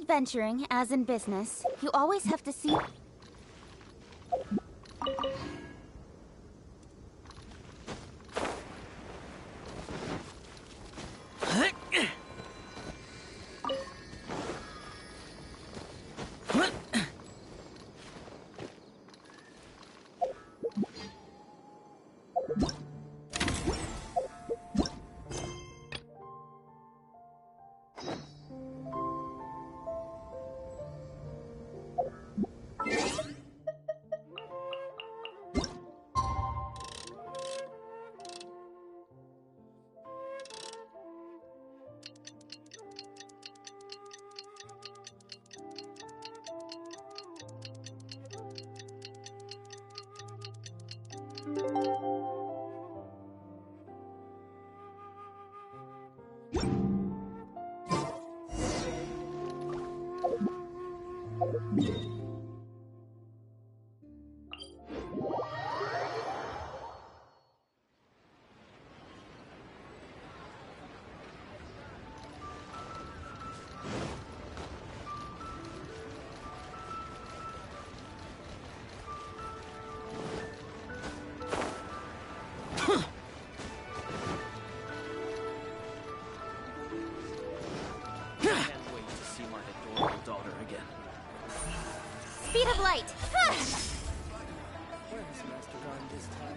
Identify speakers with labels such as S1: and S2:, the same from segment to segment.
S1: adventuring, as in business, you always have to see... Speed of light!
S2: Where is Master gone this time?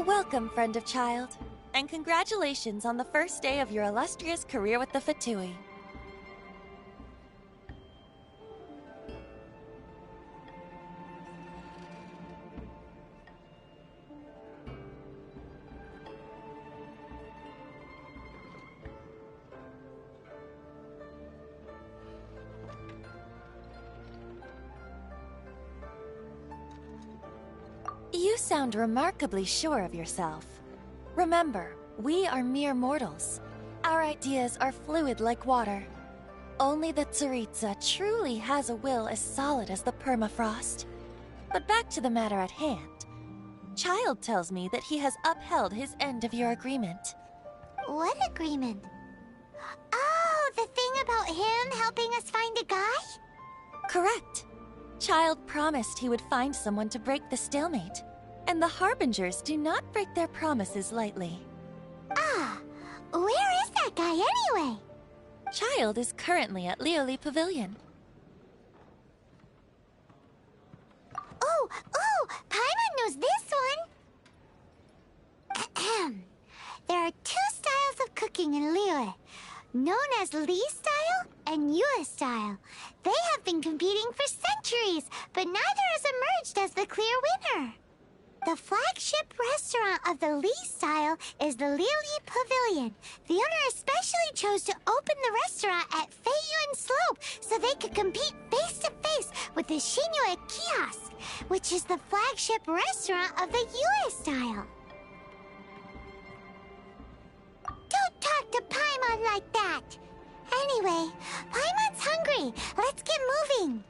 S3: Welcome, friend of child, and congratulations on the first day of your illustrious career with the Fatui. You sound remarkably sure of yourself. Remember, we are mere mortals. Our ideas are fluid like water. Only the Tsaritsa truly has a will as solid as the permafrost. But back to the matter at hand. Child tells me that he has upheld his end of your agreement.
S4: What agreement? Oh, the thing about him helping us find a guy?
S3: Correct. Child promised he would find someone to break the stalemate. And the Harbingers do not break their promises lightly.
S4: Ah, where is that guy anyway?
S3: Child is currently at Lioli Pavilion.
S4: Oh, Paimon knows this one! Ahem. There are two styles of cooking in Lioli, known as Li style and Yue style. They have been competing for centuries, but neither has emerged as the clear winner. The flagship restaurant of the Li style is the Lioli Pavilion. The owner especially chose to open the restaurant at Feiyuan Slope so they could compete face-to-face with the Shinue Kiosk, which is the flagship restaurant of the Yue style. Don't talk to Paimon like that! Anyway, Paimon's hungry. Let's get moving.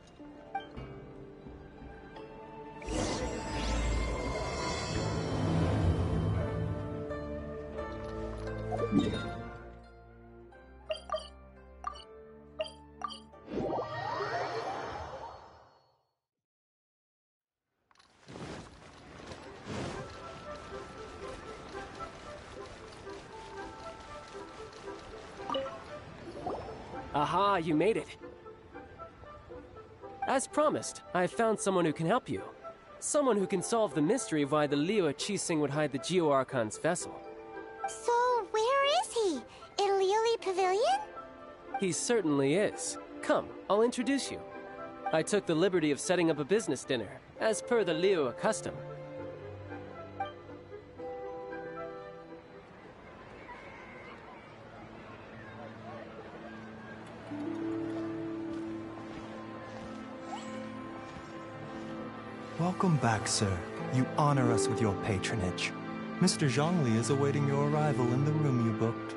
S2: Aha, you made it. As promised, I found someone who can help you. Someone who can solve the mystery of why the Liu Qixing would hide the Geo-Archon's vessel.
S4: So, where is he? In Lioli Pavilion?
S2: He certainly is. Come, I'll introduce you. I took the liberty of setting up a business dinner, as per the Liu custom.
S5: Welcome back, sir. You honor us with your patronage. Mr. Zhongli is awaiting your arrival in the room you booked.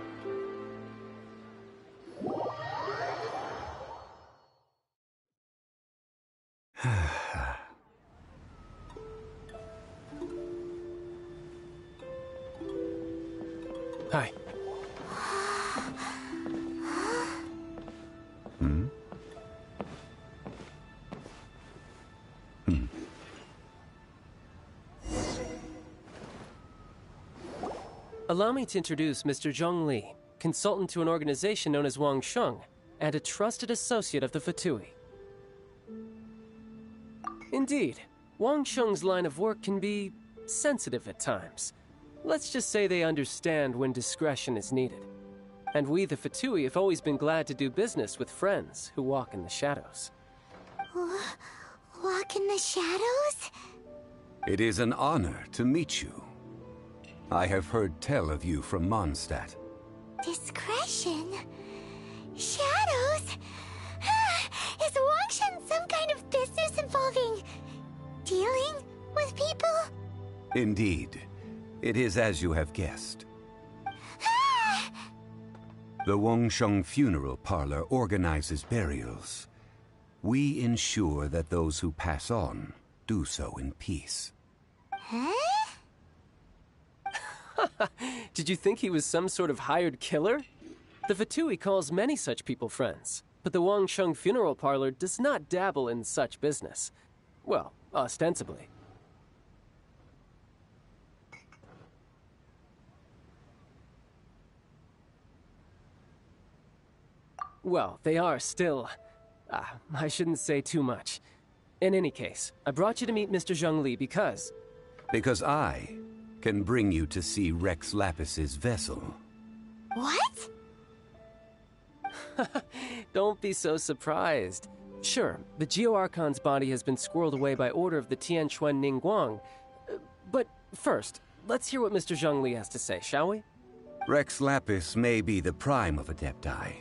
S2: Hi. Allow me to introduce Mr. Zhong Li, consultant to an organization known as Wang Sheng, and a trusted associate of the Fatui. Indeed, Wang Sheng's line of work can be sensitive at times. Let's just say they understand when discretion is needed. And we, the Fatui, have always been glad to do business with friends who walk in the shadows.
S4: Walk in the shadows?
S6: It is an honor to meet you. I have heard tell of you from Mondstadt.
S4: Discretion? Shadows? Is Wangshan some kind of business involving dealing with people?
S6: Indeed. It is as you have guessed. The Wangsheng Funeral Parlor organizes burials. We ensure that those who pass on do so in peace.
S4: Huh?
S2: Did you think he was some sort of hired killer? The Fatui calls many such people friends, but the Wangsheng Funeral Parlor does not dabble in such business. Well, ostensibly. Well, they are still... I shouldn't say too much. In any case, I brought you to meet Mr. Zhong Li because...
S6: Because I can bring you to see Rex Lapis's vessel.
S4: What?
S2: Don't be so surprised. Sure, the Geo-Archon's body has been squirreled away by order of the Tianquan Ningguang. But first, let's hear what Mr. Zhong Li has to say, shall we?
S6: Rex Lapis may be the prime of Adepti,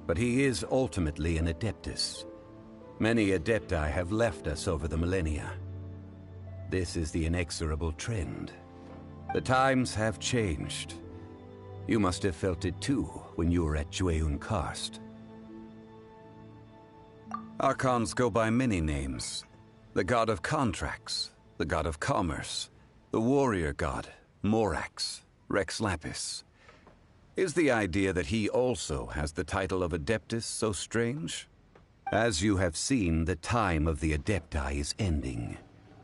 S6: but he is ultimately an Adeptus. Many Adepti have left us over the millennia. This is the inexorable trend. The times have changed. You must have felt it too when you were at Jueyun Karst. Archons go by many names. The god of contracts, the god of commerce, the warrior god, Morax, Rex Lapis. Is the idea that he also has the title of Adeptus so strange? As you have seen, the time of the Adepti is ending,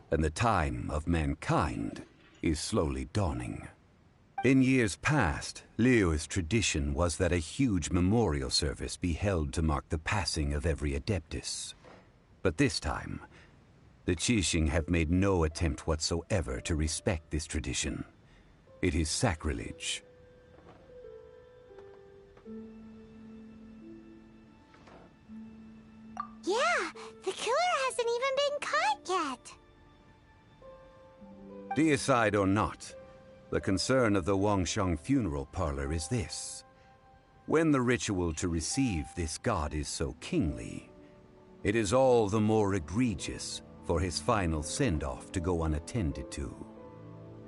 S6: and the time of mankind is slowly dawning. In years past, Liyue's tradition was that a huge memorial service be held to mark the passing of every Adeptus. But this time, the Qixing have made no attempt whatsoever to respect this tradition. It is sacrilege.
S4: Yeah, the killer hasn't even been caught yet.
S6: Deicide or not, the concern of the Wangsheng Funeral Parlor is this. When the ritual to receive this god is so kingly, it is all the more egregious for his final send-off to go unattended to.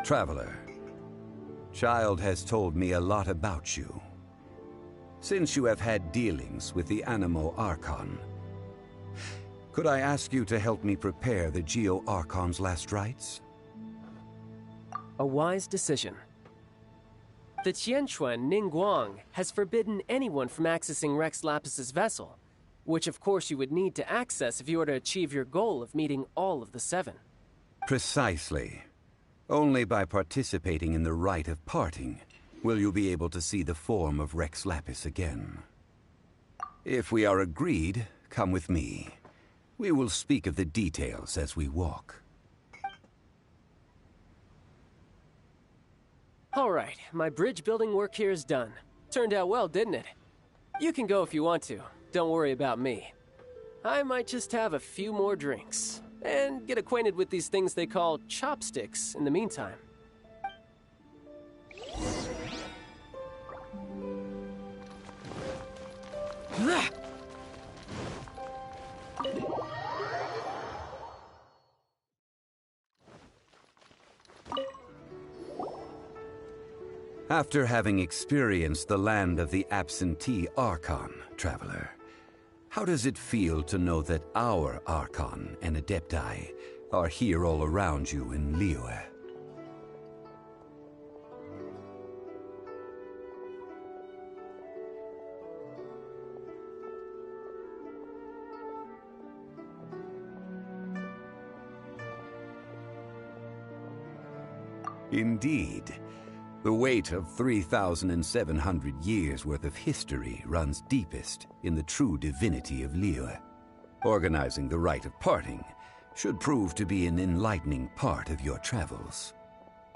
S6: Traveler, Child has told me a lot about you. Since you have had dealings with the Animo Archon, could I ask you to help me prepare the Geo Archon's last rites?
S2: A wise decision. The Tianquan Ningguang has forbidden anyone from accessing Rex Lapis's vessel, which of course you would need to access if you were to achieve your goal of meeting all of the seven.
S6: Precisely. Only by participating in the rite of parting will you be able to see the form of Rex Lapis again. If we are agreed, come with me. We will speak of the details as we walk.
S2: All right, my bridge building work here is done. Turned out well, didn't it? You can go if you want to. Don't worry about me. I might just have a few more drinks and get acquainted with these things they call chopsticks in the meantime.
S6: After having experienced the land of the absentee Archon, traveler, how does it feel to know that our Archon and Adepti are here all around you in Liyue? Indeed. The weight of 3,700 years' worth of history runs deepest in the true divinity of Liyue. Organizing the rite of parting should prove to be an enlightening part of your travels.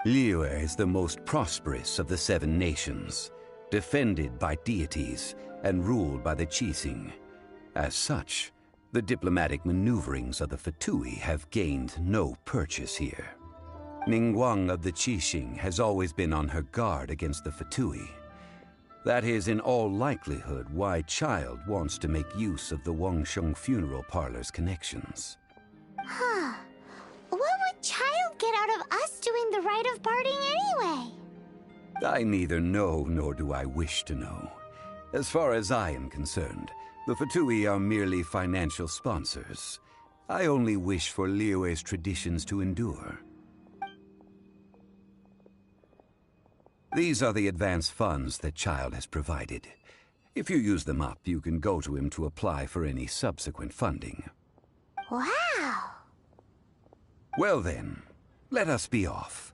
S6: Liyue is the most prosperous of the 7 nations, defended by deities and ruled by the Qixing. As such, the diplomatic maneuverings of the Fatui have gained no purchase here. Ningguang of the Qixing has always been on her guard against the Fatui. That is in all likelihood why Child wants to make use of the Wangsheng funeral parlor's connections.
S4: Huh. What would Child get out of us doing the rite of parting anyway?
S6: I neither know nor do I wish to know. As far as I am concerned, the Fatui are merely financial sponsors. I only wish for Liyue's traditions to endure. These are the advance funds that Child has provided. If you use them up, you can go to him to apply for any subsequent funding.
S4: Wow!
S6: Well then, let us be off.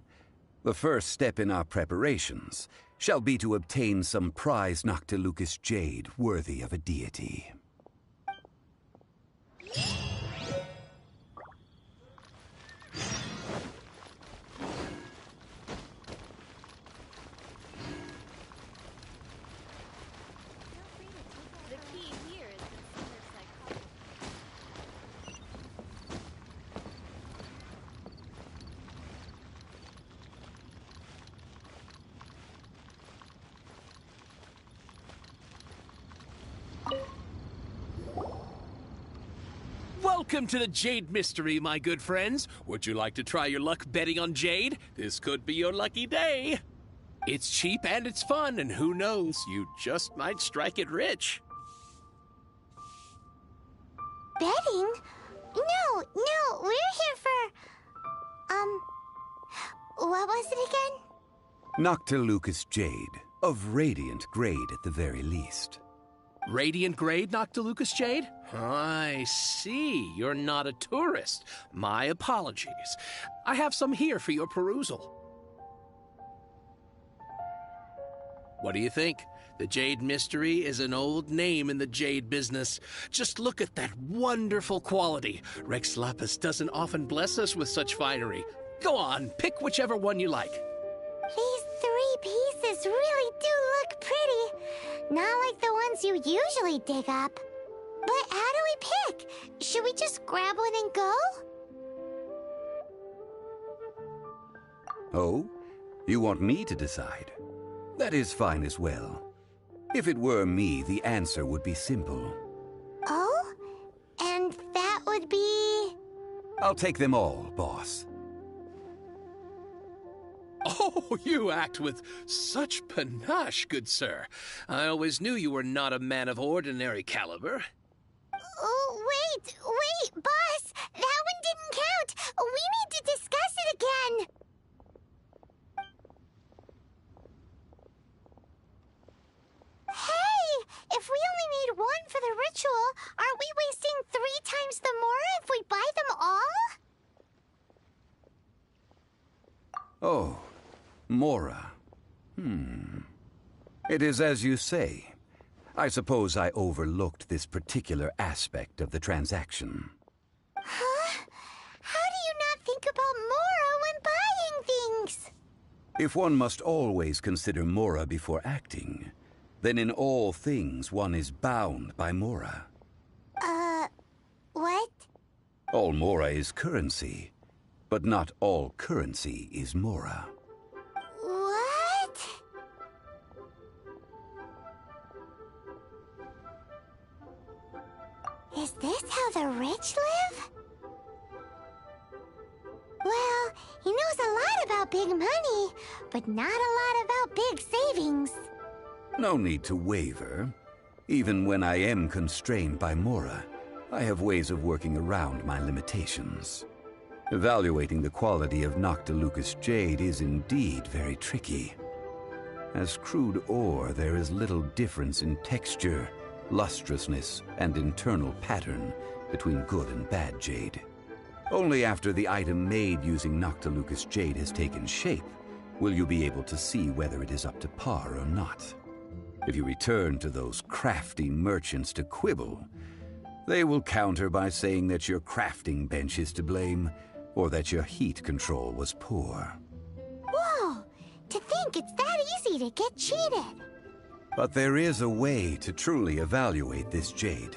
S6: The first step in our preparations shall be to obtain some prized Noctilucous jade worthy of a deity.
S7: Welcome to the Jade Mystery, my good friends. Would you like to try your luck betting on Jade? This could be your lucky day. It's cheap and it's fun, and who knows, you just might strike it rich.
S4: Betting? No, we're here for... what was it again?
S6: Noctilucous jade, of radiant grade at the very least.
S7: Radiant grade, Noctilucous Jade? I see. You're not a tourist. My apologies. I have some here for your perusal. What do you think? The Jade Mystery is an old name in the jade business. Just look at that wonderful quality. Rex Lapis doesn't often bless us with such finery. Go on, pick whichever one you like.
S4: These 3 pieces really do look pretty. Not like the ones you usually dig up. But how do we pick? Should we just grab one and go?
S6: Oh? You want me to decide? That is fine as well. If it were me, the answer would be simple.
S4: Oh? And that would be...
S6: I'll take them all, boss.
S7: Oh, you act with such panache, good sir. I always knew you were not a man of ordinary caliber.
S4: Oh, wait, boss! That one didn't count! We need to discuss it again! Hey! If we only need one for the ritual, aren't we wasting 3 times the more if we buy them all?
S6: Oh, Mora. It is as you say. I suppose I overlooked this particular aspect of the transaction.
S4: Huh? How do you not think about Mora when buying things?
S6: If one must always consider Mora before acting, then in all things one is bound by Mora.
S4: What?
S6: All Mora is currency, but not all currency is Mora.
S4: What? Is this how the rich live? Well, he knows a lot about about big money, but not a lot about big savings.
S6: No need to waver. Even when I am constrained by Mora, I have ways of working around my limitations. Evaluating the quality of Noctilucous jade is indeed very tricky. As crude ore, there is little difference in texture, lustrousness, and internal pattern between good and bad jade. Only after the item made using Noctilucous jade has taken shape will you be able to see whether it is up to par or not. If you return to those crafty merchants to quibble, they will counter by saying that your crafting bench is to blame, or that your heat control was poor.
S4: Whoa! To think it's that easy to get cheated.
S6: But there is a way to truly evaluate this jade,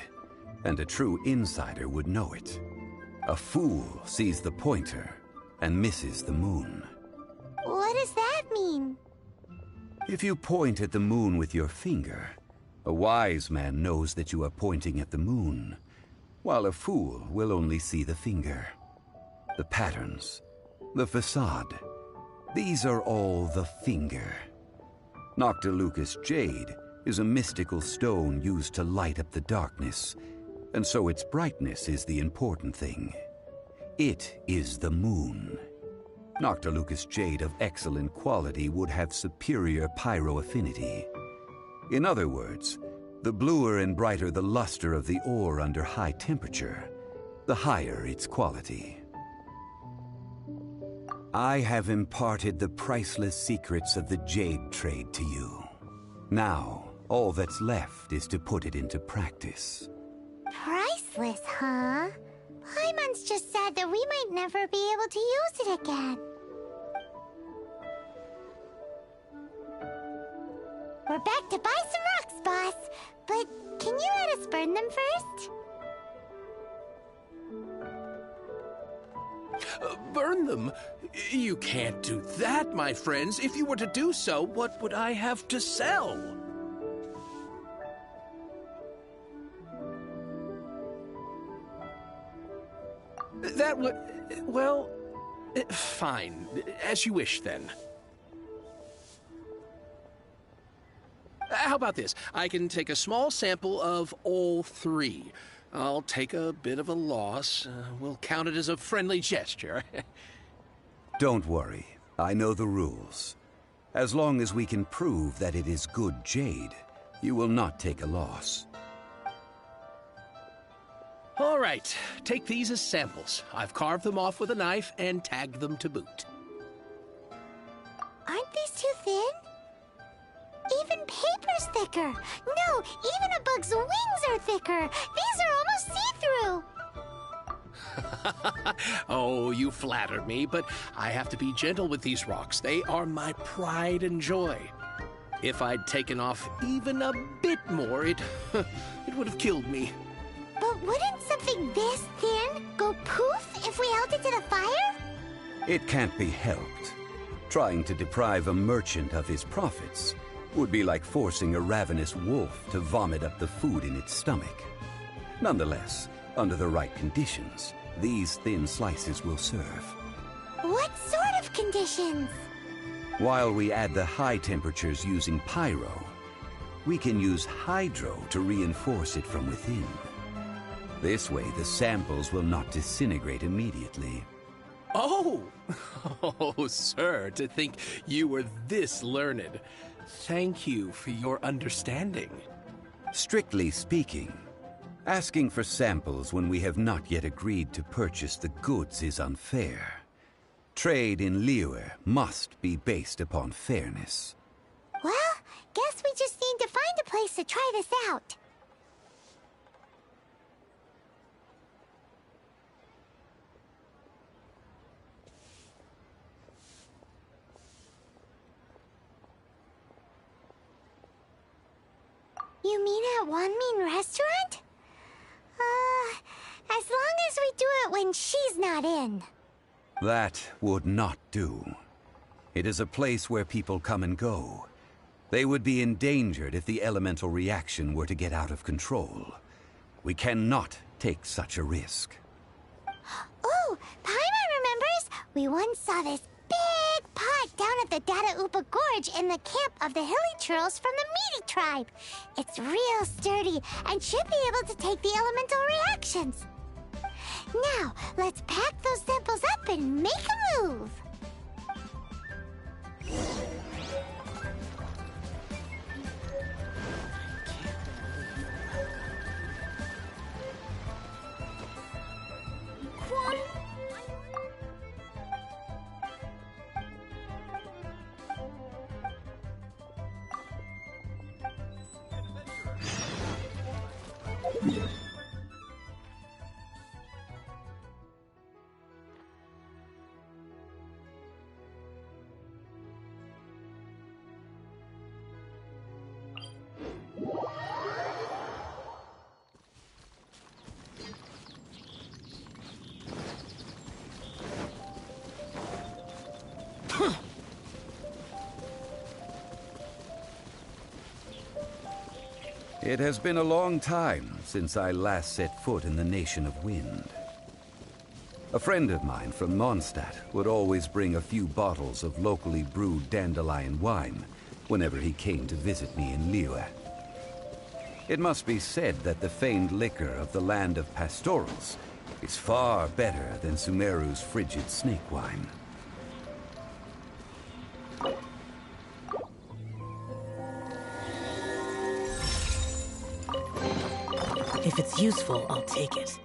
S6: and a true insider would know it. A fool sees the pointer and misses the moon.
S4: What does that mean?
S6: If you point at the moon with your finger, a wise man knows that you are pointing at the moon, while a fool will only see the finger. The patterns, the facade, these are all the finger. Noctilucous jade is a mystical stone used to light up the darkness, and so its brightness is the important thing. It is the moon. Noctilucous jade of excellent quality would have superior pyro affinity. In other words, the bluer and brighter the luster of the ore under high temperature, the higher its quality. I have imparted the priceless secrets of the jade trade to you. Now, all that's left is to put it into practice.
S4: Priceless, huh? Paimon's just said that we might never be able to use it again. We're back to buy some rocks, boss. But can you let us burn them first?
S7: Burn them? You can't do that, my friends. If you were to do so, what would I have to sell? That would... well... fine. As you wish, then. How about this? I can take a small sample of all three. I'll take a bit of a loss. We'll count it as a friendly gesture.
S6: Don't worry. I know the rules. As long as we can prove that it is good jade, you will not take a loss.
S7: All right. Take these as samples. I've carved them off with a knife and tagged them to boot.
S4: Aren't these too thin? Even paper's thicker. No, even a bug's wings are thicker. These are almost see-through.
S7: Oh, you flatter me, but I have to be gentle with these rocks. They are my pride and joy. If I'd taken off even a bit more, it would have killed me.
S4: But wouldn't something this thin go poof if we held it to the fire?
S6: It can't be helped. Trying to deprive a merchant of his profits would be like forcing a ravenous wolf to vomit up the food in its stomach. Nonetheless, under the right conditions, these thin slices will serve.
S4: What sort of conditions?
S6: While we add the high temperatures using pyro, we can use hydro to reinforce it from within. This way, the samples will not disintegrate immediately.
S7: Oh! Oh, sir, to think you were this learned. Thank you for your understanding.
S6: Strictly speaking, asking for samples when we have not yet agreed to purchase the goods is unfair. Trade in Liyue must be based upon fairness.
S4: Well, guess we just need to find a place to try this out. You mean at Wanmin Restaurant? As long as we do it when she's not in.
S6: That would not do. It is a place where people come and go. They would be endangered if the elemental reaction were to get out of control. We cannot take such a risk.
S4: Oh, Paimon remembers! We once saw this big pot down at the Data Upa Gorge in the camp of the hilly churls from the Meaty tribe. It's real sturdy and should be able to take the elemental reactions. Now, let's pack those samples up and make a move.
S6: It has been a long time since I last set foot in the Nation of Wind. A friend of mine from Mondstadt would always bring a few bottles of locally brewed dandelion wine whenever he came to visit me in Liyue. It must be said that the famed liquor of the land of pastorals is far better than Sumeru's frigid snake wine.
S8: If it's useful, I'll take it.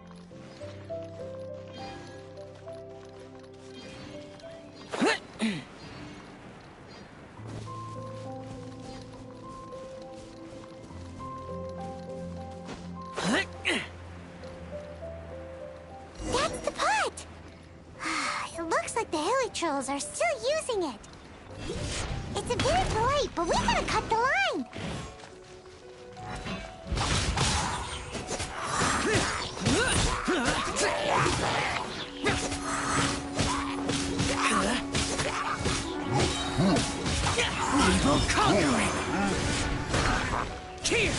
S4: That's the pot! It looks like the hilly trolls are still using it. It's a bit polite, but we gotta cut the line.
S7: Evil conquering! Here!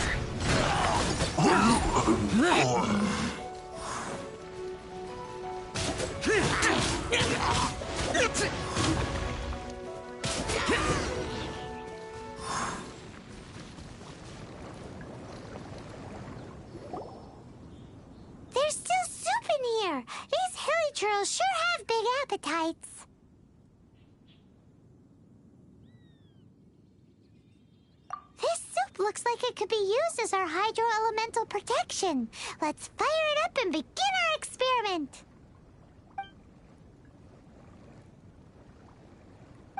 S4: There's still soup in here. These hilly trolls sure have big appetites. This soup looks like it could be used as our hydro-elemental protection. Let's fire it up and begin our experiment.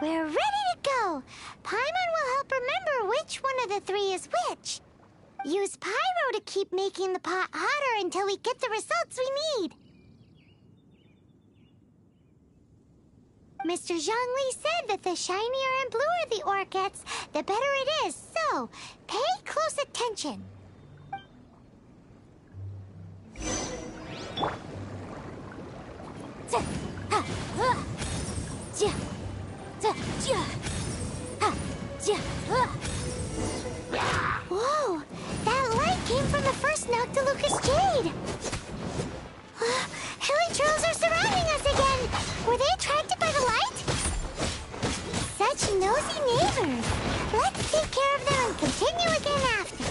S4: We're ready to go. Paimon will help remember which one of the three is which. Use pyro to keep making the pot hotter until we get the results we need. Mr. Zhongli said that the shinier and bluer the ore gets, the better it is. So, pay close attention. Whoa! That light came from the first Noctilucous Jade! Hilly trolls are surrounding us again! Were they attracted by the light? Such nosy neighbors! Let's take care of them and continue again after.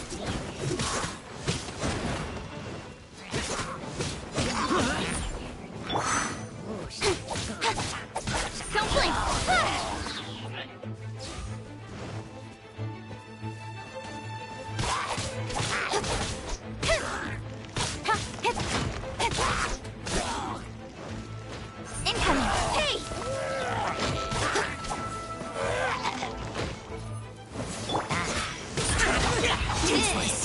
S1: Don't blink! Incoming! Hey!
S8: Useless.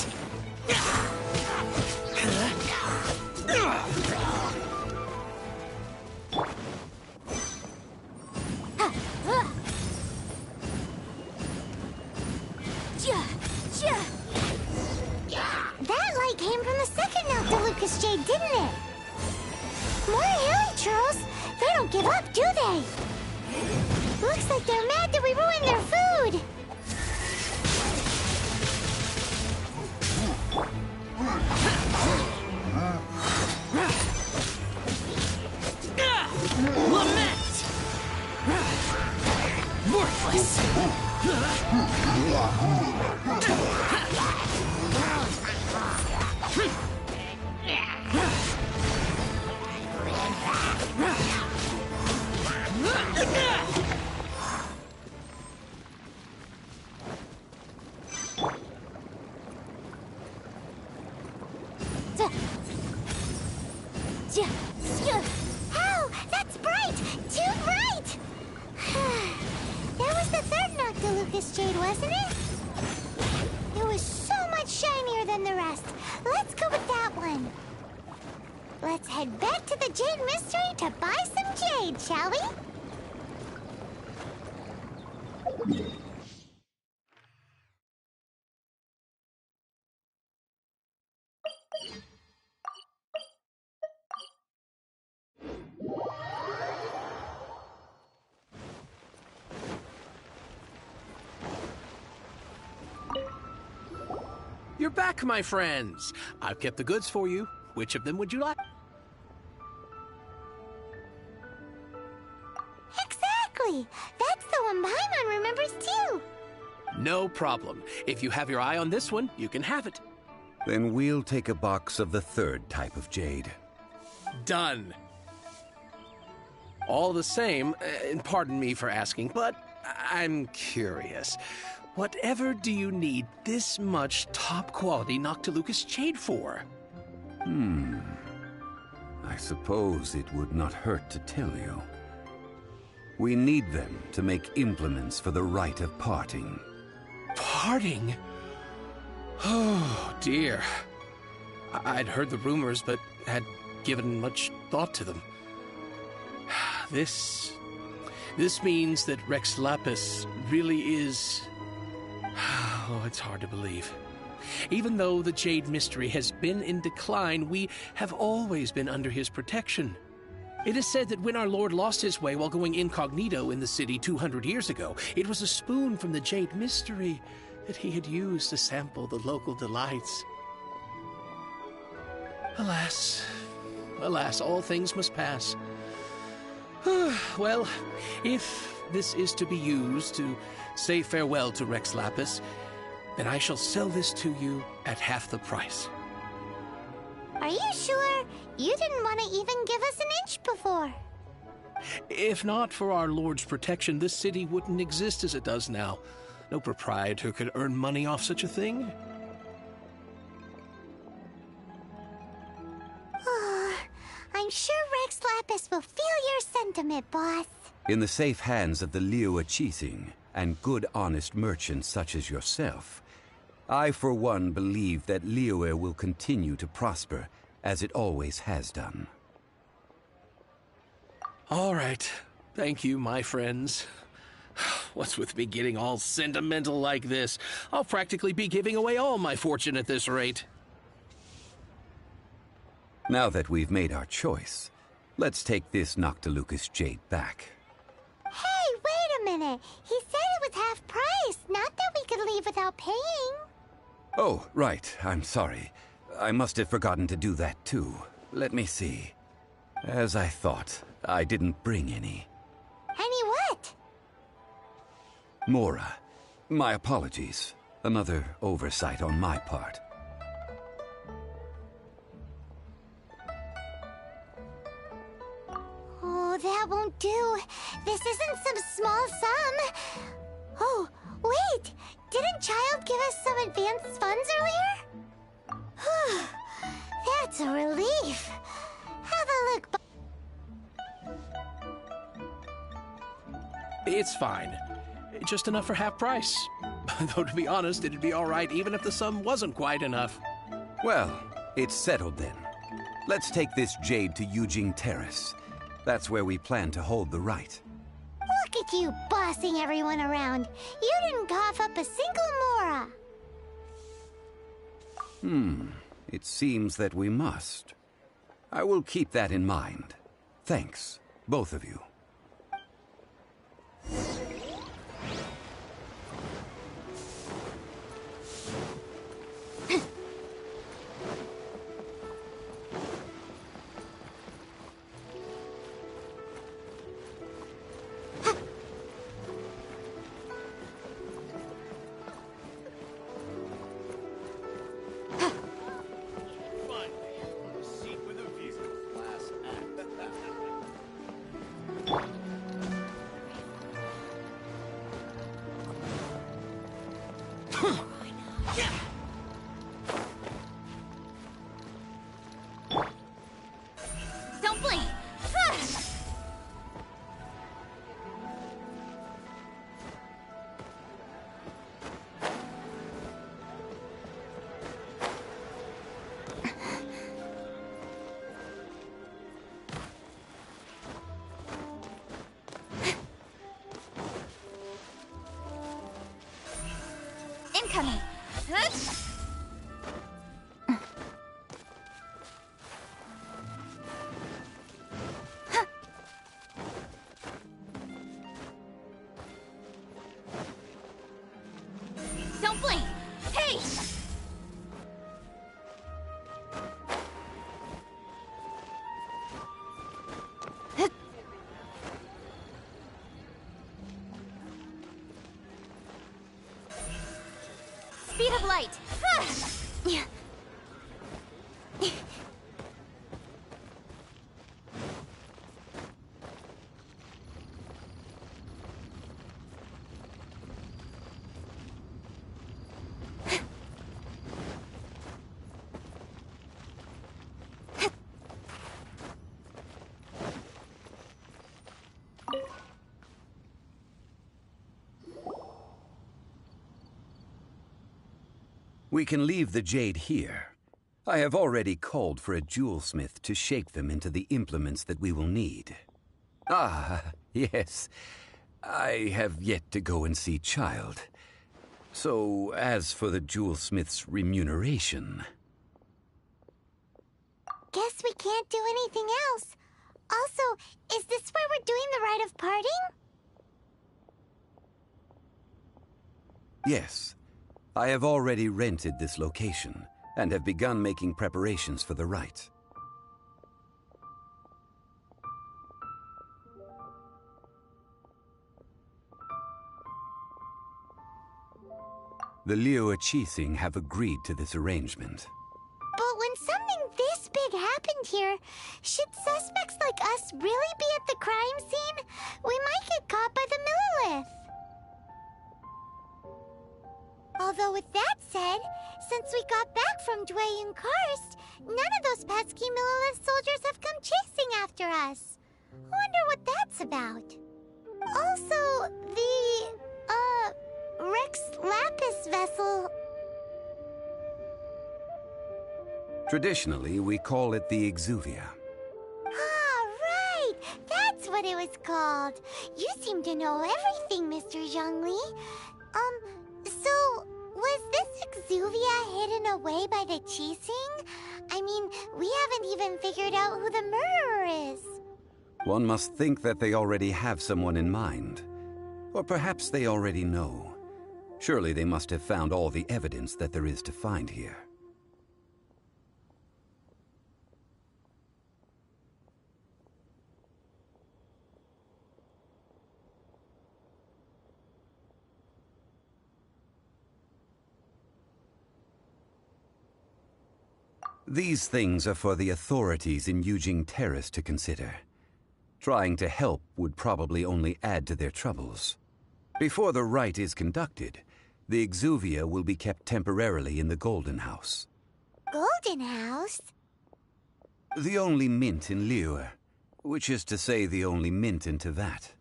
S4: That light came from the second Noctilucous Jade, didn't it? More hilly trolls! They don't give up, do they? Looks like they're mad that we ruined their food!
S8: Lament!
S4: jade, wasn't it? It was so much shinier than the rest. Let's go with that one. Let's head back to the Jade Mystery to buy some jade, shall we?
S7: You're back, my friends. I've kept the goods for you. Which of them would you like?
S4: Exactly! That's the one Paimon remembers too!
S7: No problem. If you have your eye on this one, you can have it.
S6: Then we'll take a box of the third type of jade.
S7: Done. All the same, and pardon me for asking, but I'm curious. Whatever do you need this much top-quality Noctilucous jade for?
S6: I suppose it would not hurt to tell you. We need them to make implements for the rite of parting.
S7: Parting? Oh, dear. I'd heard the rumors, but had given much thought to them. This means that Rex Lapis really is... Oh, it's hard to believe. Even though the Jade Mystery has been in decline, we have always been under his protection. It is said that when our Lord lost his way while going incognito in the city 200 years ago, it was a spoon from the Jade Mystery that he had used to sample the local delights. Alas, alas, all things must pass. Well, if this is to be used to say farewell to Rex Lapis, then I shall sell this to you at half the price.
S4: Are you sure? You didn't want to even give us an inch before.
S7: If not for our Lord's protection, this city wouldn't exist as it does now. No proprietor could earn money off such a thing.
S4: I'm sure Rex Lapis will feel your sentiment, boss.
S6: In the safe hands of the Liyue Qixing and good honest merchants such as yourself, I for one believe that Liyue will continue to prosper as it always has done.
S7: All right. Thank you, my friends. What's with me getting all sentimental like this? I'll practically be giving away all my fortune at this rate.
S6: Now that we've made our choice, let's take this Noctilucous jade back.
S4: Hey, wait a minute. He said it was half price, not that we could leave without paying.
S6: Oh, right. I'm sorry. I must have forgotten to do that too. Let me see. As I thought, I didn't bring any.
S4: Any what?
S6: Mora. My apologies. Another oversight on my part.
S4: Oh, that won't do. This isn't some small sum. Oh, wait! Didn't Child give us some advanced funds earlier? That's a relief. Have a look.
S7: It's fine. Just enough for half price. Though, to be honest, it'd be all right even if the sum wasn't quite enough.
S6: Well, it's settled then. Let's take this jade to Yujing Terrace. That's where we plan to hold the rite.
S4: Look at you bossing everyone around. You didn't cough up a single Mora.
S6: It seems that we must. I will keep that in mind. Thanks, both of you.
S1: Don't blink! Incoming! Huh? Don't blink! Hey! Speed of light!
S6: We can leave the jade here. I have already called for a jewelsmith to shape them into the implements that we will need. Ah, yes. I have yet to go and see Child. So, as for the jewelsmith's remuneration...
S4: Guess we can't do anything else. Also, is this where we're doing the rite of parting?
S6: Yes. I have already rented this location, and have begun making preparations for the rite. The Liu Qixing have agreed to this arrangement.
S4: But when something this big happened here, should suspects like us really be at the crime scene? We might get caught by the Millilith. Although with that said, since we got back from Dwayne Karst, none of those pesky Millilith soldiers have come chasing after us. Wonder what that's about. Also, the, Rex Lapis vessel...
S6: Traditionally, we call it the Exuvia.
S4: Ah, right! That's what it was called. You seem to know everything, Mr. Zhongli. So, was this Exuvia hidden away by the Qixing? I mean, we haven't even figured out who the murderer is.
S6: One must think that they already have someone in mind. Or perhaps they already know. Surely they must have found all the evidence that there is to find here. These things are for the authorities in Yujing Terrace to consider. Trying to help would probably only add to their troubles. Before the rite is conducted, the Exuvia will be kept temporarily in the Golden House.
S4: Golden House?
S6: The only mint in Liyue, which is to say the only mint in Tevat.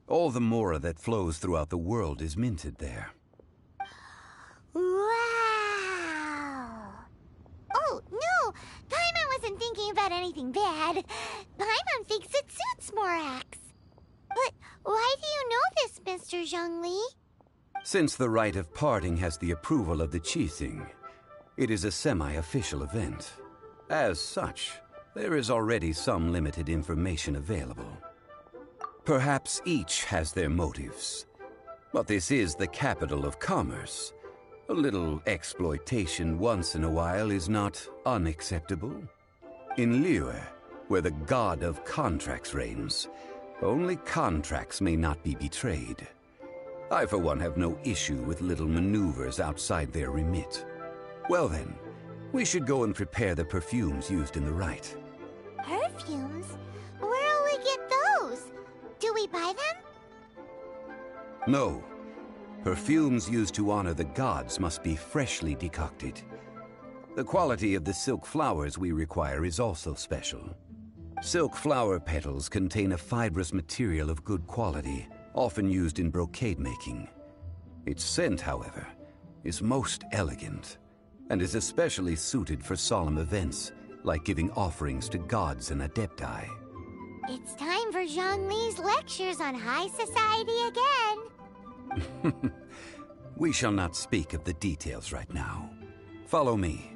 S6: All the mora that flows throughout the world is minted there.
S4: Wow! Oh, no! Paimon wasn't thinking about anything bad. Paimon thinks it suits Morax. But why do you know this, Mr. Zhongli?
S6: Since the rite of parting has the approval of the Qixing, it is a semi-official event. As such, there is already some limited information available. Perhaps each has their motives. But this is the capital of commerce. A little exploitation once in a while is not unacceptable. In Liyue, where the god of contracts reigns, only contracts may not be betrayed. I, for one, have no issue with little maneuvers outside their remit. Well then, we should go and prepare the perfumes used in the rite.
S4: Perfumes? Where'll we get those? Do we buy them?
S6: No. Perfumes used to honor the gods must be freshly decocted. The quality of the silk flowers we require is also special. Silk flower petals contain a fibrous material of good quality, often used in brocade making. Its scent, however, is most elegant, and is especially suited for solemn events, like giving offerings to gods and adepti.
S4: It's time for Zhongli's lectures on high society again.
S6: We shall not speak of the details right now. Follow me.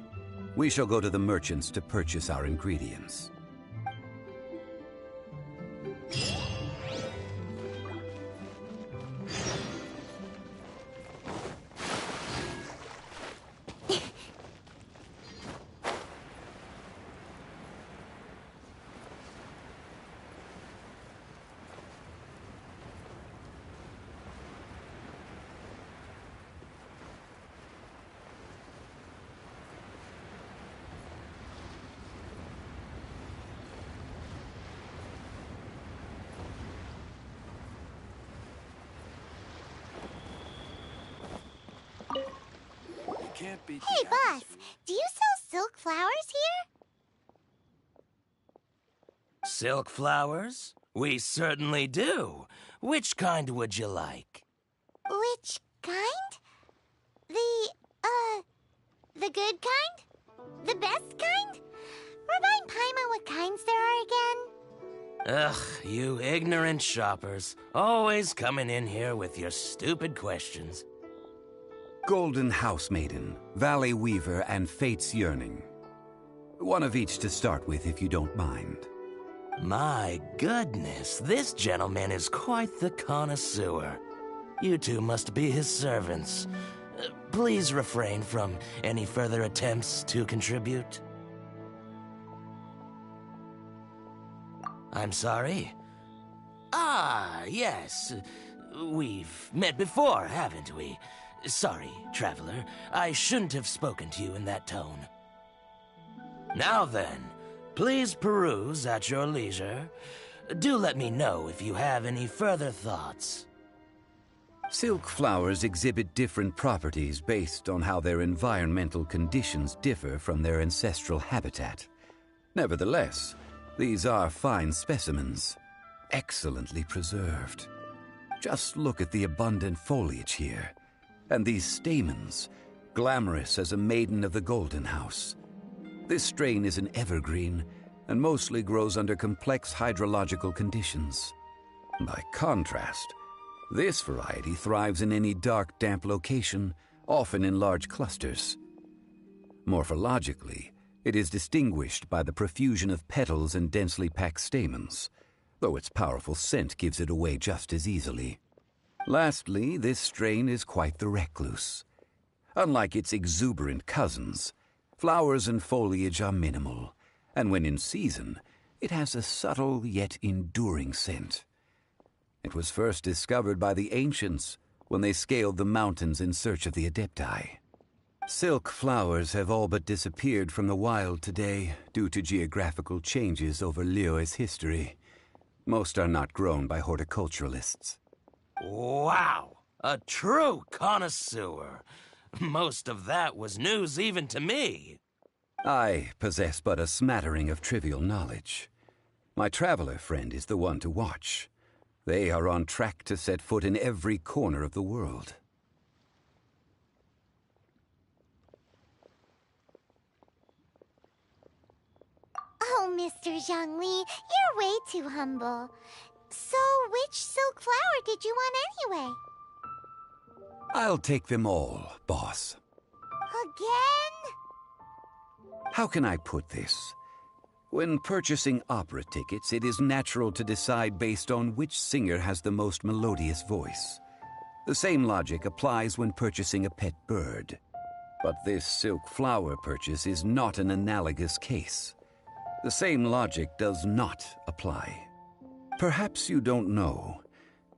S6: We shall go to the merchants to purchase our ingredients.
S4: Hey, boss, do you sell silk flowers here?
S9: Silk flowers? We certainly do. Which kind would you like?
S4: Which kind? The good kind? The best kind? Remind Paimon what kinds there are again?
S9: Ugh, you ignorant shoppers. Always coming in here with your stupid questions.
S6: Golden Housemaiden, Valley Weaver, and Fate's Yearning. One of each to start with, if you don't mind.
S9: My goodness, this gentleman is quite the connoisseur. You two must be his servants. Please refrain from any further attempts to contribute. I'm sorry? Ah, yes. We've met before, haven't we? Sorry, traveler. I shouldn't have spoken to you in that tone. Now then, please peruse at your leisure. Do let me know if you have any further thoughts.
S6: Silk flowers exhibit different properties based on how their environmental conditions differ from their ancestral habitat. Nevertheless, these are fine specimens, excellently preserved. Just look at the abundant foliage here. And these stamens, glamorous as a maiden of the Golden House. This strain is an evergreen, and mostly grows under complex hydrological conditions. By contrast, this variety thrives in any dark, damp location, often in large clusters. Morphologically, it is distinguished by the profusion of petals and densely packed stamens, though its powerful scent gives it away just as easily. Lastly, this strain is quite the recluse. Unlike its exuberant cousins, flowers and foliage are minimal, and when in season, it has a subtle yet enduring scent. It was first discovered by the ancients when they scaled the mountains in search of the Adepti. Silk flowers have all but disappeared from the wild today due to geographical changes over Liyue's history. Most are not grown by horticulturalists.
S9: Wow! A true connoisseur. Most of that was news even to me.
S6: I possess but a smattering of trivial knowledge. My traveler friend is the one to watch. They are on track to set foot in every corner of the world.
S4: Oh, Mr. Zhongli, you're way too humble. So, which silk flower did you want anyway?
S6: I'll take them all, boss.
S4: Again?
S6: How can I put this? When purchasing opera tickets, it is natural to decide based on which singer has the most melodious voice. The same logic applies when purchasing a pet bird. But this silk flower purchase is not an analogous case. The same logic does not apply. Perhaps you don't know.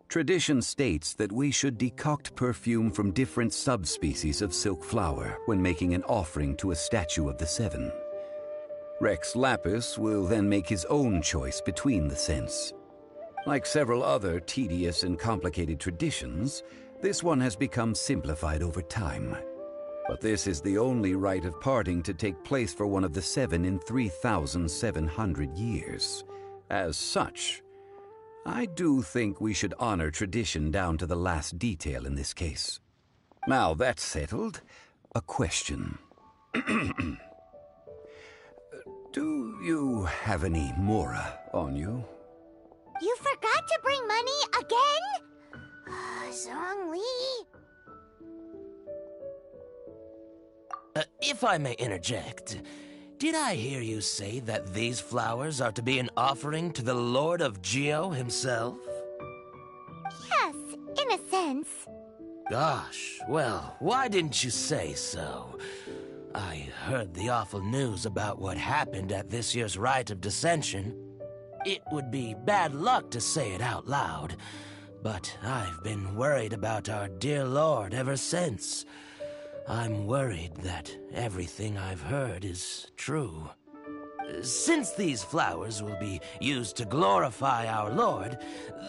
S6: Tradition states that we should decoct perfume from different subspecies of silk flower when making an offering to a statue of the Seven. Rex Lapis will then make his own choice between the scents. Like several other tedious and complicated traditions, this one has become simplified over time. But this is the only rite of parting to take place for one of the Seven in 3,700 years. As such, I do think we should honor tradition down to the last detail in this case. Now that's settled, a question. Do you have any Mora on you?
S4: You forgot to bring money again? Zhongli.
S9: If I may interject, did I hear you say that these flowers are to be an offering to the Lord of Geo himself?
S4: Yes, in a sense.
S9: Gosh, well, why didn't you say so? I heard the awful news about what happened at this year's Rite of Dissension. It would be bad luck to say it out loud, but I've been worried about our dear Lord ever since. I'm worried that everything I've heard is true. Since these flowers will be used to glorify our Lord,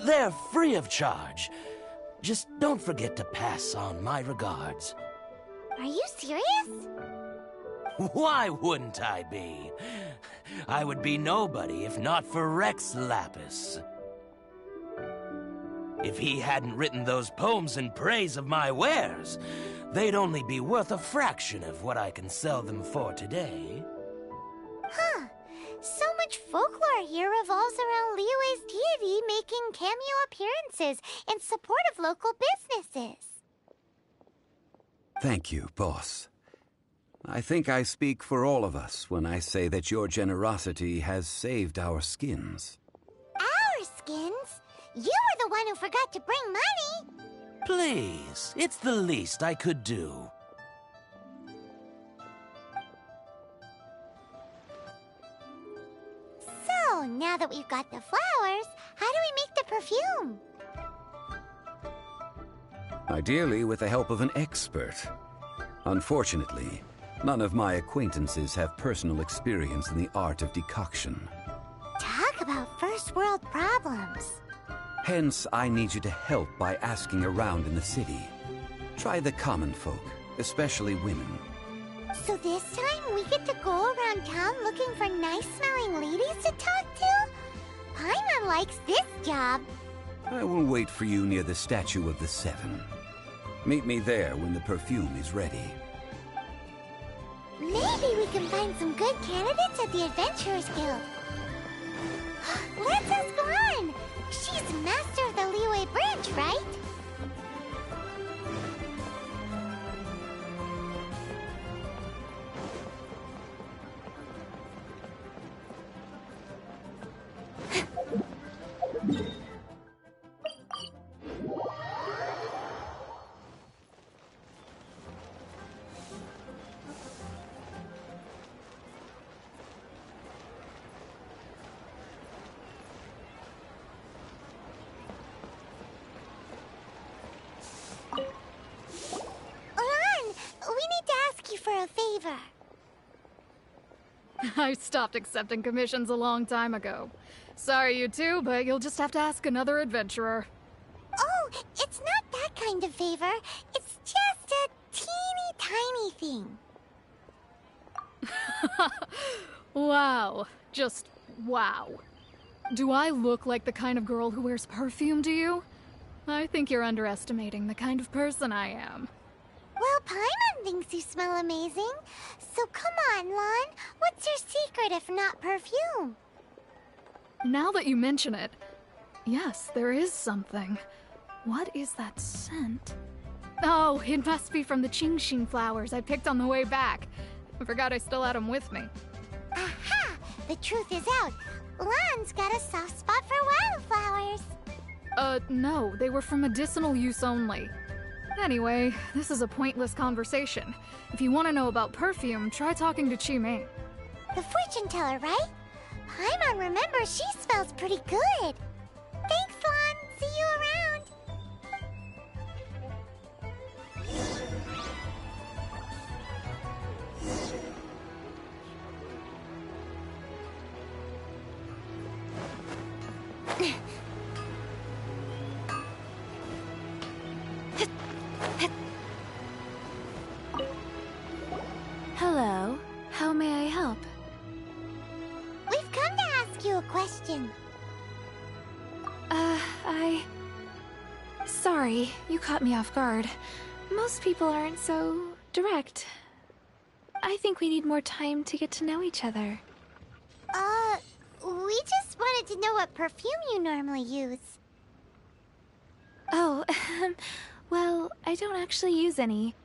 S9: they're free of charge. Just don't forget to pass on my regards.
S4: Are you serious?
S9: Why wouldn't I be? I would be nobody if not for Rex Lapis. If he hadn't written those poems in praise of my wares, they'd only be worth a fraction of what I can sell them for today.
S4: Huh. So much folklore here revolves around Liyue's deity making cameo appearances in support of local businesses.
S6: Thank you, boss. I think I speak for all of us when I say that your generosity has saved our skins.
S4: Our skins? You were the one who forgot to bring money.
S9: Please, it's the least I could do.
S4: So, now that we've got the flowers, how do we make the perfume?
S6: Ideally with the help of an expert. Unfortunately, none of my acquaintances have personal experience in the art of decoction.
S4: Talk about first world problems.
S6: Hence, I need you to help by asking around in the city. Try the common folk, especially women.
S4: So this time we get to go around town looking for nice-smelling ladies to talk to? Paimon likes this job.
S6: I will wait for you near the Statue of the Seven. Meet me there when the perfume is ready.
S4: Maybe we can find some good candidates at the Adventurers Guild. Let's ask Lan. She's master of the Liyue branch, right? A favor.
S10: I stopped accepting commissions a long time ago. Sorry, you two, but you'll just have to ask another adventurer.
S4: Oh, it's not that kind of favor. It's just a teeny tiny thing.
S10: Wow. Just wow. Do I look like the kind of girl who wears perfume to you? I think you're underestimating the kind of person I am.
S4: Well, Paimon thinks you smell amazing. So come on, Lan. What's your secret if not perfume?
S10: Now that you mention it, yes, there is something. What is that scent? Oh, it must be from the Genshin flowers I picked on the way back. I forgot I still had them with me.
S4: Aha! The truth is out. Lan's got a soft spot for wildflowers.
S10: No, they were for medicinal use only. Anyway, this is a pointless conversation. If you want to know about perfume, try talking to Chi-Ming.
S4: The fortune teller, right? Paimon remembers she smells pretty good. Thanks, Lan. See you around.
S3: Hello. How may I help?
S4: We've come to ask you a question.
S3: Sorry, you caught me off guard. Most people aren't so direct. I think we need more time to get to know each other.
S4: We just wanted to know what perfume you normally use.
S3: Oh, well, I don't actually use any.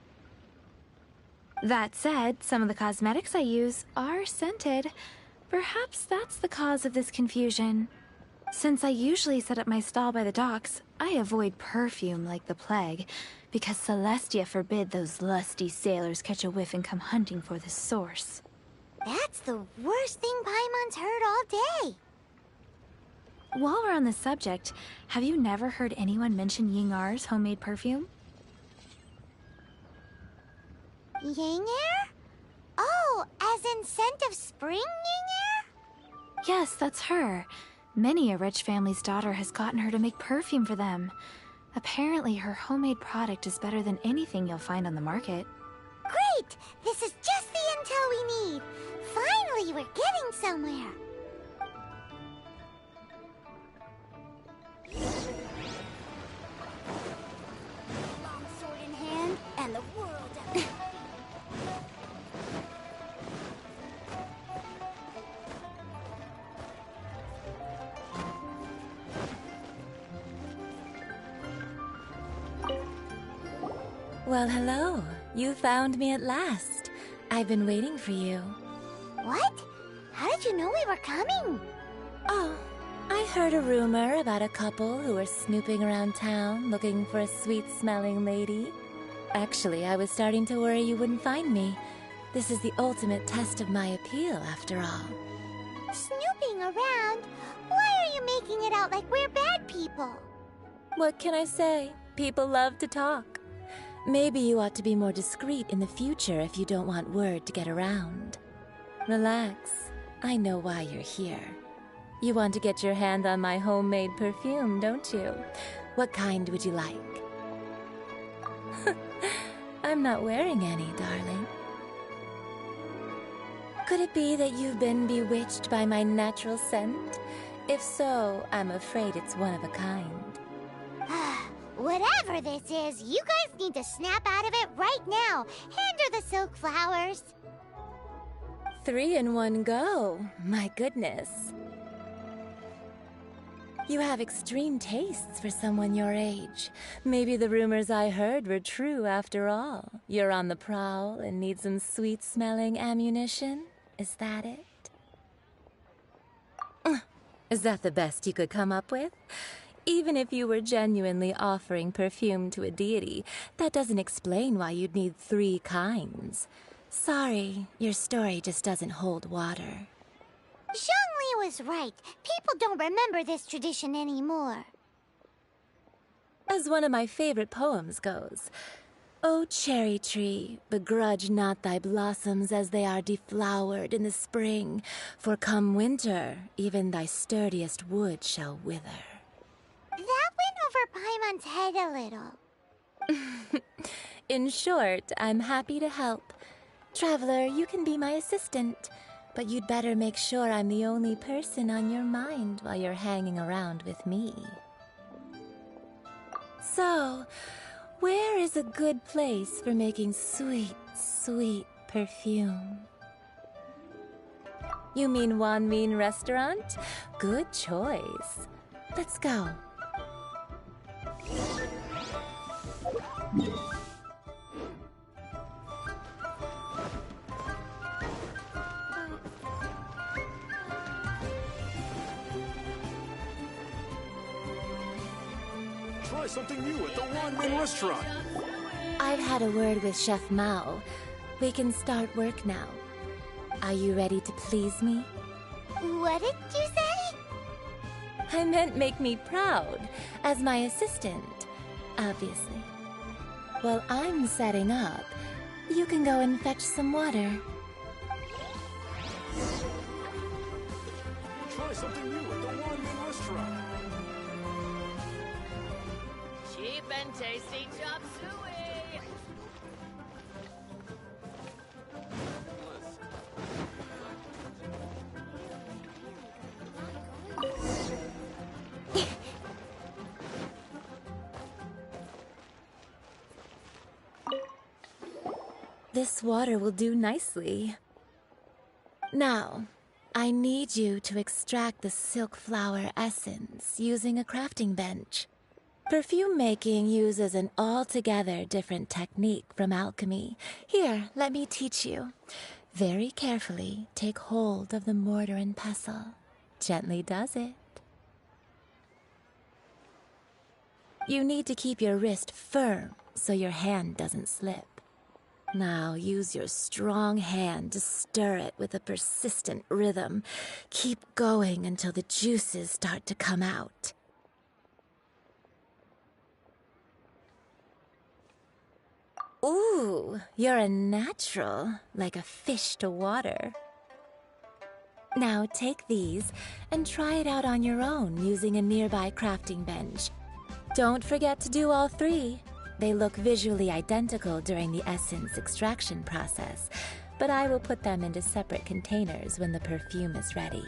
S11: That said, some of the cosmetics I use are scented. Perhaps that's the cause of this confusion. Since I usually set up my stall by the docks, I avoid perfume like the plague, because Celestia forbid those lusty sailors catch a whiff and come hunting for the source.
S4: That's the worst thing Paimon's heard all day.
S11: While we're on the subject, have you never heard anyone mention Yingar's homemade perfume?
S4: Yingar? Oh, as in scent of spring, Yingar?
S11: Yes, that's her. Many a rich family's daughter has gotten her to make perfume for them. Apparently, her homemade product is better than anything you'll find on the market.
S4: Great! This is just the intel we need. Finally, we're getting somewhere. Long sword in hand, and the world at
S3: Well, hello. You found me at last. I've been waiting for you.
S4: What? How did you know we were coming?
S3: Oh, I heard a rumor about a couple who were snooping around town looking for a sweet-smelling lady. Actually, I was starting to worry you wouldn't find me. This is the ultimate test of my appeal, after all.
S4: Snooping around? Why are you making it out like we're bad people?
S3: What can I say? People love to talk. Maybe you ought to be more discreet in the future if you don't want word to get around. Relax. I know why you're here. You want to get your hand on my homemade perfume, don't you? What kind would you like? I'm not wearing any, darling. Could it be that you've been bewitched by my natural scent? If so, I'm afraid it's one of a kind.
S4: Whatever this is, you guys need to snap out of it right now. Hand her the silk flowers.
S3: 3 in 1 go. My goodness. You have extreme tastes for someone your age. Maybe the rumors I heard were true after all. You're on the prowl and need some sweet-smelling ammunition? Is that it? Is that the best you could come up with? Even if you were genuinely offering perfume to a deity, that doesn't explain why you'd need 3 kinds. Sorry, your story just doesn't hold water.
S4: Zhongli was right. People don't remember this tradition anymore.
S3: As one of my favorite poems goes, O cherry tree, begrudge not thy blossoms as they are deflowered in the spring, for come winter, even thy sturdiest wood shall wither.
S4: That went over Paimon's head a little.
S3: In short, I'm happy to help. Traveler, you can be my assistant, but you'd better make sure I'm the only person on your mind while you're hanging around with me. So, where is a good place for making sweet, sweet perfume? You mean Wanmin Restaurant? Good choice. Let's go.
S12: Try something new at the Wanmin Restaurant.
S3: I've had a word with Chef Mao. We can start work now. Are you ready to please me?
S4: What did you say?
S3: I meant make me proud, as my assistant, obviously. While I'm setting up, you can go and fetch some water.
S12: Try something new at the Wanmin Restaurant.
S13: Cheap and tasty chop suey!
S3: This water will do nicely. Now, I need you to extract the silk flower essence using a crafting bench. Perfume making uses an altogether different technique from alchemy. Here, let me teach you. Very carefully, take hold of the mortar and pestle. Gently does it. You need to keep your wrist firm so your hand doesn't slip. Now use your strong hand to stir it with a persistent rhythm. Keep going until the juices start to come out. Ooh, you're a natural, like a fish to water. Now take these and try it out on your own using a nearby crafting bench. Don't forget to do all 3. They look visually identical during the essence extraction process, but I will put them into separate containers when the perfume is ready.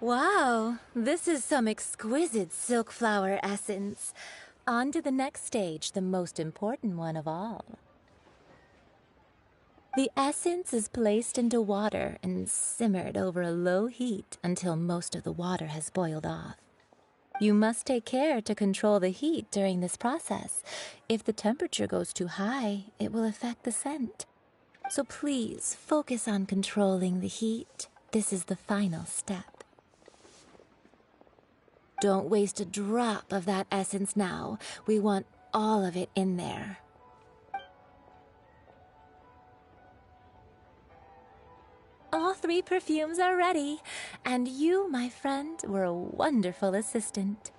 S3: Wow, this is some exquisite silk flower essence. On to the next stage, the most important one of all. The essence is placed into water and simmered over a low heat until most of the water has boiled off. You must take care to control the heat during this process. If the temperature goes too high, it will affect the scent. So please focus on controlling the heat. This is the final step. Don't waste a drop of that essence now. We want all of it in there. All 3 perfumes are ready, and you, my friend, were a wonderful assistant.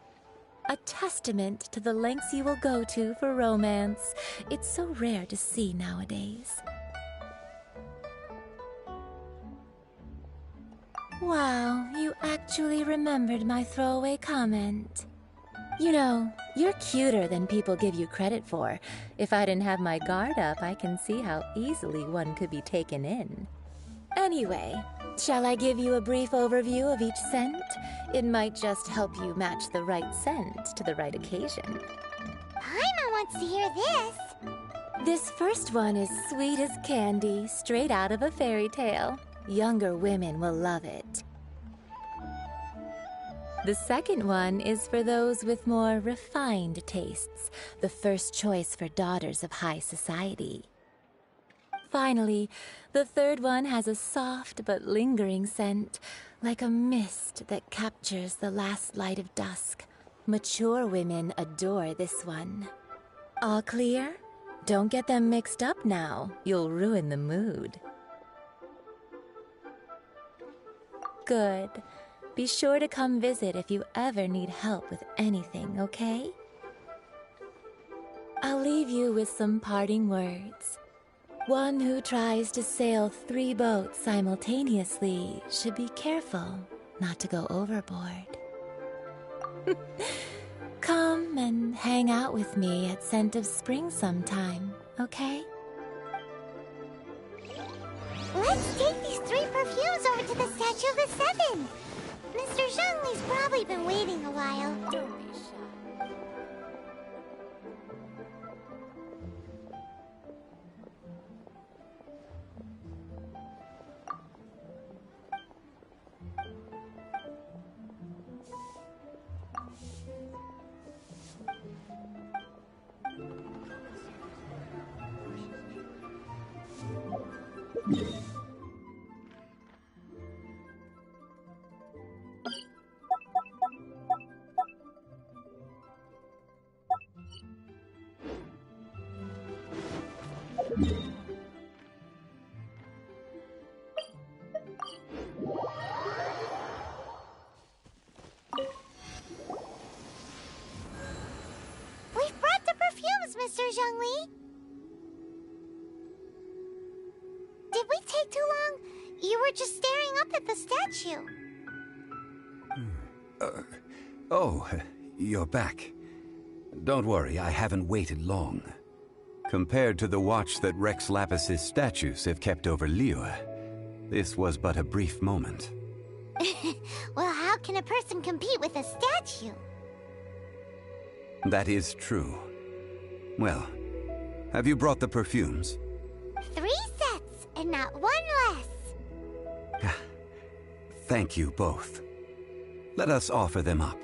S3: A testament to the lengths you will go to for romance. It's so rare to see nowadays. Wow, you actually remembered my throwaway comment. You know, you're cuter than people give you credit for. If I didn't have my guard up, I can see how easily one could be taken in. Anyway, shall I give you a brief overview of each scent? It might just help you match the right scent to the right occasion.
S4: Paimon wants to hear this.
S3: This first one is sweet as candy, straight out of a fairy tale. Younger women will love it. The second one is for those with more refined tastes, the first choice for daughters of high society. Finally, the third one has a soft but lingering scent, like a mist that captures the last light of dusk. Mature women adore this one. All clear? Don't get them mixed up now. You'll ruin the mood. Good. Be sure to come visit if you ever need help with anything, okay? I'll leave you with some parting words. One who tries to sail 3 boats simultaneously should be careful not to go overboard. Come and hang out with me at Scent of Spring sometime, okay?
S4: Let's take these 3 perfumes over to the Statue of the Seven. Mr. Zhongli's probably been waiting a while.
S1: Don't be shy.
S4: We've brought the perfumes, Mr. Zhongli. Did we take too long? You were just staring up at the statue.
S6: Oh, you're back. Don't worry, I haven't waited long. Compared to the watch that Rex Lapis's statues have kept over Liyue, this was but a brief moment.
S4: Well, how can a person compete with a statue?
S6: That is true. Well, have you brought the perfumes?
S4: 3 sets, and not 1 less.
S6: Thank you both. Let us offer them up.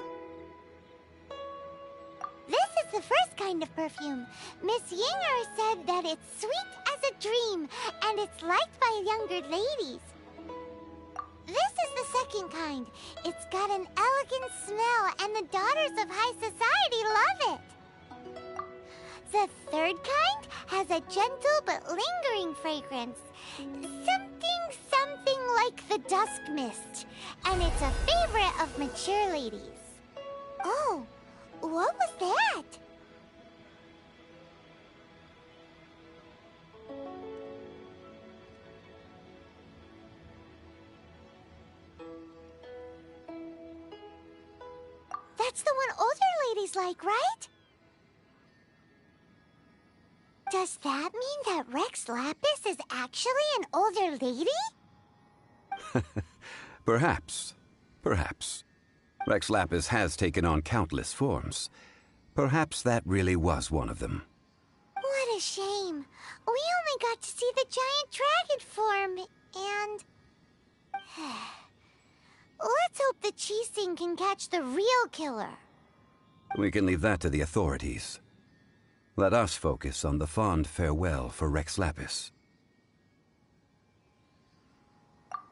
S4: This is the first kind of perfume. Miss Yinger said that it's sweet as a dream, and it's liked by younger ladies. This is the second kind. It's got an elegant smell, and the daughters of high society love it. The third kind has a gentle but lingering fragrance. Something like the dusk mist. And it's a favorite of mature ladies. Oh, what was that? That's the one older ladies like, right? Does that mean that Rex Lapis is actually an older lady?
S6: Perhaps. Perhaps. Rex Lapis has taken on countless forms. Perhaps that really was one of them.
S4: What a shame. We only got to see the giant dragon form, and... Let's hope the Qixing can catch the real killer.
S6: We can leave that to the authorities. Let us focus on the fond farewell for Rex Lapis.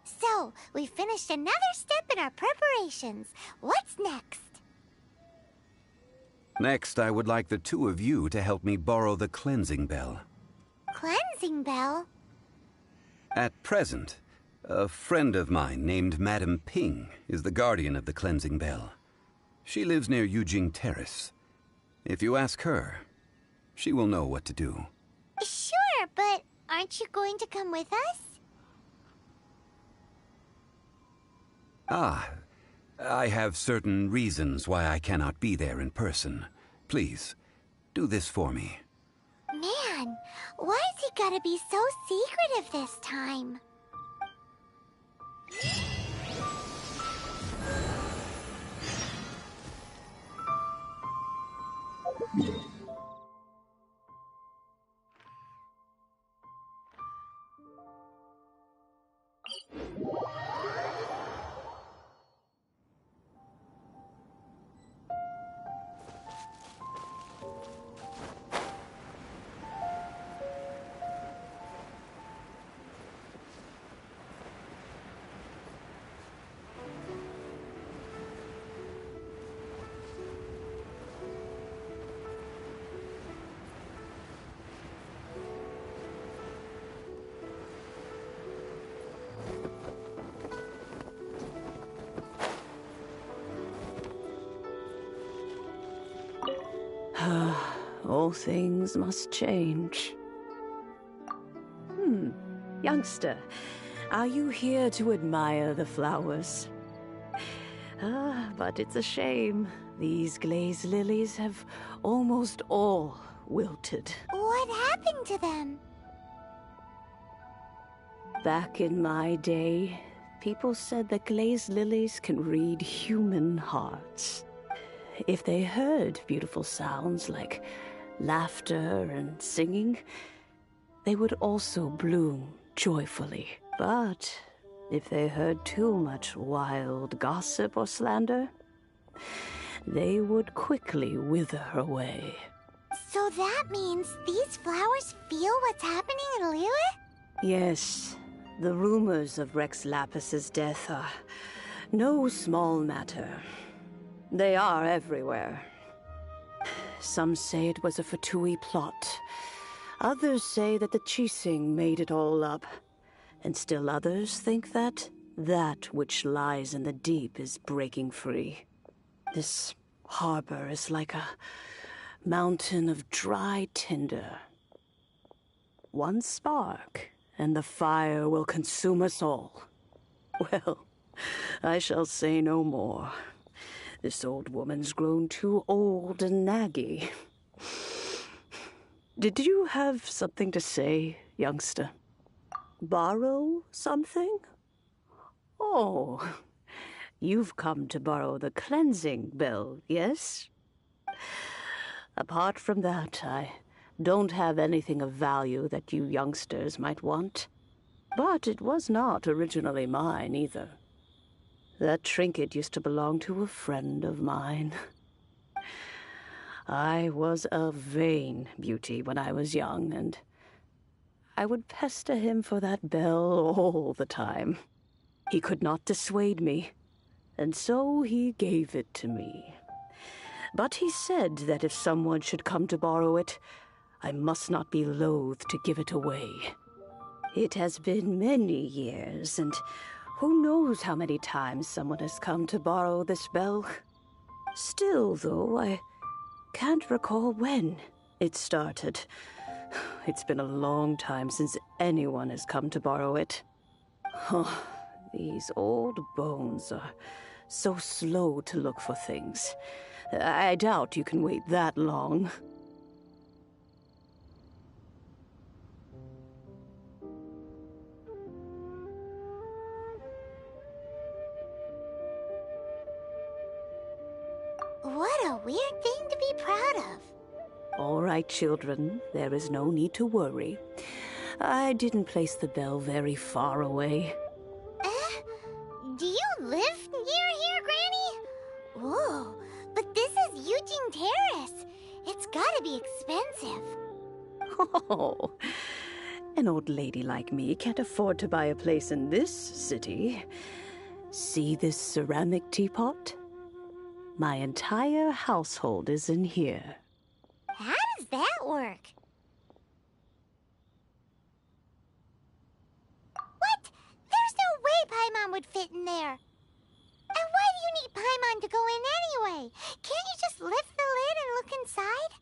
S4: So, we finished another step in our preparations. What's next?
S6: Next, I would like the two of you to help me borrow the cleansing bell.
S4: Cleansing bell?
S6: At present, a friend of mine named Madame Ping is the guardian of the cleansing bell. She lives near Yujing Terrace. If you ask her, she will know what to do.
S4: Sure, but aren't you going to come with us?
S6: Ah, I have certain reasons why I cannot be there in person. Please, do this for me.
S4: Man, why's he gotta be so secretive this time?
S14: All things must change. Youngster, are you here to admire the flowers? But it's a shame. These glazed lilies have almost all wilted.
S4: What happened to them?
S14: Back in my day, people said that glazed lilies can read human hearts. If they heard beautiful sounds like laughter and singing, they would also bloom joyfully. But if they heard too much wild gossip or slander, they would quickly wither away.
S4: So that means these flowers feel what's happening in Liyue?
S14: Yes, the rumors of Rex Lapis's death are no small matter. They are everywhere. Some say it was a Fatui plot. Others say that the Chising made it all up, and still others think that that which lies in the deep is breaking free. This harbor is like a mountain of dry tinder. One spark, and the fire will consume us all. Well, I shall say no more. This old woman's grown too old and naggy. Did you have something to say, youngster? Borrow something? Oh, you've come to borrow the cleansing bell, yes? Apart from that, I don't have anything of value that you youngsters might want. But it was not originally mine, either. That trinket used to belong to a friend of mine. I was a vain beauty when I was young, and I would pester him for that bell all the time. He could not dissuade me, and so he gave it to me. But he said that if someone should come to borrow it, I must not be loath to give it away. It has been many years, and who knows how many times someone has come to borrow this bell. Still, though, I can't recall when it started. It's been a long time since anyone has come to borrow it. Oh, these old bones are so slow to look for things. I doubt you can wait that long.
S4: What a weird thing to be proud of.
S14: All right, children, there is no need to worry. I didn't place the bell very far away.
S4: Do you live near here, Granny? Whoa, but this is Eugene Terrace. It's gotta be expensive.
S14: Oh, an old lady like me can't afford to buy a place in this city. See this ceramic teapot? My entire household is in here.
S4: How does that work? What? There's no way Paimon would fit in there. And why do you need Paimon to go in anyway? Can't you just lift the lid and look inside?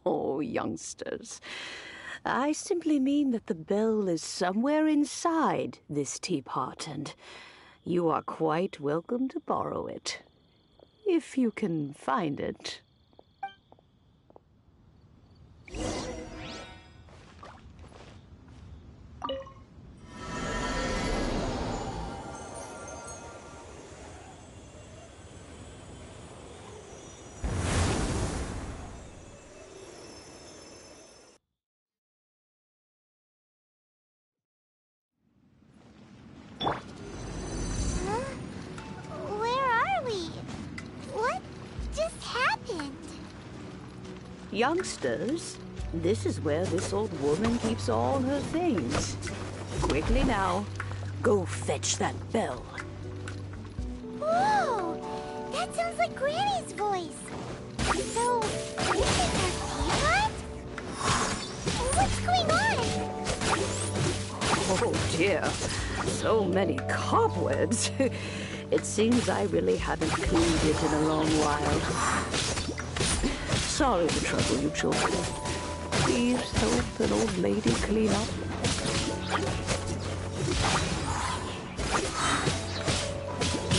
S14: Oh, youngsters. I simply mean that the bell is somewhere inside this teapot, and you are quite welcome to borrow it. If you can find it. Youngsters, this is where this old woman keeps all her things. Quickly now, go fetch that bell.
S4: Whoa! That sounds like Granny's voice. So, this is her teapot? What's going on?
S14: Oh dear, so many cobwebs. It seems I really haven't cleaned it in a long while. Sorry to trouble you, children. Please help an old lady clean up.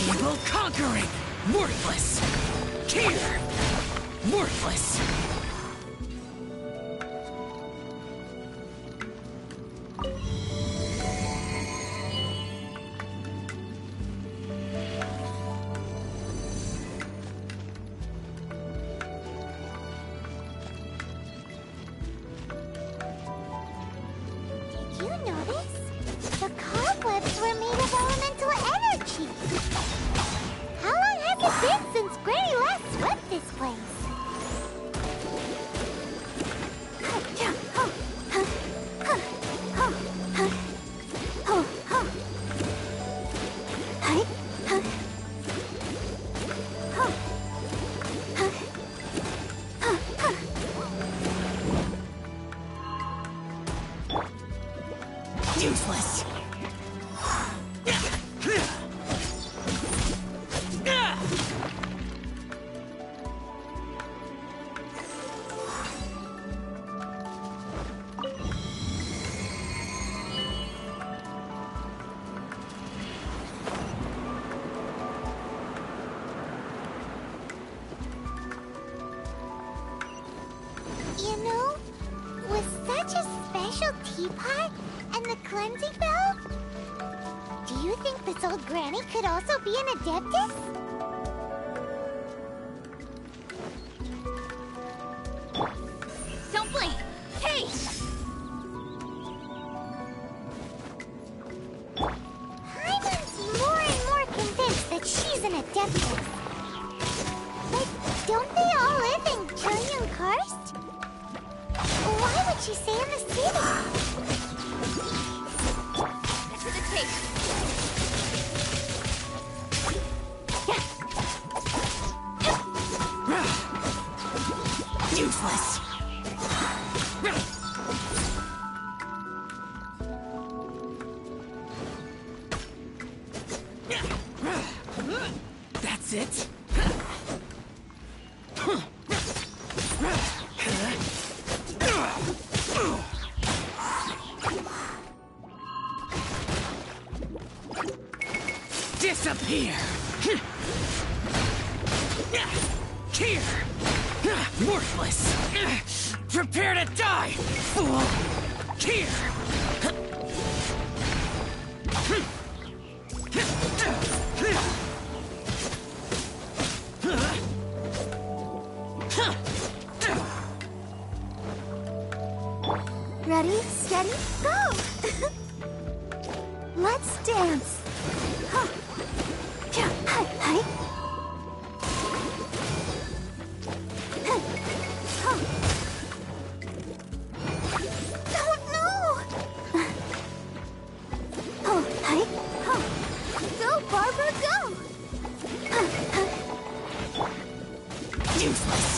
S15: Evil conquering! Worthless! Here! Worthless! Useless.
S4: You know, with such a special teapot and the cleansing bell, do you think this old granny could also be an adeptus?
S1: Don't blink! Hey!
S4: I'm more and more convinced that she's an adeptus. But don't they all live in Cheongsam Karst? Why would she stay in the city?
S1: This is a taste.
S15: Useless. That's it. Disappear! Here! Worthless! Prepare to die, fool! Here!
S4: Ready, steady, go! Let's dance! Huh. Yeah, hi, hi. Huh. Huh. Oh, no! Oh, hi. Huh. Go, Barbara, go! Huh, huh.
S15: Useless!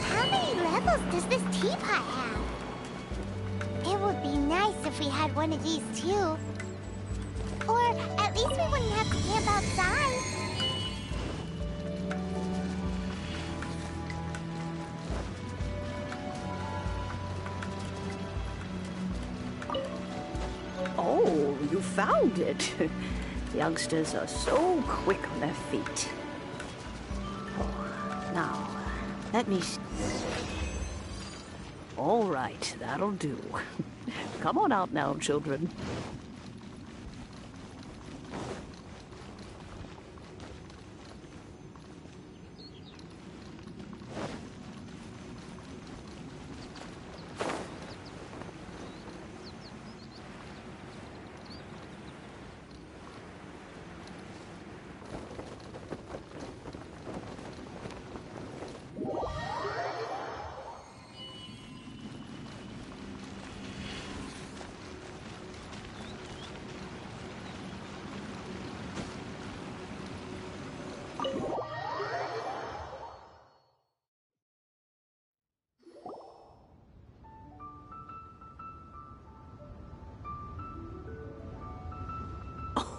S4: How many levels does this teapot have? It would be nice if we had one of these too. Or at least we wouldn't have to camp outside.
S14: Oh, you found it. Youngsters are so quick on their feet. Oh, now, let me see. All right, that'll do. Come on out now, children.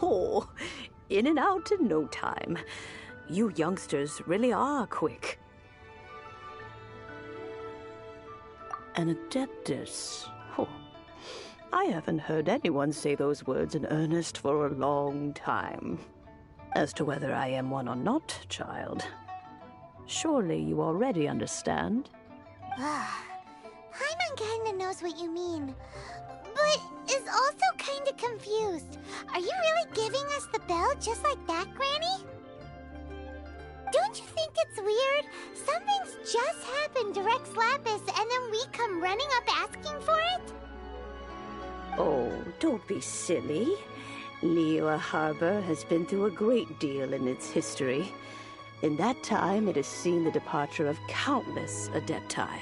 S14: Oh, in and out in no time. You youngsters really are quick. An adeptus. Oh, I haven't heard anyone say those words in earnest for a long time. As to whether I am one or not, child, surely you already understand.
S4: Paimon kinda knows what you mean, but is also kinda confused. Are you really giving us the bell just like that, Granny? Don't you think it's weird? Something's just happened to Rex Lapis and then we come running up asking for it?
S14: Oh, don't be silly. Liyue Harbor has been through a great deal in its history. In that time, it has seen the departure of countless Adepti.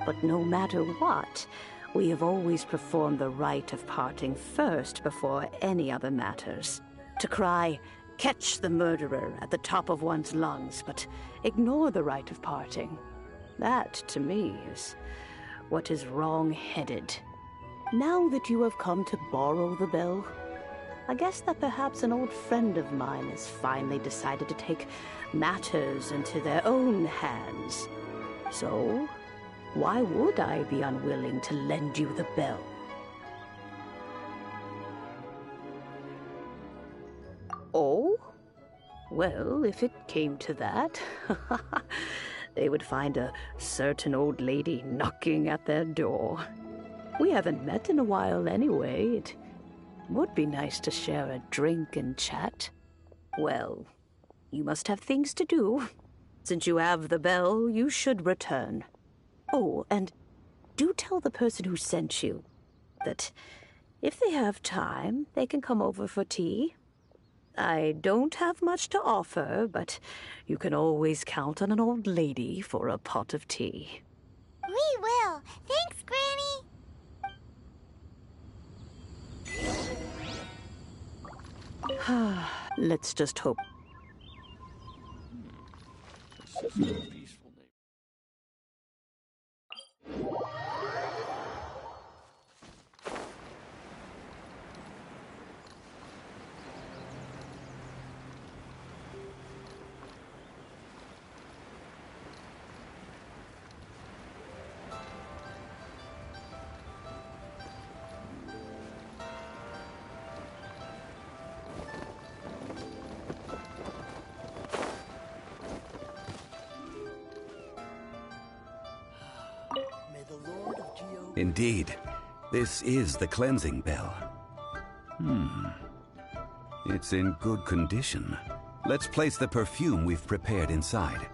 S14: But no matter what, we have always performed the rite of parting first before any other matters. To cry, "Catch the murderer," at the top of one's lungs, but ignore the rite of parting. That, to me, is what is wrong-headed. Now that you have come to borrow the bell, I guess that perhaps an old friend of mine has finally decided to take matters into their own hands. So, why would I be unwilling to lend you the bell? Oh? Well, if it came to that, they would find a certain old lady knocking at their door. We haven't met in a while anyway. It would be nice to share a drink and chat. Well, you must have things to do. Since you have the bell, you should return. Oh, and do tell the person who sent you that if they have time, they can come over for tea. I don't have much to offer, but you can always count on an old lady for a pot of tea.
S4: We will. Thanks, Granny.
S14: Let's just hope.
S6: Indeed, this is the cleansing bell. It's in good condition. Let's place the perfume we've prepared inside.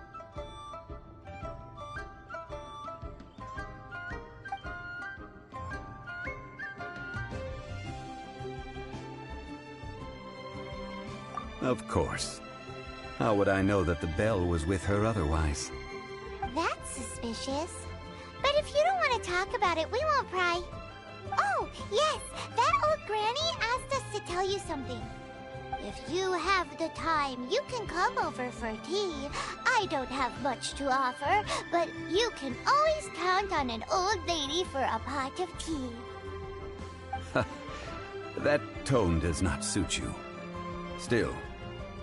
S6: Of course. How would I know that the bell was with her otherwise?
S4: That's suspicious. But if you don't want to talk about it, we won't pry. Oh, yes, that old granny asked us to tell you something. If you have the time, you can come over for tea. I don't have much to offer, but you can always count on an old lady for a pot of tea.
S6: That tone does not suit you. Still,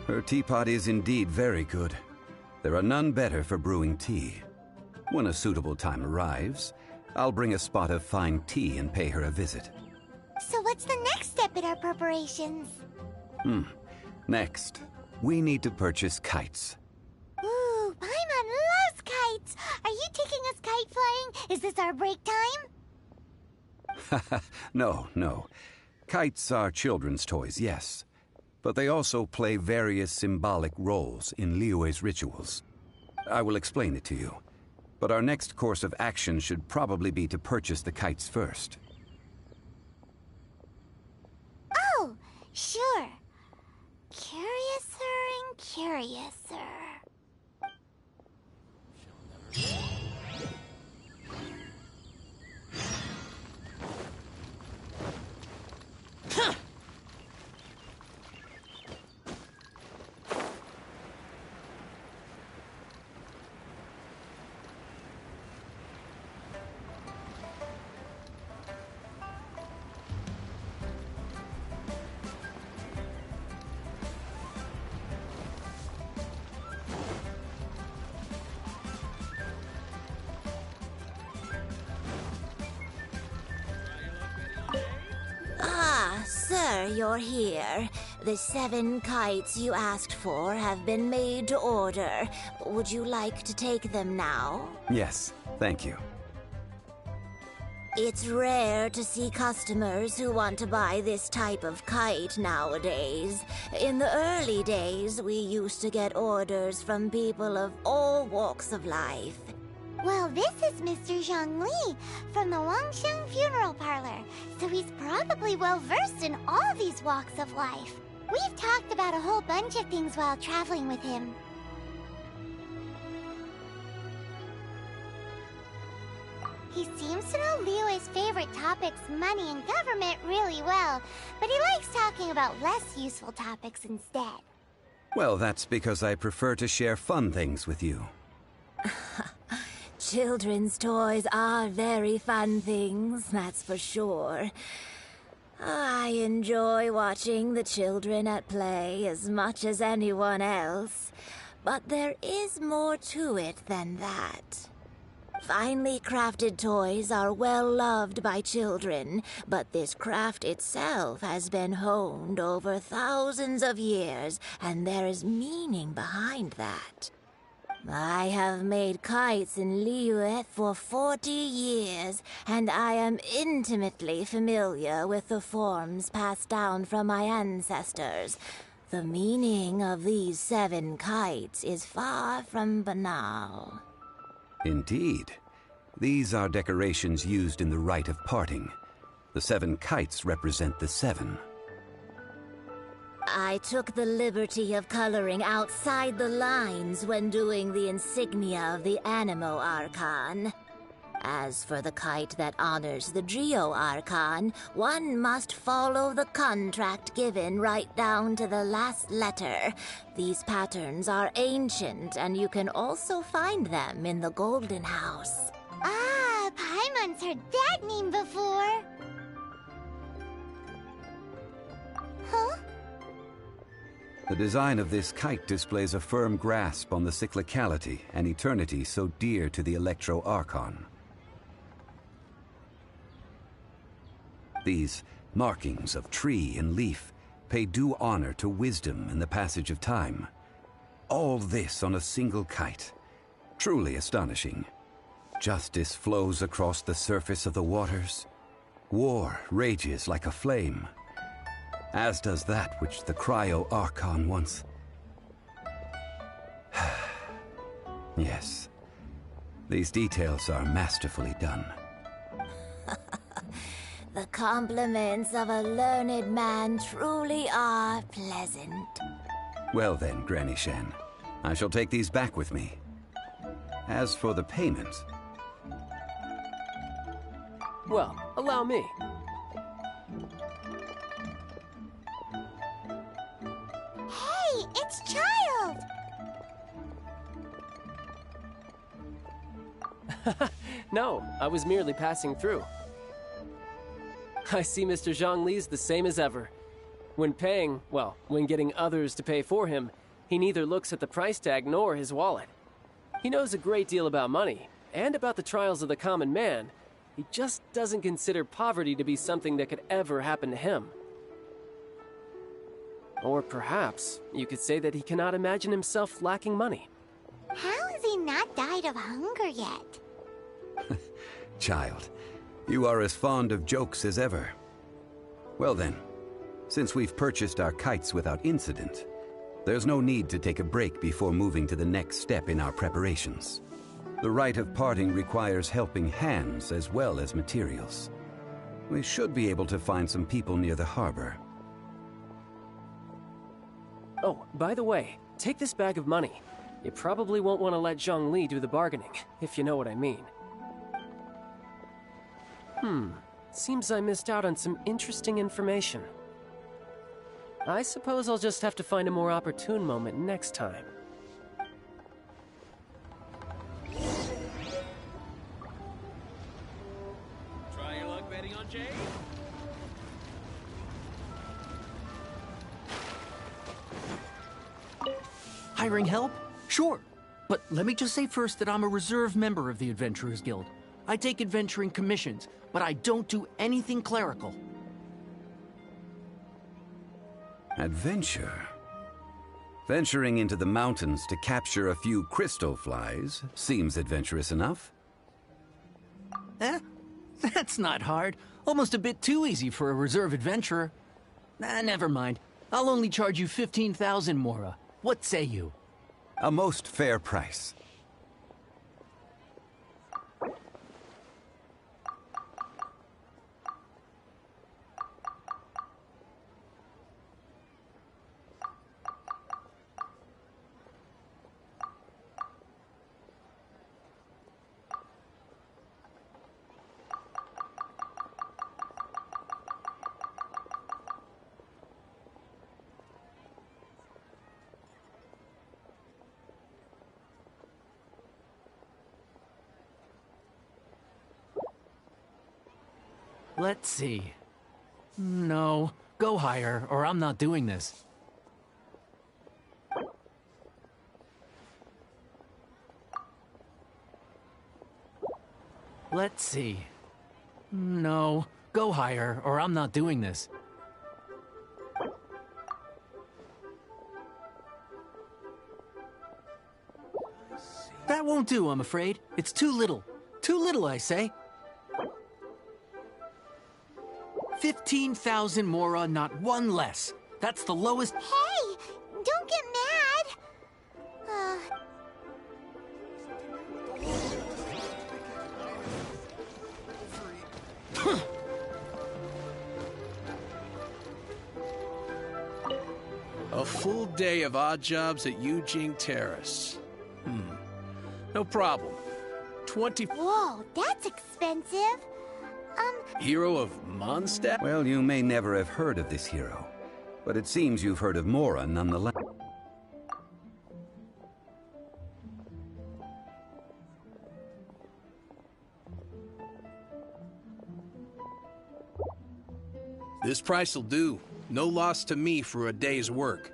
S6: her teapot is indeed very good. There are none better for brewing tea. When a suitable time arrives, I'll bring a spot of fine tea and pay her a visit.
S4: So what's the next step in our preparations?
S6: Next, we need to purchase kites.
S4: Ooh, Paimon loves kites! Are you taking us kite flying? Is this our break time?
S6: No. Kites are children's toys, yes. But they also play various symbolic roles in Liyue's rituals. I will explain it to you. But our next course of action should probably be to purchase the kites first.
S4: Oh, sure. Curiouser and curiouser.
S16: Sir, you're here. The 7 kites you asked for have been made to order. Would you like to take them now?
S6: Yes, thank you.
S16: It's rare to see customers who want to buy this type of kite nowadays. In the early days, we used to get orders from people of all walks of life.
S4: Well, this is Mr. Zhang Li from the Wangsheng Funeral Parlor, so he's probably probably well-versed in all these walks of life. We've talked about a whole bunch of things while traveling with him. He seems to know Liyue's favorite topics, money and government, really well, but he likes talking about less useful topics instead.
S6: Well, that's because I prefer to share fun things with you.
S16: Children's toys are very fun things, that's for sure. I enjoy watching the children at play as much as anyone else, but there is more to it than that. Finely crafted toys are well loved by children, but this craft itself has been honed over thousands of years, and there is meaning behind that. I have made kites in Liyue for 40 years, and I am intimately familiar with the forms passed down from my ancestors. The meaning of these 7 kites is far from banal.
S6: Indeed. These are decorations used in the rite of parting. The 7 kites represent the 7.
S16: I took the liberty of coloring outside the lines when doing the insignia of the Animo Archon. As for the kite that honors the Geo Archon, one must follow the contract given right down to the last letter. These patterns are ancient, and you can also find them in the Golden House.
S4: Ah, Paimon's heard that name before. Huh?
S6: The design of this kite displays a firm grasp on the cyclicality and eternity so dear to the Electro Archon. These markings of tree and leaf pay due honor to wisdom and the passage of time. All this on a single kite. Truly astonishing. Justice flows across the surface of the waters. War rages like a flame. As does that which the Cryo Archon once... Yes. These details are masterfully done.
S16: The compliments of a learned man truly are pleasant.
S6: Well then, Granny Shen, I shall take these back with me. As for the payment...
S2: Well, allow me.
S4: Hey, it's Child!
S2: No, I was merely passing through. I see Mr. Zhongli's the same as ever. When paying, well, when getting others to pay for him, he neither looks at the price tag nor his wallet. He knows a great deal about money, and about the trials of the common man. He just doesn't consider poverty to be something that could ever happen to him. Or perhaps you could say that he cannot imagine himself lacking money.
S4: How has he not died of hunger yet?
S6: Child, you are as fond of jokes as ever. Well then, since we've purchased our kites without incident, there's no need to take a break before moving to the next step in our preparations. The rite of parting requires helping hands as well as materials. We should be able to find some people near the harbor.
S2: Oh, by the way, take this bag of money. You probably won't want to let Zhongli do the bargaining, if you know what I mean. Seems I missed out on some interesting information. I suppose I'll just have to find a more opportune moment next time.
S7: Try your luck betting on Jade?
S17: Hiring help? Sure. But let me just say first that I'm a reserve member of the Adventurers Guild. I take adventuring commissions, but I don't do anything clerical.
S6: Adventure? Venturing into the mountains to capture a few crystal flies seems adventurous enough.
S17: That's not hard. Almost a bit too easy for a reserve adventurer. Never mind. I'll only charge you 15,000 Mora. What say you?
S6: A most fair price.
S17: Let's see. No, go higher, or I'm not doing this. Let's see. No, go higher, or I'm not doing this. That won't do, I'm afraid. It's too little. Too little, I say. 15,000 mora, not one less. That's the lowest.
S4: Hey, don't get mad.
S7: A full day of odd jobs at Yujing Terrace. No problem. 20...
S4: Whoa, that's expensive.
S7: Hero of Mondstadt?
S6: Well, you may never have heard of this hero, but it seems you've heard of Mora nonetheless.
S7: This price'll do. No loss to me for a day's work.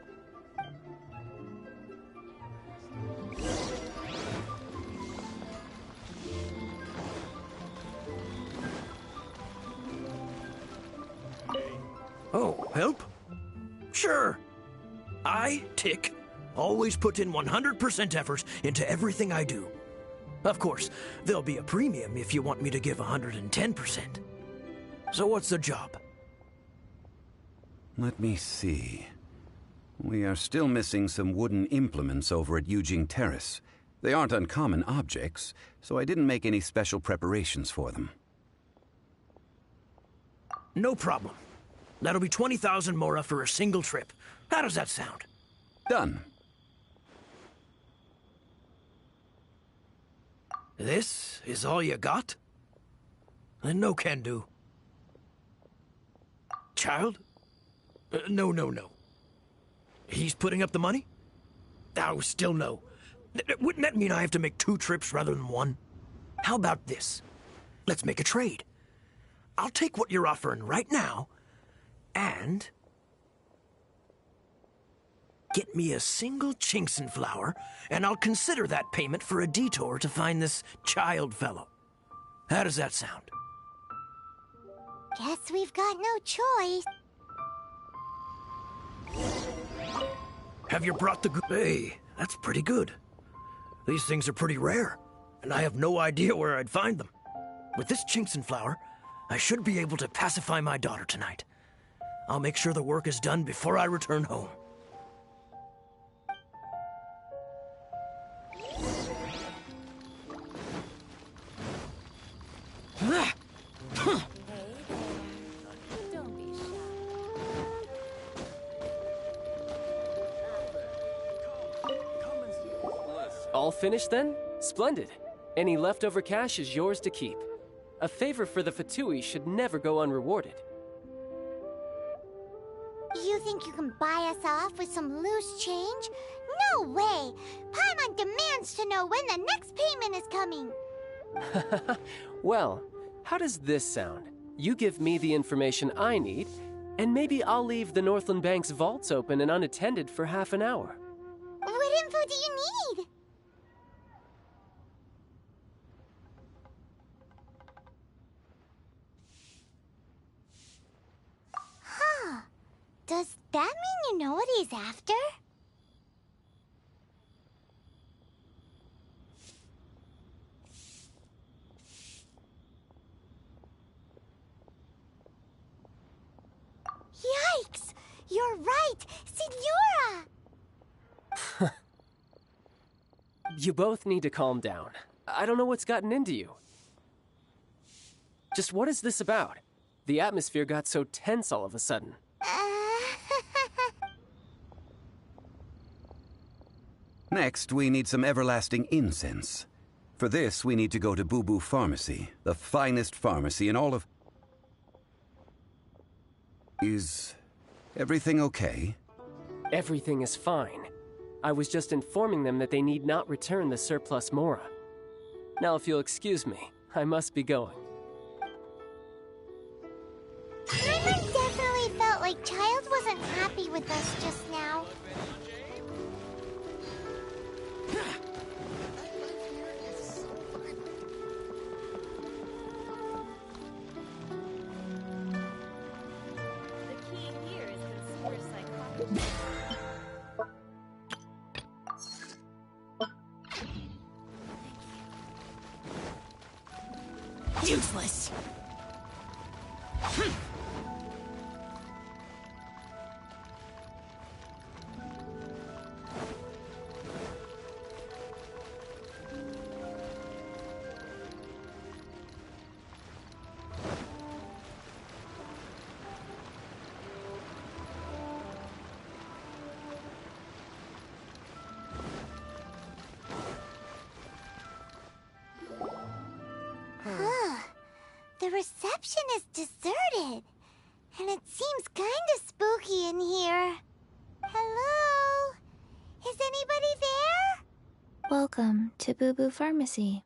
S18: Oh, help? Sure. I, Tick, always put in 100% effort into everything I do. Of course, there'll be a premium if you want me to give 110%. So what's the job?
S6: Let me see. We are still missing some wooden implements over at Yujing Terrace. They aren't uncommon objects, so I didn't make any special preparations for them.
S18: No problem. That'll be 20,000 mora for a single trip. How does that sound?
S6: Done.
S18: This is all you got? Then no can do. Child? No. He's putting up the money? Oh, still no. Wouldn't that mean I have to make 2 trips rather than 1? How about this? Let's make a trade. I'll take what you're offering right now, and get me a single Genshin flower, and I'll consider that payment for a detour to find this child fellow. How does that sound?
S4: Guess we've got no choice.
S18: Have you brought the Hey, that's pretty good. These things are pretty rare, and I have no idea where I'd find them. With this Genshin flower, I should be able to pacify my daughter tonight. I'll make sure the work is done before I return home.
S2: All finished then? Splendid. Any leftover cash is yours to keep. A favor for the Fatui should never go unrewarded.
S4: You think you can buy us off with some loose change? No way! Paimon demands to know when the next payment is coming.
S2: Well, how does this sound? You give me the information I need, and maybe I'll leave the Northland Bank's vaults open and unattended for half an hour.
S4: What info do you need? Huh. Does that mean you know what he's after? Yikes! You're right! Signora!
S2: You both need to calm down. I don't know what's gotten into you. Just what is this about? The atmosphere got so tense all of a sudden.
S6: Next, we need some everlasting incense. For this, we need to go to Boo Boo Pharmacy, the finest pharmacy in all of... Is everything okay?
S2: Everything is fine. I was just informing them that they need not return the surplus Mora. Now, if you'll excuse me, I must be going.
S4: like Child wasn't happy with us just now.
S13: The key here is consumer psychology.
S15: Useless!
S4: The reception is deserted, and it seems kinda spooky in here. Hello? Is anybody there?
S11: Welcome to Boo Boo Pharmacy.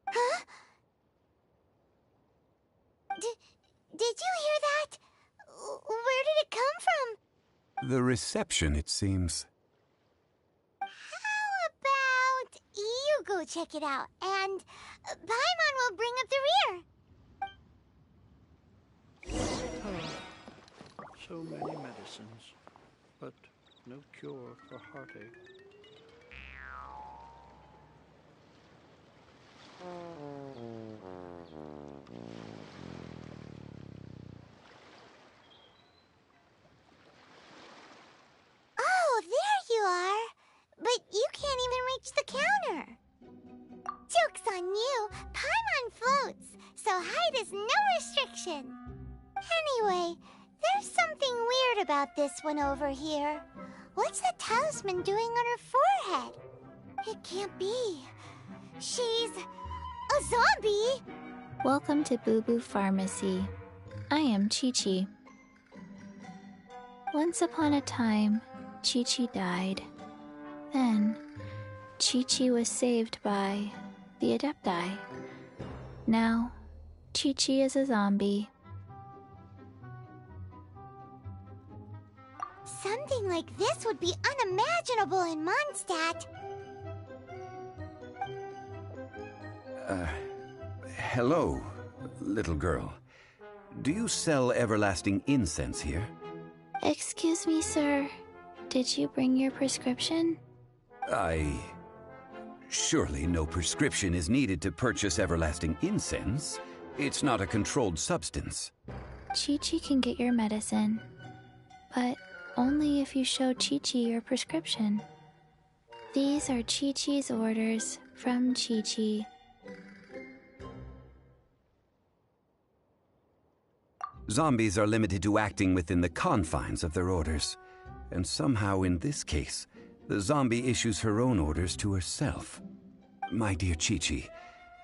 S4: Huh? Did you hear that? Where did it come from?
S6: The reception, it seems.
S4: How about you go check it out, and Paimon will bring up the rear.
S18: So many medicines, but no cure for heartache.
S4: Oh, there you are. But you can't even reach the counter. Joke's on you. Paimon floats, so height is no restriction. Anyway, there's something weird about this one over here. What's the talisman doing on her forehead? It can't be. She's a zombie.
S11: Welcome to Boo Boo Pharmacy. I am Chi-Chi. Once upon a time, Chi-Chi died. Then, Chi-Chi was saved by the Adepti. Now, Chi-Chi is a zombie.
S4: Something like this would be unimaginable in Mondstadt.
S6: Hello, little girl. Do you sell everlasting incense here?
S11: Excuse me, sir. Did you bring your prescription?
S6: Surely no prescription is needed to purchase everlasting incense. It's not a controlled substance.
S11: Chi-Chi can get your medicine, but only if you show Chi-Chi your prescription. These are Chi-Chi's orders from Chi-Chi.
S6: Zombies are limited to acting within the confines of their orders. And somehow in this case, the zombie issues her own orders to herself. My dear Chi-Chi,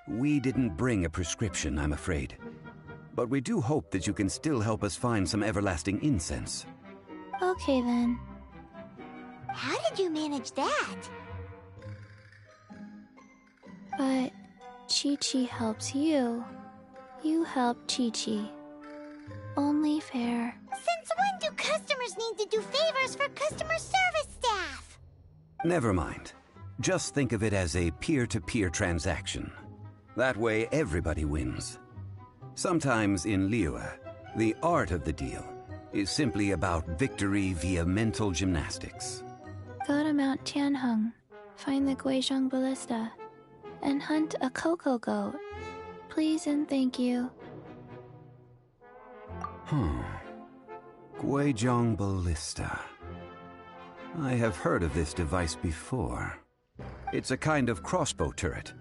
S6: we didn't bring a prescription, I'm afraid. But we do hope that you can still help us find some everlasting incense.
S11: Okay then.
S4: How did you manage that?
S11: But Chi-Chi helps you. You help Chi-Chi. Only fair.
S4: Since when do customers need to do favors for customer service staff?
S6: Never mind. Just think of it as a peer-to-peer transaction. That way everybody wins. Sometimes in Liyue, the art of the deal is simply about victory via mental gymnastics.
S11: Go to Mount Tianheng, find the Guizhong Ballista, and hunt a cocoa goat. Please and thank you.
S6: Guizhong Ballista. I have heard of this device before. It's a kind of crossbow turret,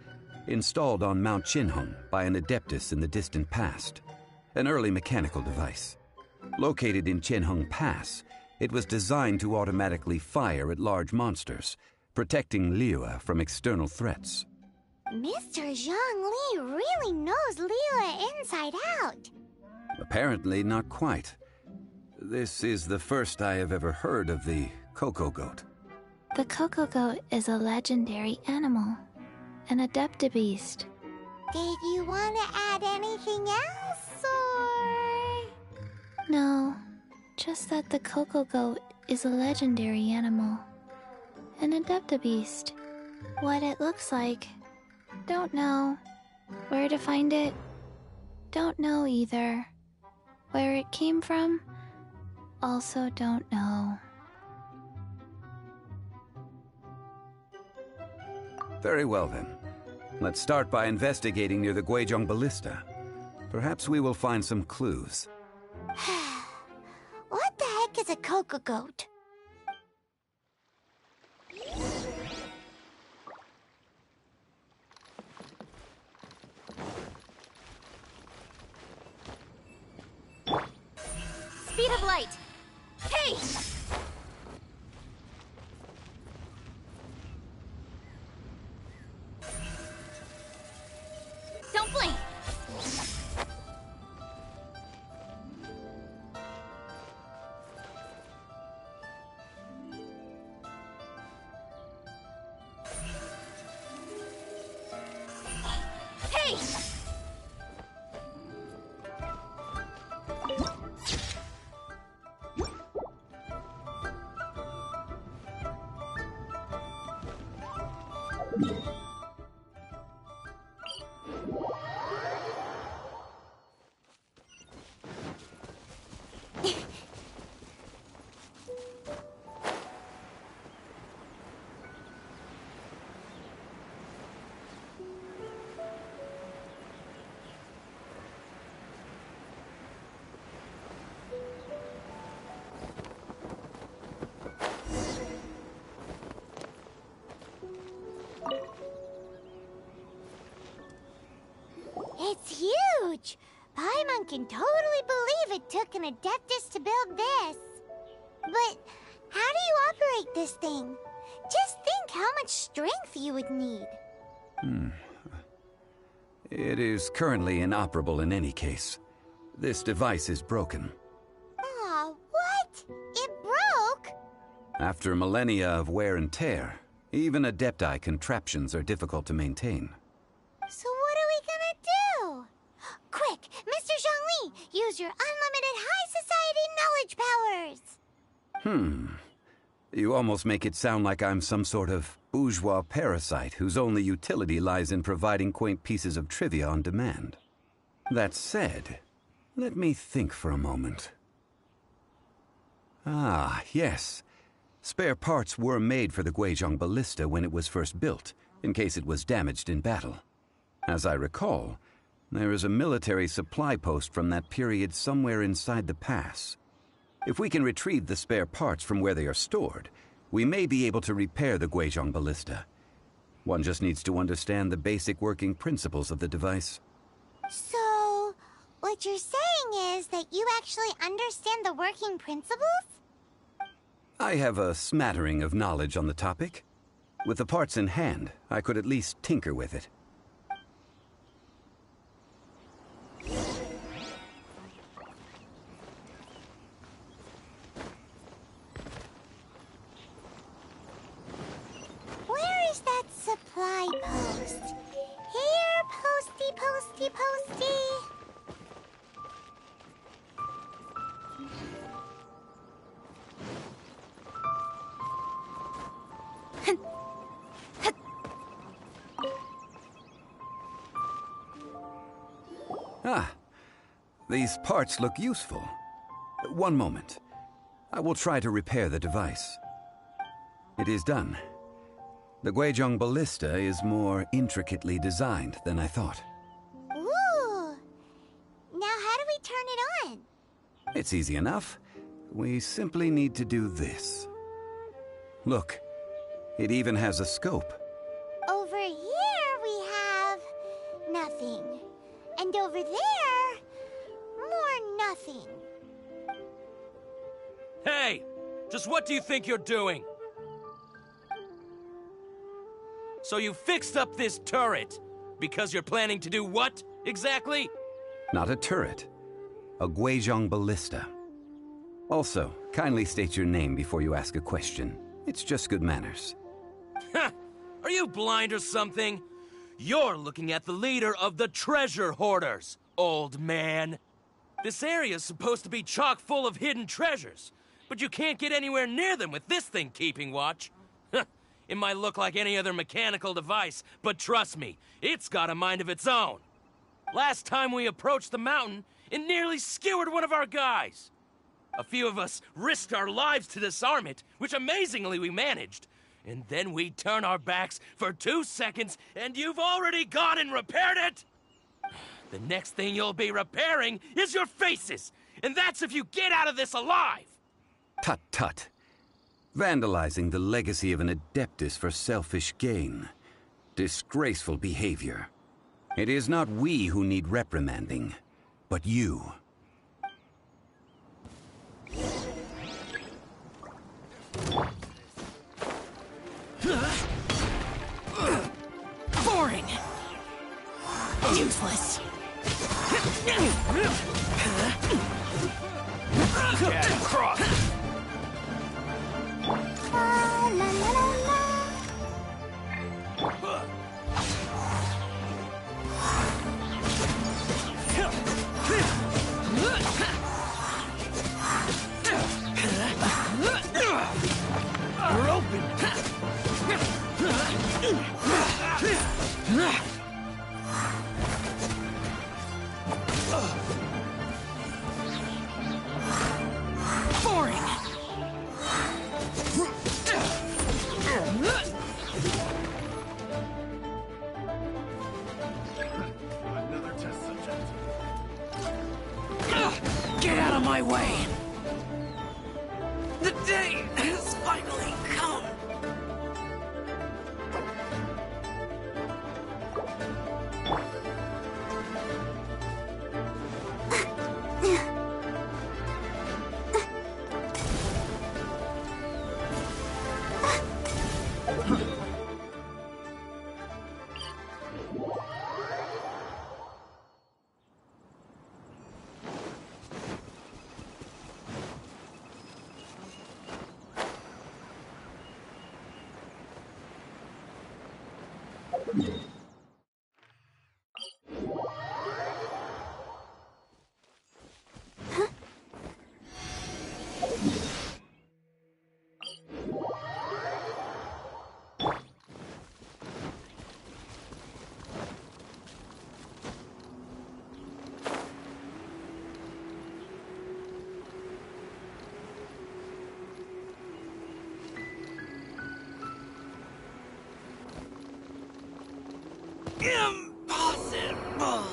S6: installed on Mount Tianheng by an adeptus in the distant past. An early mechanical device. Located in Tianheng Pass, it was designed to automatically fire at large monsters, protecting Liyue from external threats.
S4: Mr. Zhang Li really knows Liyue inside out.
S6: Apparently not quite. This is the first I have ever heard of the cocoa goat.
S11: The cocoa goat is a legendary animal, an adeptabeast.
S4: Did you want to add anything else, or...?
S11: No, Just that the Coco Goat is a legendary animal. An Adepta beast. What it looks like, don't know. Where to find it, don't know either. Where it came from, also don't know.
S6: Very well then. Let's start by investigating near the Guizhong Ballista. Perhaps we will find some clues.
S4: What the heck is a Coco Goat?
S1: Speed of light. Hey! Don't blink. Hey!
S4: It's huge! Paimon can totally believe it took an Adeptus to build this. But how do you operate this thing? Just think how much strength you would need.
S6: It is currently inoperable in any case. This device is broken.
S4: Aw, what? It broke?
S6: After millennia of wear and tear, even Adepti contraptions are difficult to maintain.
S4: So what are we gonna do? Quick, Mr. Zhongli, use your unlimited high society knowledge powers!
S6: You almost make it sound like I'm some sort of bourgeois parasite whose only utility lies in providing quaint pieces of trivia on demand. That said, let me think for a moment. Ah, yes. Spare parts were made for the Guizhong Ballista when it was first built, in case it was damaged in battle. As I recall, there is a military supply post from that period somewhere inside the pass. If we can retrieve the spare parts from where they are stored, we may be able to repair the Guizhong Ballista. One just needs to understand the basic working principles of the device.
S4: So, what you're saying is that you actually understand the working principles?
S6: I have a smattering of knowledge on the topic. With the parts in hand, I could at least tinker with it.
S4: Where is that supply post? Here, posty, posty, posty.
S6: Ah, these parts look useful. One moment. I will try to repair the device. It is done. The Guizhong Ballista is more intricately designed than I thought.
S4: Ooh! Now how do we turn it on?
S6: It's easy enough. We simply need to do this. Look, it even has a scope.
S4: Over here we have nothing. And over there, more nothing.
S9: Hey! Just what do you think you're doing? So you fixed up this turret because you're planning to do what, exactly?
S6: Not a turret. A Guizhong Ballista. Also, kindly state your name before you ask a question. It's just good manners.
S9: Ha! Are you blind or something? You're looking at the leader of the treasure hoarders, old man. This area's supposed to be chock full of hidden treasures, but you can't get anywhere near them with this thing keeping watch. It might look like any other mechanical device, but trust me, it's got a mind of its own. Last time we approached the mountain, it nearly skewered one of our guys. A few of us risked our lives to disarm it, which amazingly we managed. And then we turn our backs for 2 seconds, and you've already gone and repaired it! The next thing you'll be repairing is your faces! And that's if you get out of this alive!
S6: Tut tut. Vandalizing the legacy of an Adeptus for selfish gain. Disgraceful behavior. It is not we who need reprimanding, but you.
S15: Boring. Useless.
S18: Cat cross.
S4: La la la la.
S18: You're open.
S15: Boring.
S12: Another test subject.
S15: Get out of my way. The day has finally come. Impossible!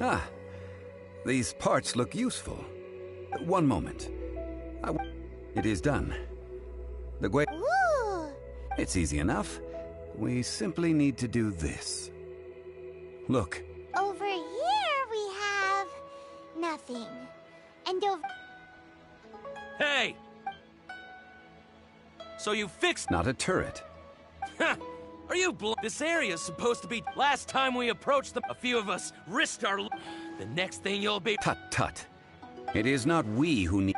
S6: Ah, these parts look useful. One moment. It is done.
S4: Ooh.
S6: It's easy enough. We simply need to do this. Look.
S4: Over here we have nothing. And over...
S9: Hey! So you fixed...
S6: Not a turret.
S9: Are you This area's supposed to be... Last time we approached them, a few of us risked our... The next thing you'll be...
S6: Tut tut. It is not we who need...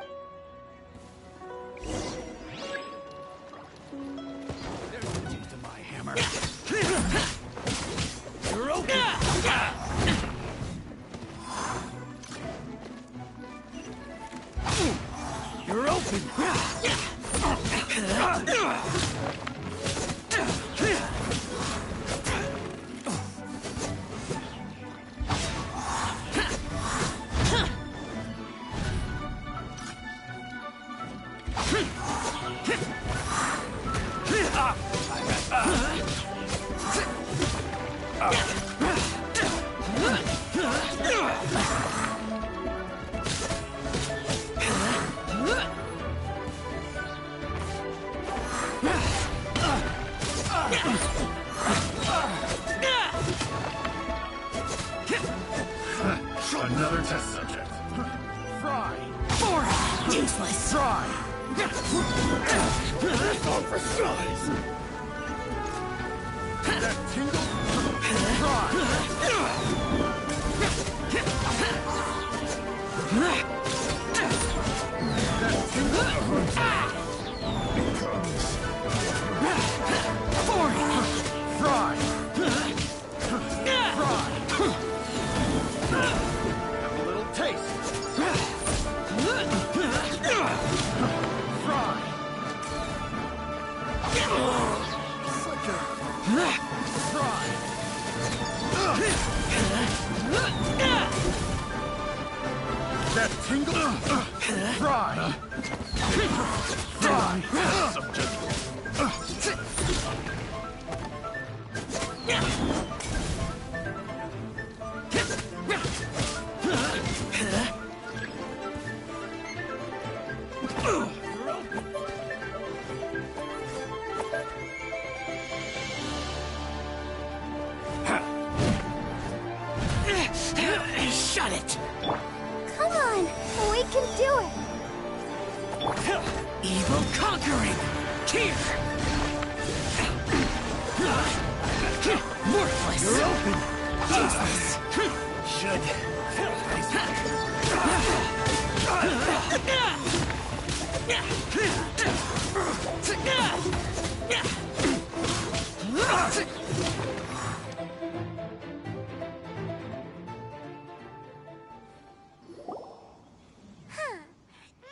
S18: There's the tip to my hammer. You're open. You're open.
S12: Another test subject. Fry!
S15: Useless.
S12: Fry! Not for size! That tingle? Fry! That tingle becomes... Fry! Have a little taste. Fry. Such a fry. That tingle. Fry. Fry. Subject.
S15: Shut it!
S4: Come on, we can do it.
S15: Evil conquering! Here! Worthless!
S12: You're open!
S15: Useless!
S12: Should...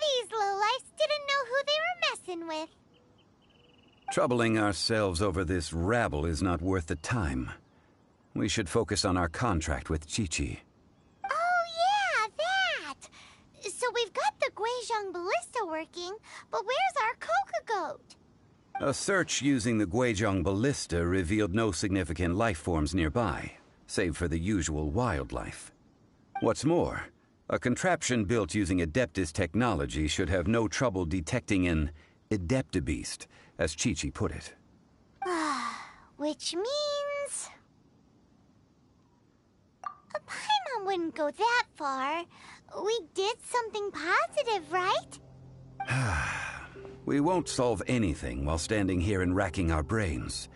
S4: These lowlifes didn't know who they were messing with.
S6: Troubling ourselves over this rabble is not worth the time. We should focus on our contract with Chi-Chi.
S4: Oh yeah, that! So we've got the Guizhong Ballista working, but where's our Coca Goat?
S6: A search using the Guizhong Ballista revealed no significant life forms nearby, save for the usual wildlife. What's more, a contraption built using Adeptus technology should have no trouble detecting an Adeptabeast, as Chi-Chi put it.
S4: Which means... Paimon wouldn't go that far. We did something positive, right?
S6: We won't solve anything while standing here and racking our brains.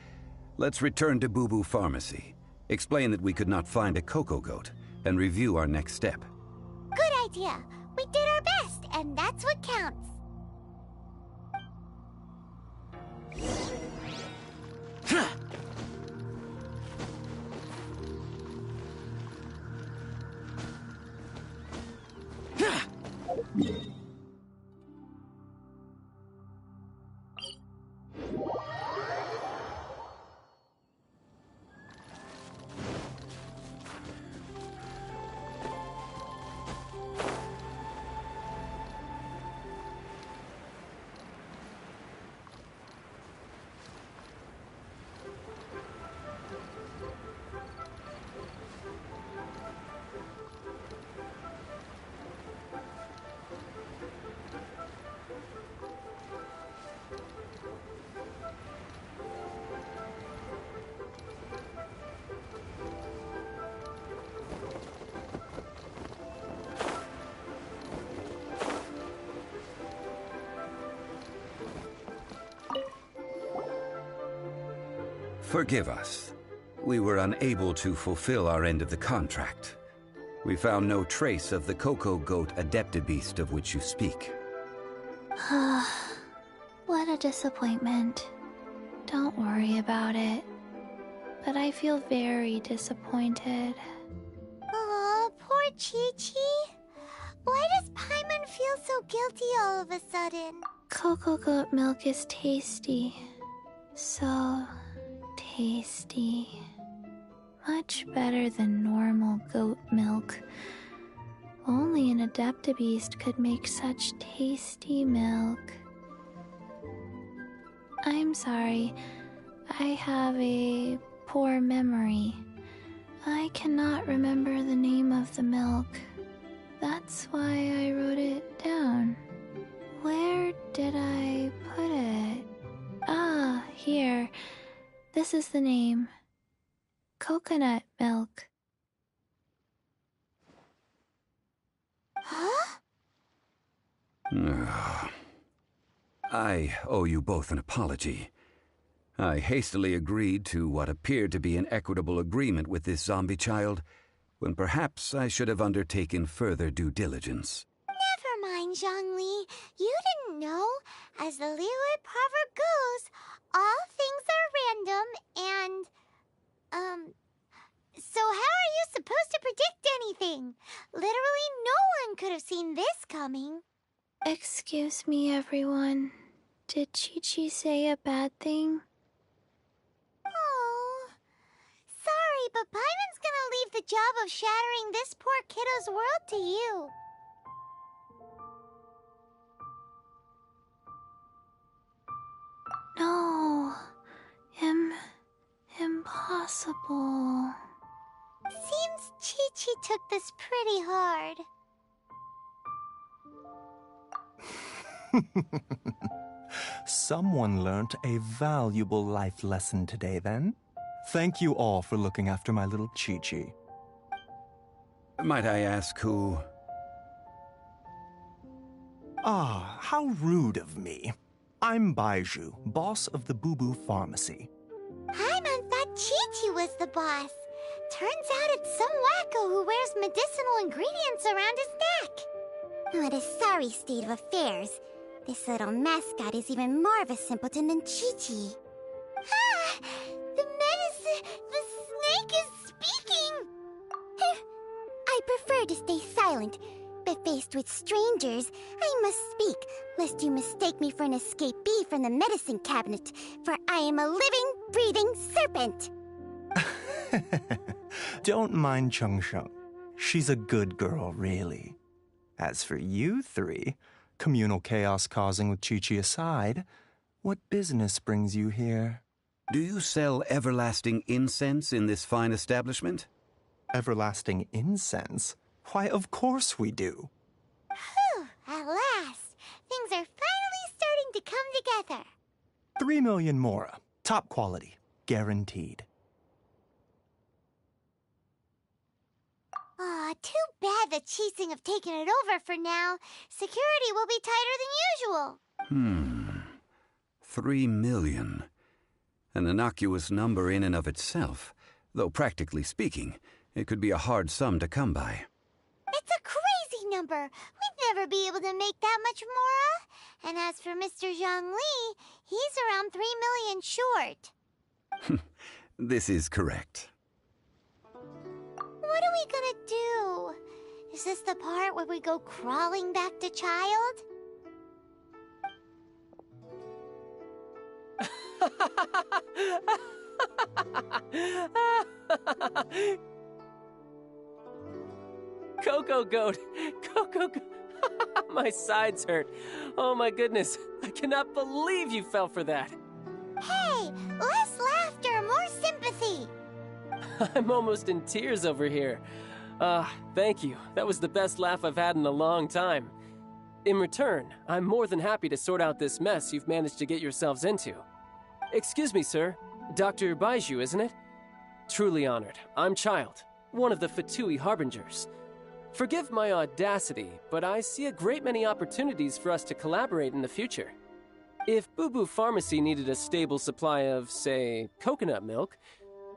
S6: Let's return to Boo Boo Pharmacy, explain that we could not find a Coco Goat, and review our next step.
S4: Good idea. We did our best, and that's what counts.
S6: Forgive us. We were unable to fulfill our end of the contract. We found no trace of the Coco Goat Adeptabeast of which you speak.
S11: What a disappointment. Don't worry about it. But I feel very disappointed.
S4: Aw, poor Chi-Chi. Why does Paimon feel so guilty all of a sudden?
S11: Coco Goat milk is tasty. So tasty. Much better than normal goat milk. Only an Adeptabeast could make such tasty milk. I'm sorry. I have a poor memory. I cannot remember the name of the milk. That's why I wrote it down. Where did I put it? Ah, here. This is the name. Coconut milk.
S6: I owe you both an apology. I hastily agreed to what appeared to be an equitable agreement with this zombie child, when perhaps I should have undertaken further due diligence.
S4: Never mind, Zhongli. You didn't know. As the Liyue proverb goes, all things are random and... So how are you supposed to predict anything? Literally no one could have seen this coming.
S11: Excuse me, everyone. Did Chi-Chi say a bad thing?
S4: Oh, sorry, but Paimon's gonna leave the job of shattering this poor kiddo's world to you.
S11: No. Impossible.
S4: Seems Chi-Chi took this pretty hard.
S5: Someone learnt a valuable life lesson today, then. Thank you all for looking after my little Chi-Chi.
S6: Might I ask who...
S5: Ah, how rude of me. I'm Baiju, boss of the Boo Boo Pharmacy.
S4: Paimon thought Chi-Chi was the boss. Turns out it's some wacko who wears medicinal ingredients around his neck.
S19: What a sorry state of affairs. This little mascot is even more of a simpleton than Chi-Chi.
S4: Ah! The snake is speaking!
S19: I prefer to stay silent, but faced with strangers, I must speak, lest you mistake me for an escapee from the medicine cabinet, for I am a living, breathing serpent!
S5: Don't mind Chung Sheng. She's a good girl, really. As for you three, communal chaos causing with Chi-Chi aside, what business brings you here?
S6: Do you sell everlasting incense in this fine establishment?
S5: Everlasting incense? Why, of course we do.
S4: Whew, at last. Things are finally starting to come together.
S5: 3 million mora. Top quality. Guaranteed.
S4: Aw, too bad the Qixing have taken it over for now. Security will be tighter than usual.
S6: 3 million. An innocuous number in and of itself, though practically speaking, it could be a hard sum to come by.
S4: It's a crazy number. We'd never be able to make that much mora. And as for Mr. Zhang Li, he's around 3 million short.
S6: This is correct.
S4: What are we gonna do? Is this the part where we go crawling back to child?
S2: Coco Goat! Coco Goat! My sides hurt. Oh my goodness. I cannot believe you fell for that.
S4: Hey, less laughter, more sympathy.
S2: I'm almost in tears over here. Thank you. That was the best laugh I've had in a long time. In return, I'm more than happy to sort out this mess you've managed to get yourselves into. Excuse me, sir. Dr. Baiju, isn't it? Truly honored. I'm Child, one of the Fatui Harbingers. Forgive my audacity, but I see a great many opportunities for us to collaborate in the future. If Boo Boo Pharmacy needed a stable supply of, say, coconut milk,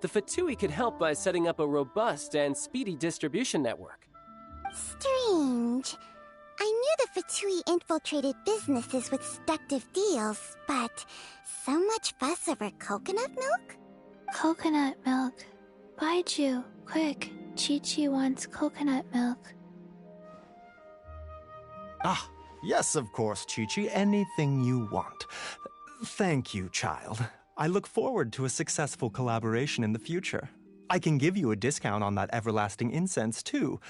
S2: the Fatui could help by setting up a robust and speedy distribution network.
S19: Strange. I knew the Fatui infiltrated businesses with seductive deals, but so much fuss over coconut milk?
S11: Coconut milk. Baiju, quick. Chi-Chi wants coconut milk.
S5: Ah, yes, of course, Chi-Chi. Anything you want. Thank you, child. I look forward to a successful collaboration in the future. I can give you a discount on that everlasting incense, too.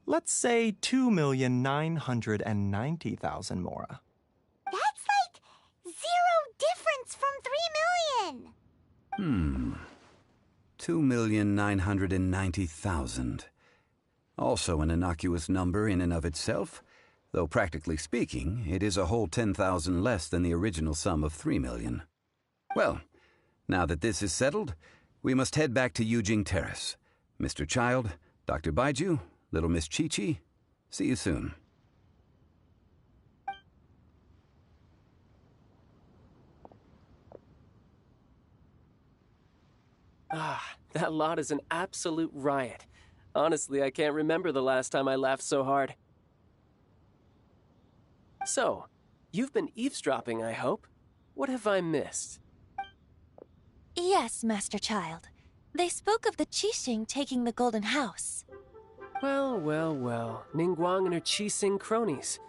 S5: Let's say 2,990,000 mora.
S4: That's like 0 difference from 3 million.
S6: 2,990,000. Also an innocuous number in and of itself, though practically speaking, it is a whole 10,000 less than the original sum of 3 million. Well, now that this is settled, we must head back to Yujing Terrace. Mr. Child, Dr. Baiju, little Miss Chi-Chi, see you soon.
S2: That lot is an absolute riot. Honestly, I can't remember the last time I laughed so hard. So, you've been eavesdropping, I hope. What have I missed?
S3: Yes, Master Child. They spoke of the Qixing taking the Golden House.
S2: Well, well, well. Ningguang and her Qixing cronies.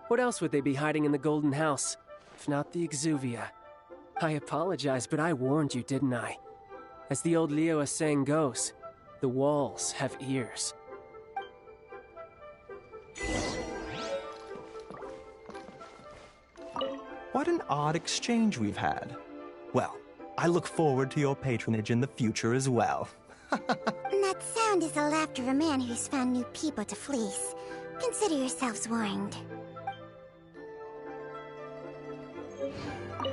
S2: What else would they be hiding in the Golden House, if not the Exuvia? I apologize, but I warned you, didn't I? As the old Liyue saying goes, the walls have ears.
S5: What an odd exchange we've had. Well, I look forward to your patronage in the future as well.
S19: That sound is the laughter of a man who's found new people to fleece. Consider yourselves warned.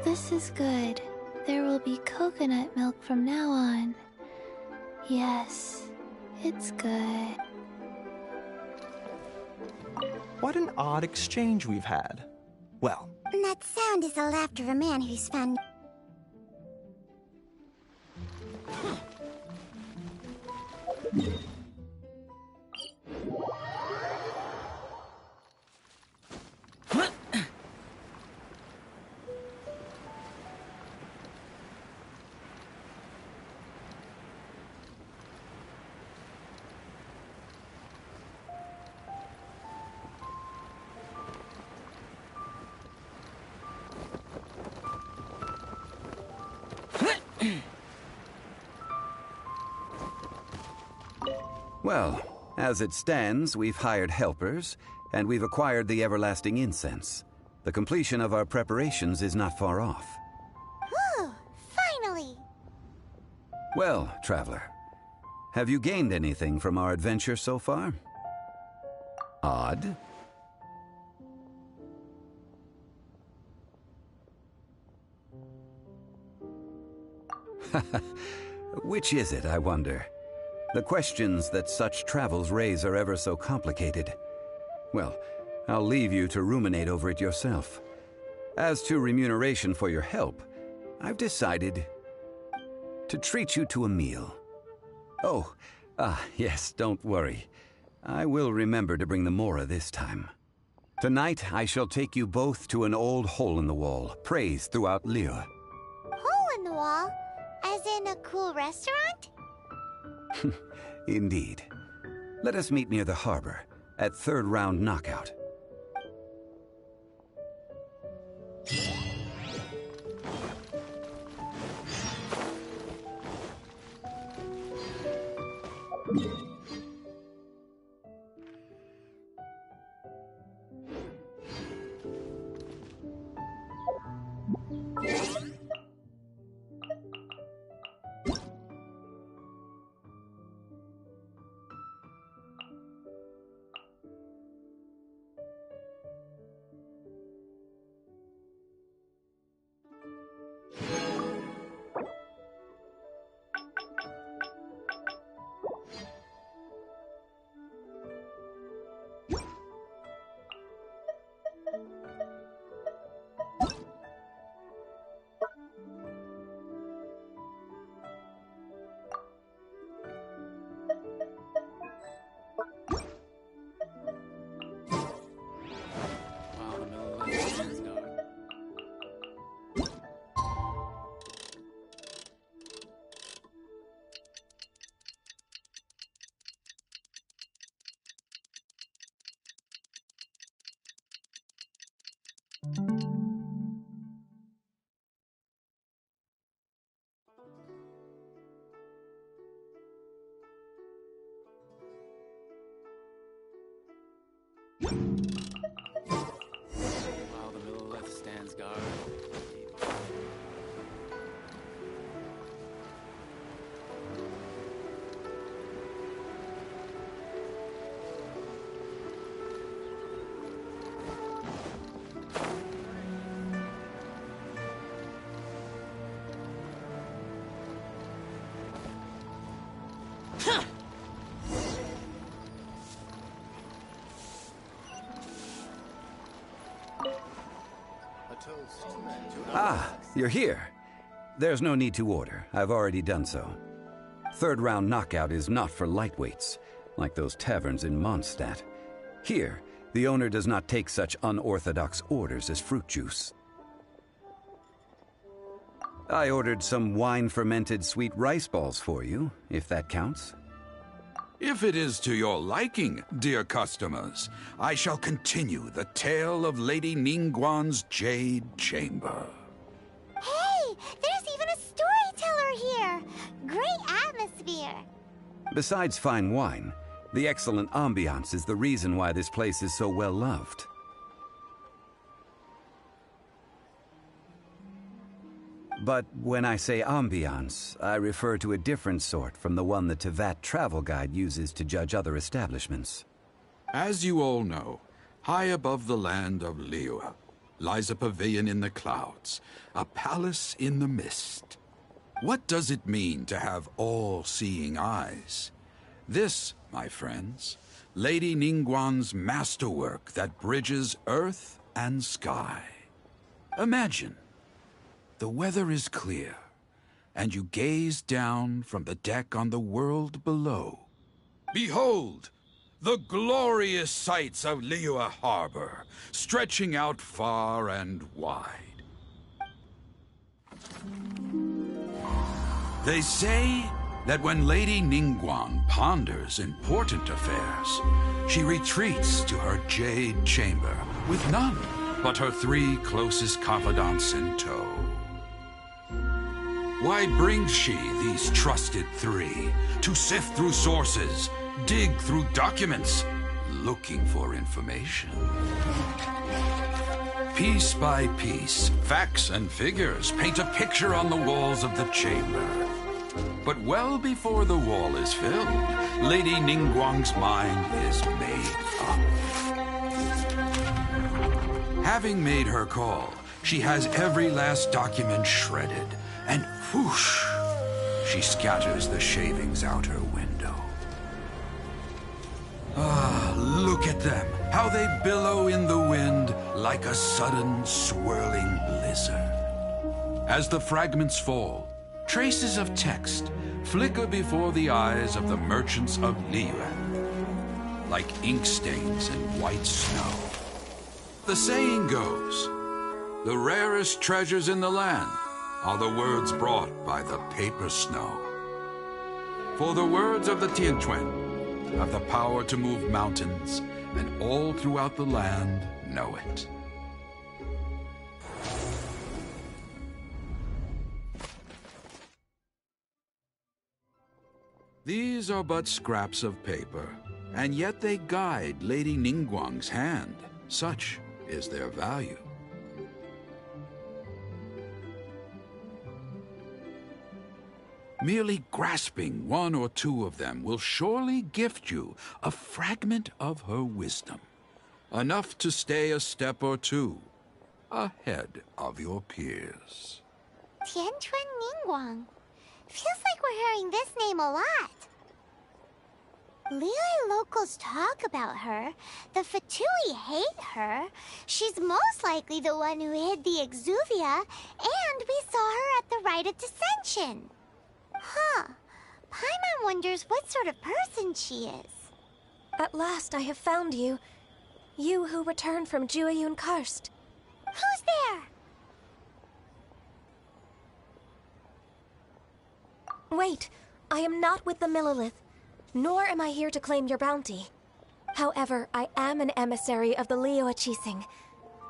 S11: This is good. There will be coconut milk from now on. Yes, it's good.
S5: What an odd exchange we've had. Well,
S19: That sound is the laughter of a man who's found...
S6: Well, as it stands, we've hired helpers, and we've acquired the everlasting incense. The completion of our preparations is not far off.
S4: Whew, finally!
S6: Well, traveler, have you gained anything from our adventure so far? Odd? Which is it, I wonder? The questions that such travels raise are ever so complicated. Well, I'll leave you to ruminate over it yourself. As to remuneration for your help, I've decided to treat you to a meal. Oh, yes, don't worry. I will remember to bring the Mora this time. Tonight, I shall take you both to an old hole-in-the-wall, praised throughout Liyue.
S4: Hole in the wall? As in a cool restaurant?
S6: Indeed. Let us meet near the harbor, at third round knockout.
S20: While the middle left stands guard.
S6: Ah, you're here. There's no need to order. I've already done so. Third-round knockout is not for lightweights, like those taverns in Mondstadt. Here, the owner does not take such unorthodox orders as fruit juice. I ordered some wine-fermented sweet rice balls for you, if that counts.
S21: If it is to your liking, dear customers, I shall continue the tale of Lady Ningguang's Jade Chamber.
S4: Hey, there's even a storyteller here! Great atmosphere!
S6: Besides fine wine, the excellent ambiance is the reason why this place is so well loved. But when I say ambiance, I refer to a different sort from the one the Tevat travel guide uses to judge other establishments.
S21: As you all know, high above the land of Liyue lies a pavilion in the clouds, a palace in the mist. What does it mean to have all-seeing eyes? This, my friends, Lady Ningguang's masterwork that bridges earth and sky. Imagine, the weather is clear, and you gaze down from the deck on the world below. Behold, the glorious sights of Liyue Harbor, stretching out far and wide. They say that when Lady Ningguang ponders important affairs, she retreats to her jade chamber with none but her 3 closest confidants in tow. Why brings she these trusted 3 to sift through sources, dig through documents, looking for information? Piece by piece, facts and figures paint a picture on the walls of the chamber. But well before the wall is filled, Lady Ningguang's mind is made up. Having made her call, she has every last document shredded, and whoosh, she scatters the shavings out her window. Ah, look at them, how they billow in the wind like a sudden swirling blizzard. As the fragments fall, traces of text flicker before the eyes of the merchants of Liyue, like ink stains in white snow. The saying goes, the rarest treasures in the land are the words brought by the paper snow. For the words of the Tianquan have the power to move mountains, and all throughout the land know it. These are but scraps of paper, and yet they guide Lady Ningguang's hand. Such is their value. Merely grasping 1 or 2 of them will surely gift you a fragment of her wisdom, enough to stay a step or 2 ahead of your peers.
S4: Tianquan Ningguang. Feels like we're hearing this name a lot. Liyue locals talk about her. The Fatui hate her. She's most likely the one who hid the Exuvia, and we saw her at the Rite of Dissension. Huh. Paimon wonders what sort of person she is.
S3: At last I have found you. You who returned from Jueyun Karst.
S4: Who's there?
S3: Wait, I am not with the Millelith, nor am I here to claim your bounty. However, I am an emissary of the Liyue Qixing.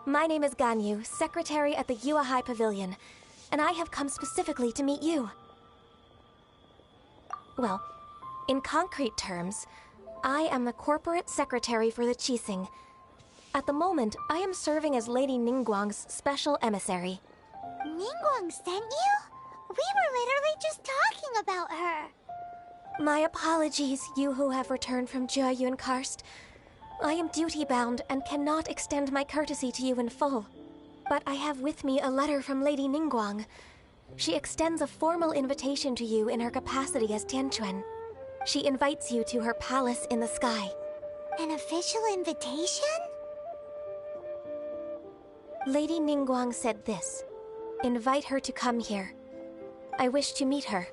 S3: My name is Ganyu, secretary at the Yuehai Pavilion, and I have come specifically to meet you. Well, in concrete terms, I am the corporate secretary for the Qixing. At the moment, I am serving as Lady Ningguang's special emissary.
S4: Ningguang sent you? We were literally just talking about her.
S3: My apologies, you who have returned from Jueyun Karst. I am duty-bound and cannot extend my courtesy to you in full. But I have with me a letter from Lady Ningguang. She extends a formal invitation to you in her capacity as Tianquan. She invites you to her palace in the sky.
S4: An official invitation?
S3: Lady Ningguang said this. Invite her to come here. I wish to meet her.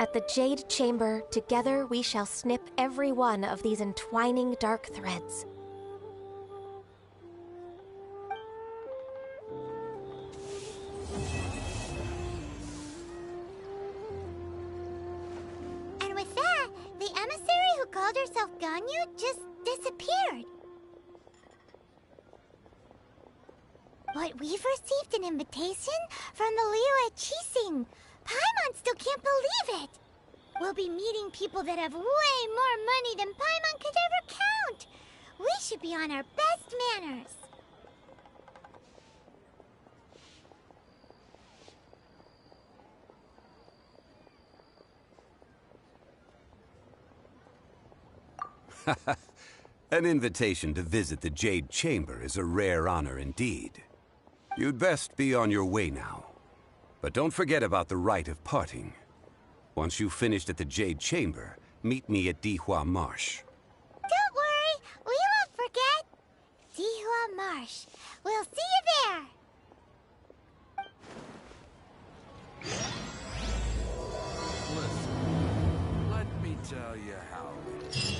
S8: At the Jade Chamber, together we shall snip every one of these entwining dark threads.
S4: And with that, the emissary who called herself Ganyu just disappeared. But we've received an invitation from the Liyue Qixing. Paimon still can't believe it. We'll be meeting people that have way more money than Paimon could ever count. We should be on our best manners.
S6: An invitation to visit the Jade Chamber is a rare honor indeed. You'd best be on your way now. But don't forget about the rite of parting. Once you've finished at the Jade Chamber, meet me at Dihua Marsh.
S4: Don't worry, we won't forget. Dihua Marsh. We'll see you there.
S21: Listen, let me tell you how it is.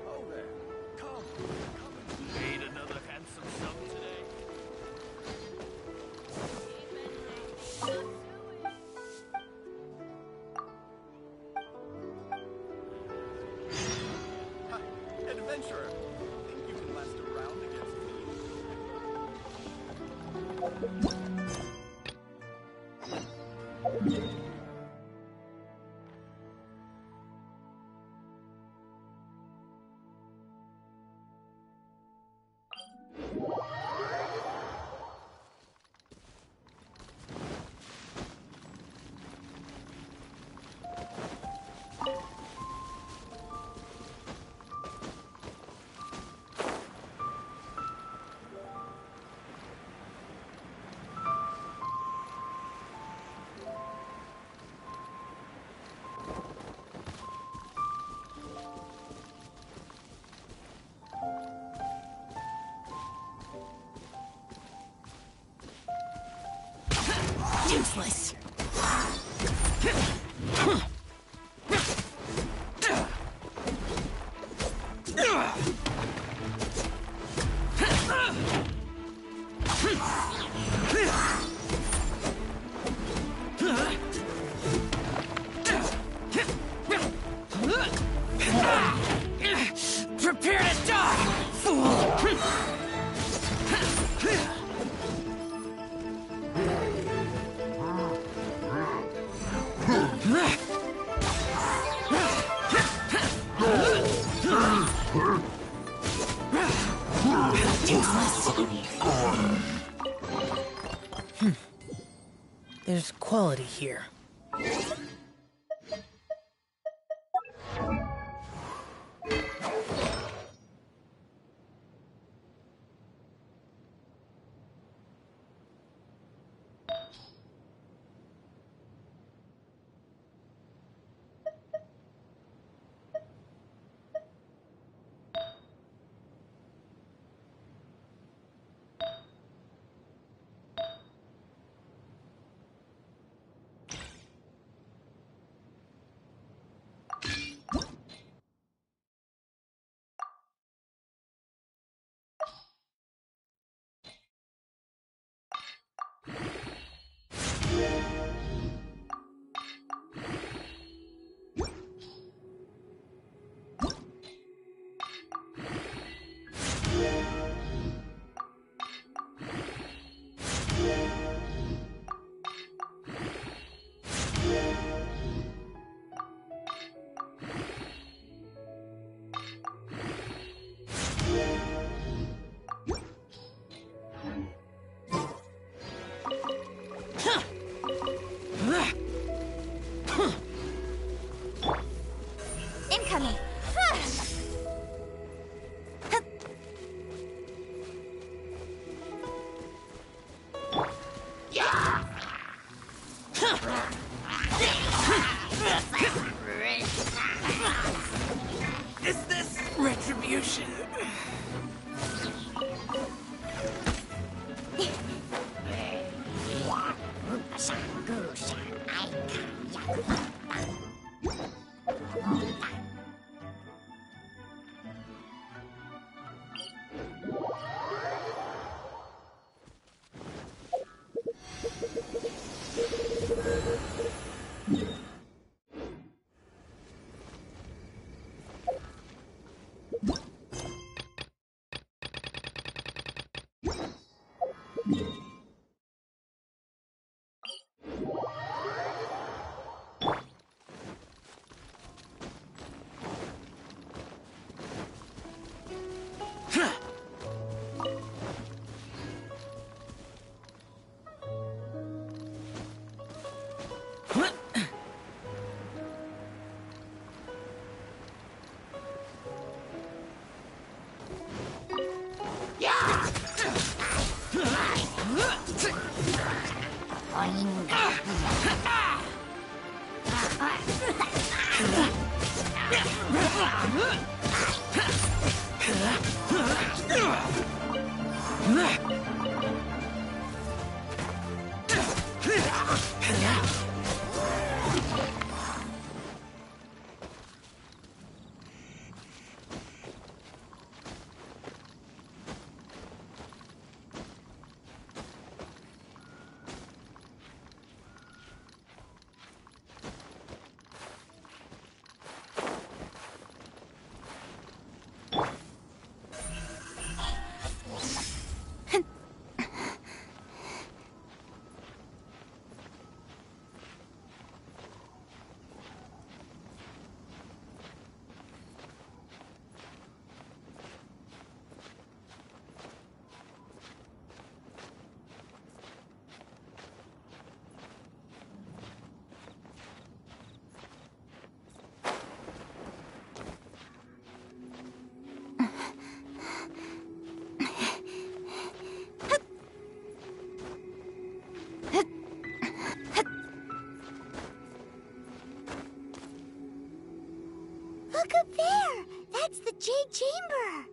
S12: Oh there. Come. Made another handsome sum today. Ha, adventurer. Think you can last a round against me?
S15: Useless. Prepare to die, fool!
S22: There's quality here.
S1: Incoming!
S15: Is this retribution?
S4: Look up there! That's the Jade Chamber!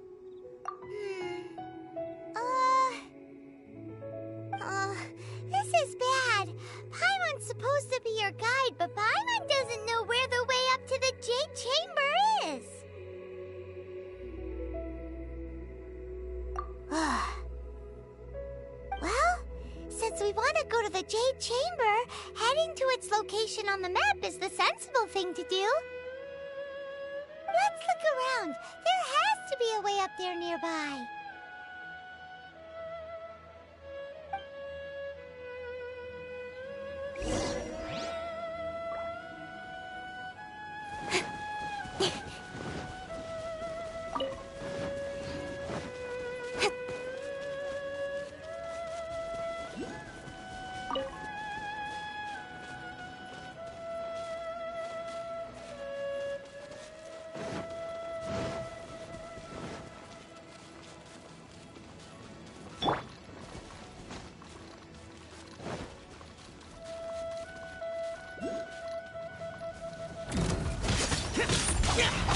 S4: This is bad. Paimon's supposed to be your guide, but Paimon doesn't know where the way up to the Jade Chamber is. Well, since we want to go to the Jade Chamber, heading to its location on the map is the sensible thing to do. Let's look around. There has to be a way up there nearby.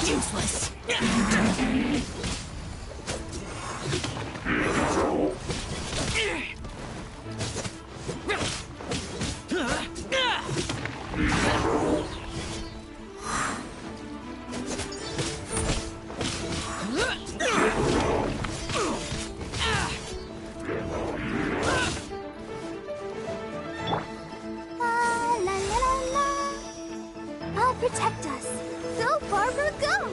S15: Useless.
S4: I'll protect us. Go, Barbara, go!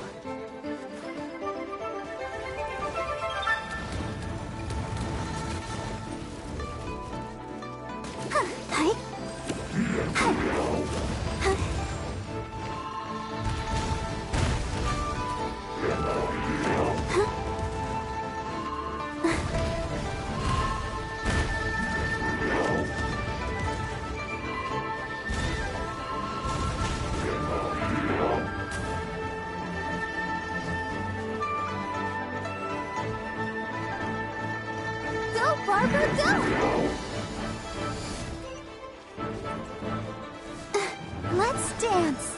S4: Go, Barbara, go! Let's dance.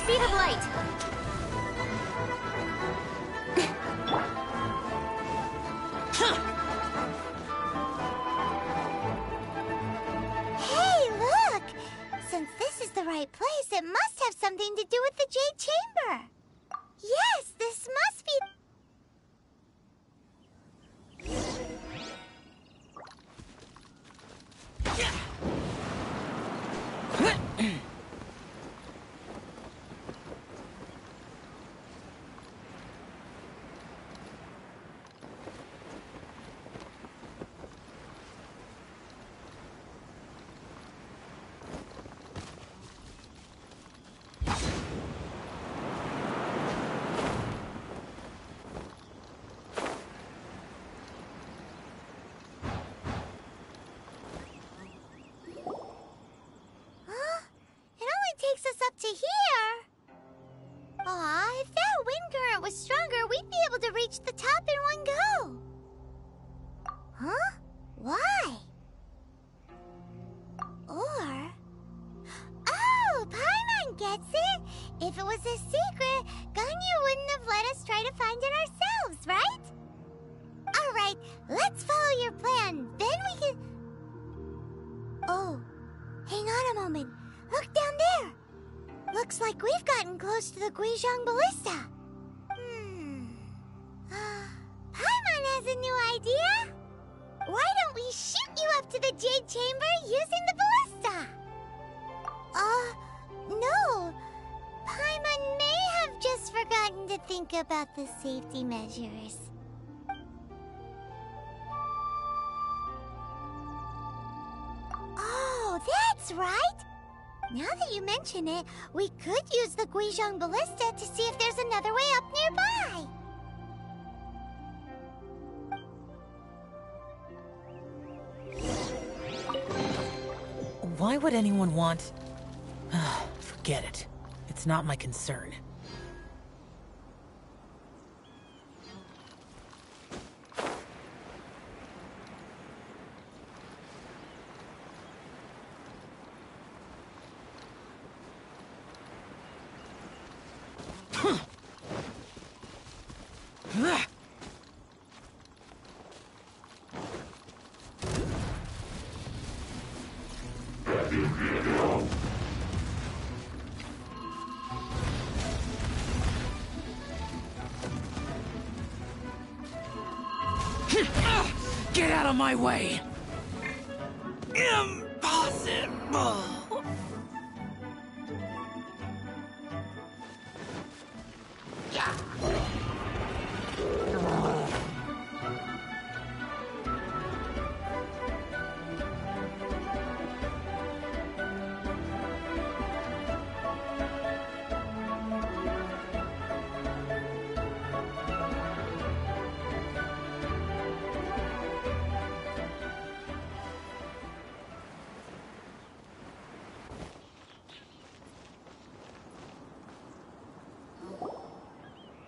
S1: Speed of light.
S4: Hey, look! Since this is the right place, it must have something to do with the Jade Chamber. Yeah! up to here. Aw, if that wind current was stronger, we'd be able to reach the top in one go. Huh? Why? Or... Oh, Paimon gets it! If it was a secret, Ganyu wouldn't have let us try to find it ourselves, right? Alright, let's follow your plan, then we can... Oh, hang on a moment. Look down there! Looks like we've gotten close to the Guizhong Ballista. Paimon has a new idea! Why don't we shoot you up to the Jade Chamber using the ballista? No. Paimon may have just forgotten to think about the safety measures. Oh, that's right! Now that you mention it, we could use the Guizhong Ballista to see if there's another way up nearby.
S22: Why would anyone want... Forget it. It's not my concern.
S15: Get out of my way! Impossible!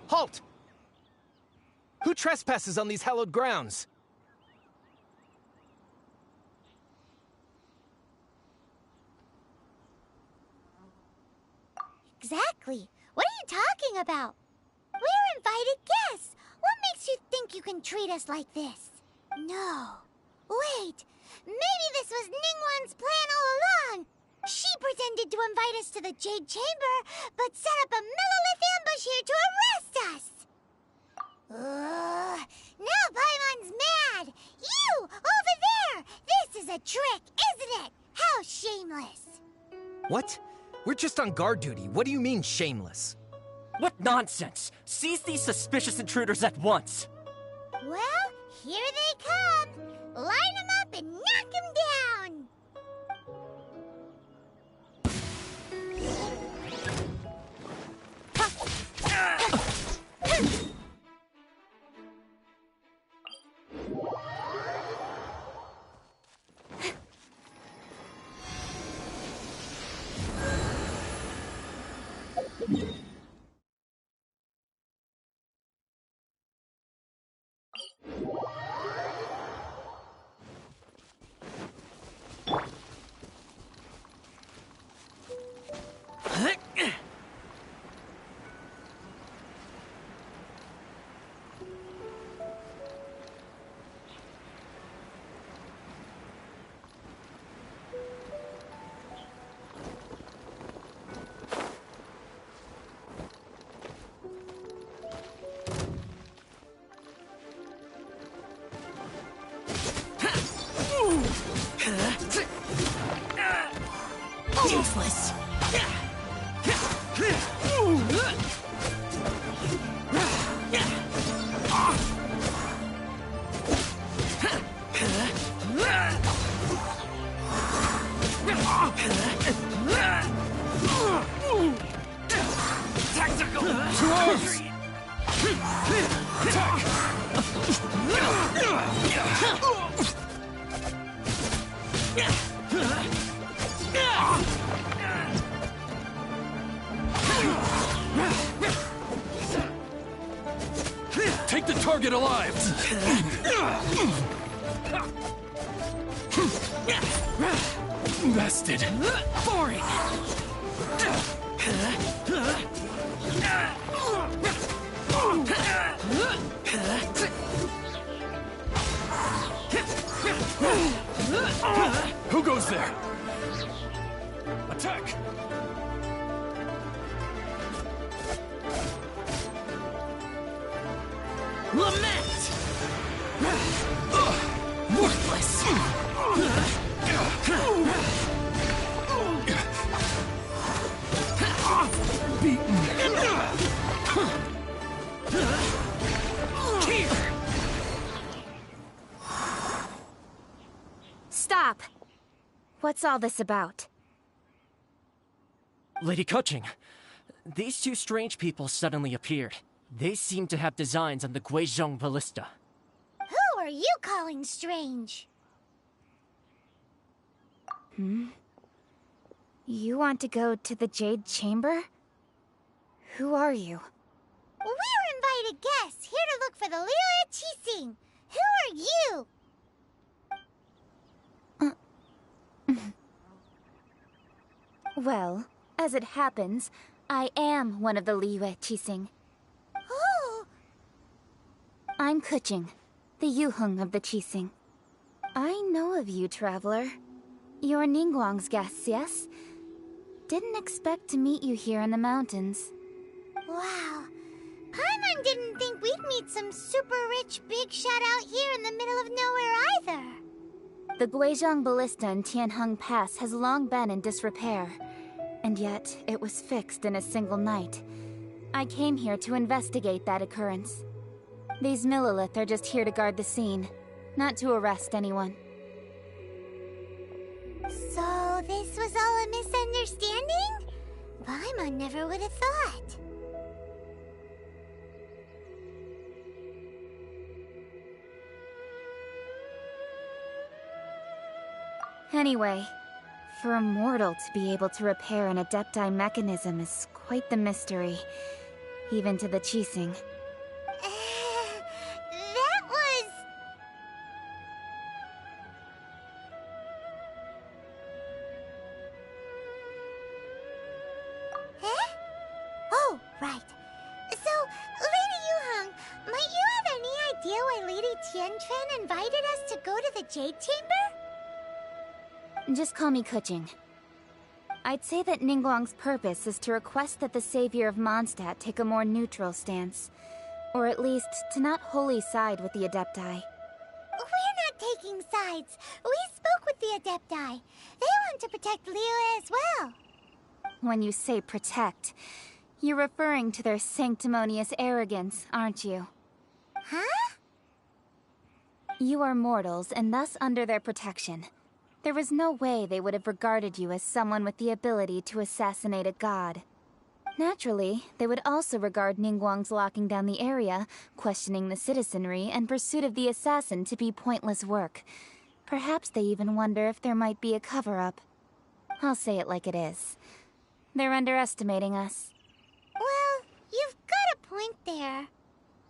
S2: Halt! Who trespasses on these hallowed grounds?
S4: Exactly. What are you talking about? We're invited guests. What makes you think you can treat us like this? No. Wait. Maybe this was Ningguang's plan all along. She pretended to invite us to the Jade Chamber, but set up a Millilith ambush here to arrest us! Now Paimon's mad! You! Over there! This is a trick, isn't it? How shameless!
S22: What? We're just on guard duty. What do you mean, shameless?
S10: What nonsense! Seize these suspicious intruders at once!
S4: Well, here they come! Line them up and knock them down!
S15: Useless. Tactical.
S2: Close.
S18: the target alive! Bested.
S15: Boring!
S18: Who goes there? Attack!
S15: Lament! Worthless!
S18: Beaten.
S15: Here!
S3: Stop! What's all this about?
S10: Lady Kuching, these two strange people suddenly appeared. They seem to have designs on the Guizhong Ballista.
S4: Who are you calling strange?
S3: You want to go to the Jade Chamber? Who are you?
S4: We're invited guests here to look for the Liyue Qixing. Who are you?
S3: Well, as it happens, I am one of the Liyue Qixing.
S4: Oh!
S3: I'm Kuching, the Yuheng of the Qixing. I know of you, traveler. You're Ningguang's guests, yes? Didn't expect to meet you here in the mountains.
S4: Wow. Paimon didn't think we'd meet some super rich big shot out here in the middle of nowhere either.
S3: The Guizhong Ballista in Tianheng Pass has long been in disrepair, and yet it was fixed in a single night. I came here to investigate that occurrence. These Millilith are just here to guard the scene, not to arrest anyone.
S4: So this was all a misunderstanding? Paimon never would have thought.
S3: Anyway, for a mortal to be able to repair an Adepti mechanism is quite the mystery, even to the Qixing.
S4: That was... Eh? Oh, right. So, Lady Yuheng, might you have any idea why Lady Tianquan invited us to go to the Jade Chamber?
S3: Just call me Kuching. I'd say that Ningguang's purpose is to request that the savior of Mondstadt take a more neutral stance. Or at least, to not wholly side with the Adepti.
S4: We're not taking sides. We spoke with the Adepti. They want to protect Liyue as well.
S3: When you say protect, you're referring to their sanctimonious arrogance, aren't you?
S4: Huh?
S3: You are mortals, and thus under their protection. There was no way they would have regarded you as someone with the ability to assassinate a god. Naturally, they would also regard Ningguang's locking down the area, questioning the citizenry, and pursuit of the assassin to be pointless work. Perhaps they even wonder if there might be a cover-up. I'll say it like it is. They're underestimating us.
S4: Well, you've got a point there.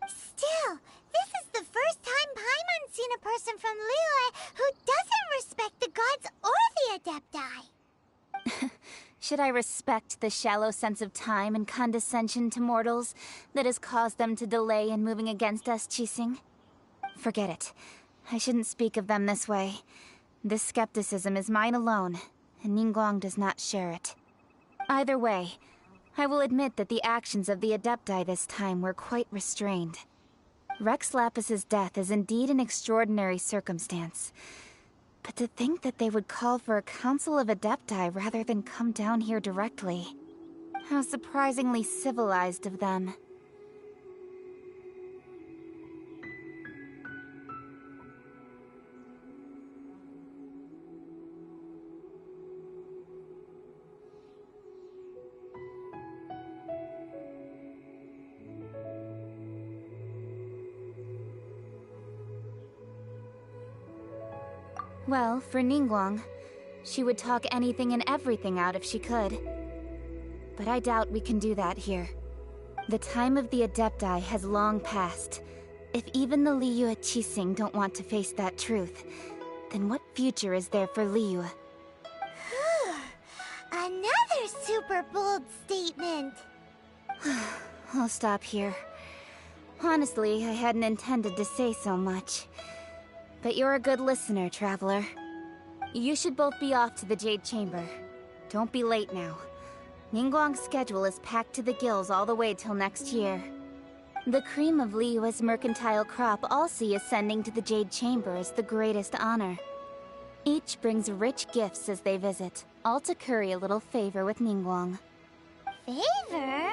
S4: Still, this is the first time Paimon's seen a person from Liyue who doesn't respect the gods or the Adepti.
S3: Should I respect the shallow sense of time and condescension to mortals that has caused them to delay in moving against us, Qixing? Forget it. I shouldn't speak of them this way. This skepticism is mine alone, and Ningguang does not share it. Either way, I will admit that the actions of the Adepti this time were quite restrained. Rex Lapis's death is indeed an extraordinary circumstance. But to think that they would call for a council of Adepti rather than come down here directly. How surprisingly civilized of them. Well, for Ningguang, she would talk anything and everything out if she could. But I doubt we can do that here. The time of the Adepti has long passed.
S11: If even the Liyue Qixing don't want to face that truth, then what future is there for Liyue?
S4: Another super bold statement.
S11: I'll stop here. Honestly, I hadn't intended to say so much. But you're a good listener, Traveler. You should both be off to the Jade Chamber. Don't be late now. Ningguang's schedule is packed to the gills all the way till next year. The cream of Liyue's mercantile crop all see ascending to the Jade Chamber as the greatest honor. Each brings rich gifts as they visit, all to curry a little favor with Ningguang.
S4: Favor?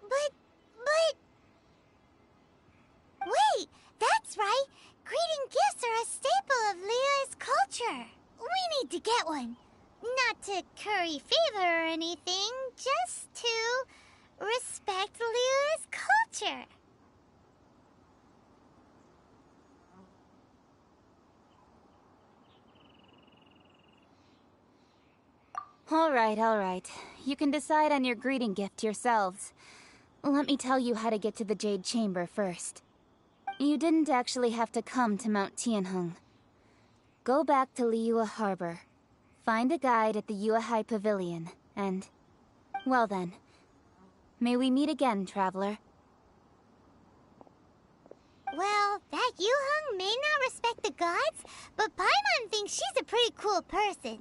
S4: But... Wait, that's right! Greeting gifts are a staple of Liyue's culture. We need to get one. Not to curry favor or anything, just to respect Liyue's culture.
S11: Alright. You can decide on your greeting gift yourselves. Let me tell you how to get to the Jade Chamber first. You didn't actually have to come to Mount Tianheng. Go back to Liyue Harbor. Find a guide at the Yuehai Pavilion, and... well then. May we meet again, Traveler.
S4: Well, that Yuheng may not respect the gods, but Paimon thinks she's a pretty cool person.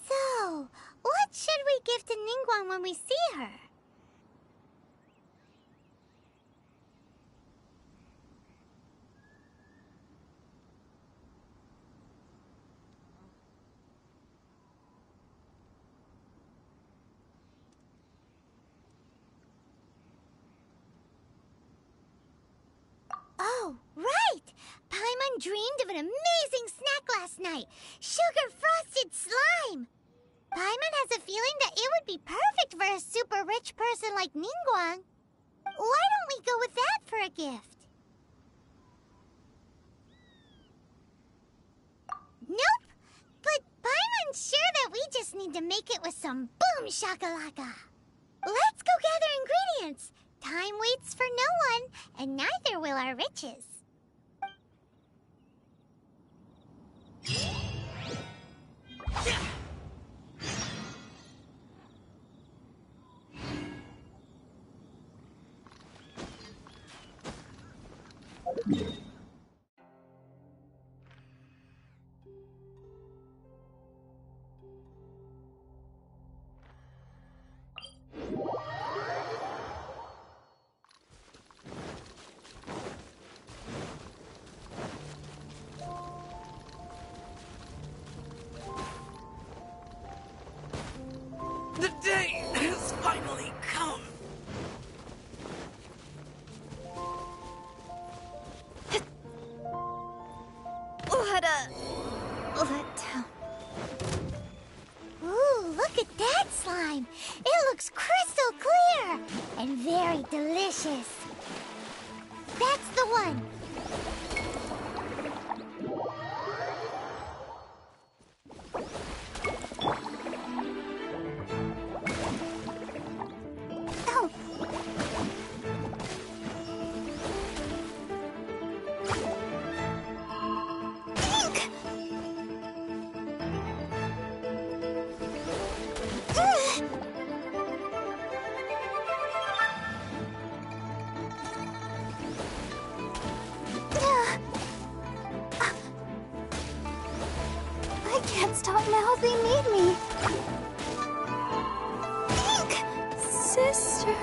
S4: So, what should we give to Ningguang when we see her? Oh, right! Paimon dreamed of an amazing snack last night. Sugar-frosted slime! Paimon has a feeling that it would be perfect for a super rich person like Ningguang. Why don't we go with that for a gift? Nope! But Paimon's sure that we just need to make it with some boom shakalaka. Let's go gather ingredients. Time waits for no one, and neither will our riches.
S15: The day has finally come.
S11: What a... letdown.
S4: Ooh, look at that slime! It looks crystal clear! And very delicious. That's the one! Oh! Ink!
S19: I can't stop mouthing need me.
S4: Ink!
S19: Sister.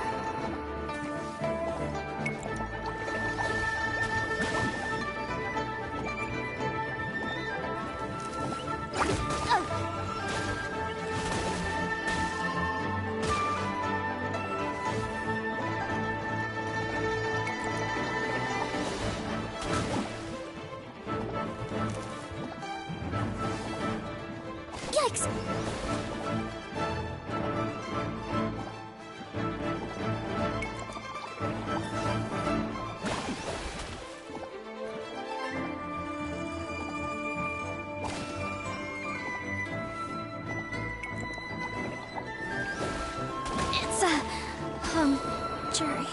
S3: treachery.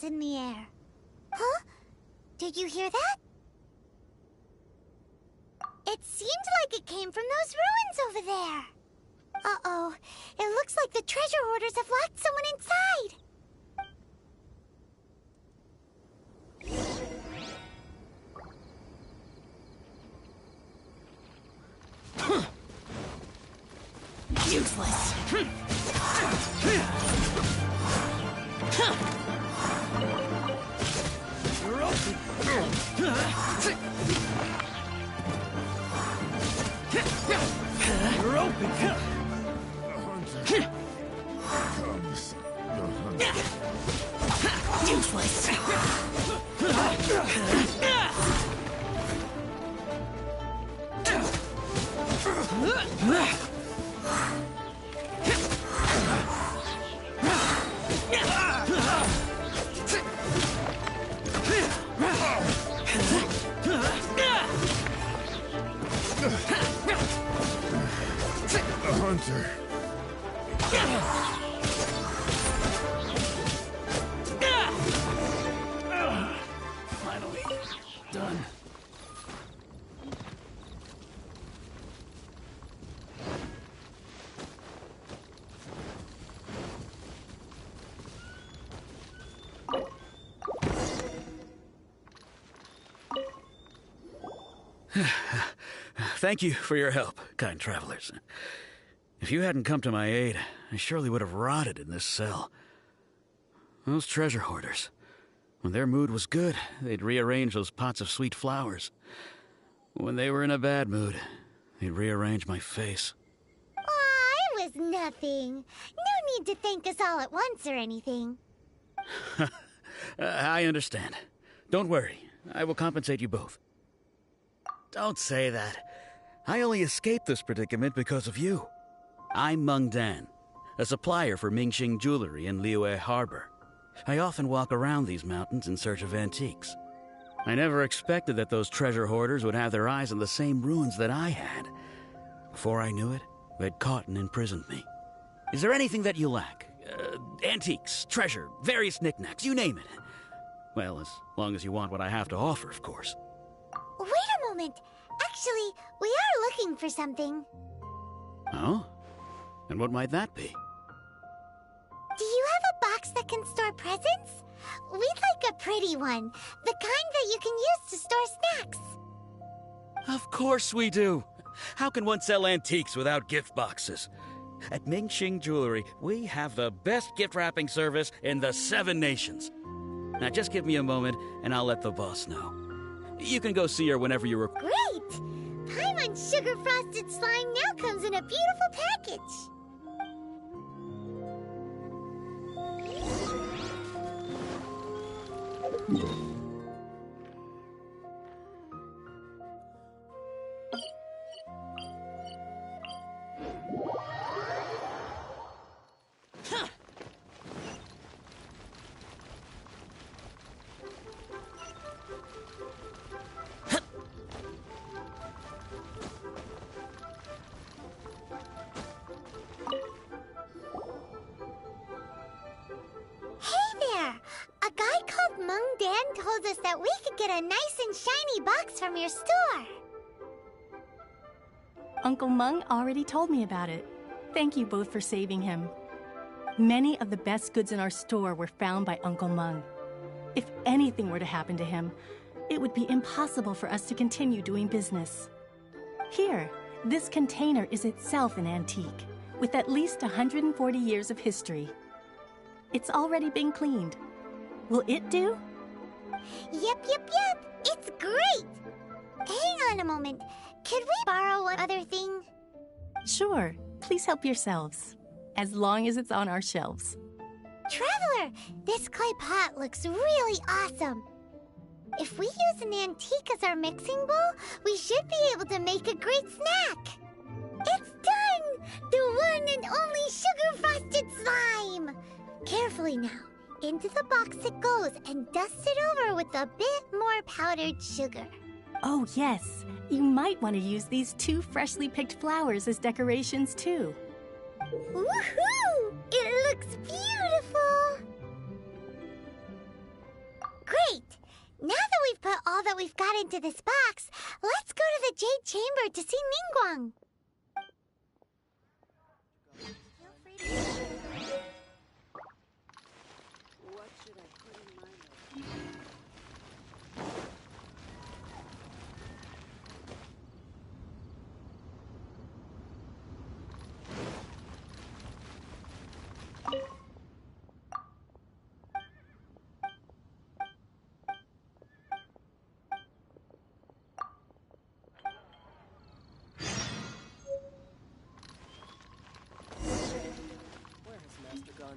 S4: In the air. Huh? Did you hear that? It seemed like it came from those ruins over there. Uh-oh. It looks like the treasure hoarders have locked someone inside.
S15: Useless. You're open. You're open. Useless.
S14: The hunter.
S7: Finally, done. Thank you for your help, kind travelers. If you hadn't come to my aid, I surely would have rotted in this cell. Those treasure hoarders, when their mood was good, they'd rearrange those pots of sweet flowers. When they were in a bad mood, they'd rearrange my face.
S4: Aw, it was nothing. No need to thank us all at once or anything.
S7: I understand. Don't worry, I will compensate you both. Don't say that. I only escaped this predicament because of you. I'm Meng Dan, a supplier for Mingxing jewelry in Liyue Harbor. I often walk around these mountains in search of antiques. I never expected that those treasure hoarders would have their eyes on the same ruins that I had. Before I knew it, they'd caught and imprisoned me. Is there anything that you lack? Antiques, treasure, various knickknacks, you name it. Well, as long as you want what I have to offer, of course.
S4: Wait a moment. Actually, we are looking for something.
S7: Oh? And what might that be?
S4: Do you have a box that can presents? We'd like a pretty one. The kind that you can use to store snacks.
S16: Of course we do. How can one sell antiques without gift boxes? At Mingxing Jewelry, we have the best gift wrapping service in the 7 nations. Now just give me a moment and I'll let the boss know. You can go see her whenever you're...
S4: Great! Paimon Sugar Frosted Slime now comes in a beautiful package. Told us that we could get a nice and shiny box from your store.
S17: Uncle Meng already told me about it. Thank you both for saving him. Many of the best goods in our store were found by Uncle Meng. If anything were to happen to him, it would be impossible for us to continue doing business. Here, this container is itself an antique, with at least 140 years of history. It's already been cleaned. Will it do?
S4: Yep. It's great! Hang on a moment. Could we borrow one other thing?
S17: Sure. Please help yourselves. As long as it's on our shelves.
S4: Traveler, this clay pot looks really awesome. If we use an antique as our mixing bowl, we should be able to make a great snack. It's done! The one and only sugar-frosted slime! Carefully now. Into the box it goes and dust it over with a bit more powdered sugar.
S17: Oh, yes. You might want to use these 2 freshly picked flowers as decorations, too.
S4: Woohoo! It looks beautiful! Great! Now that we've put all that we've got into this box, let's go to the Jade Chamber to see Ningguang.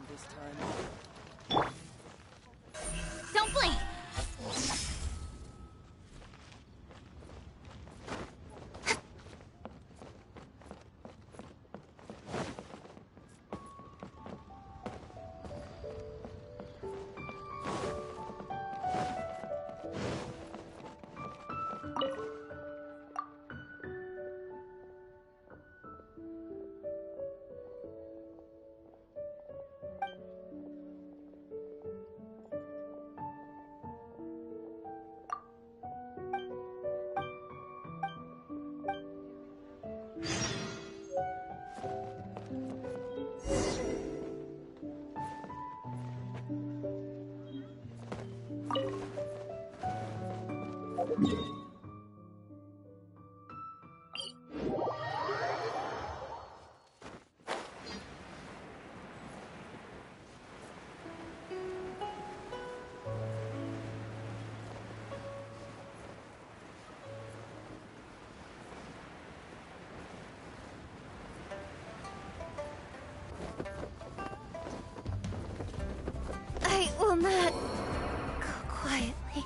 S2: This time.
S1: Don't blink!
S4: I will not go quietly.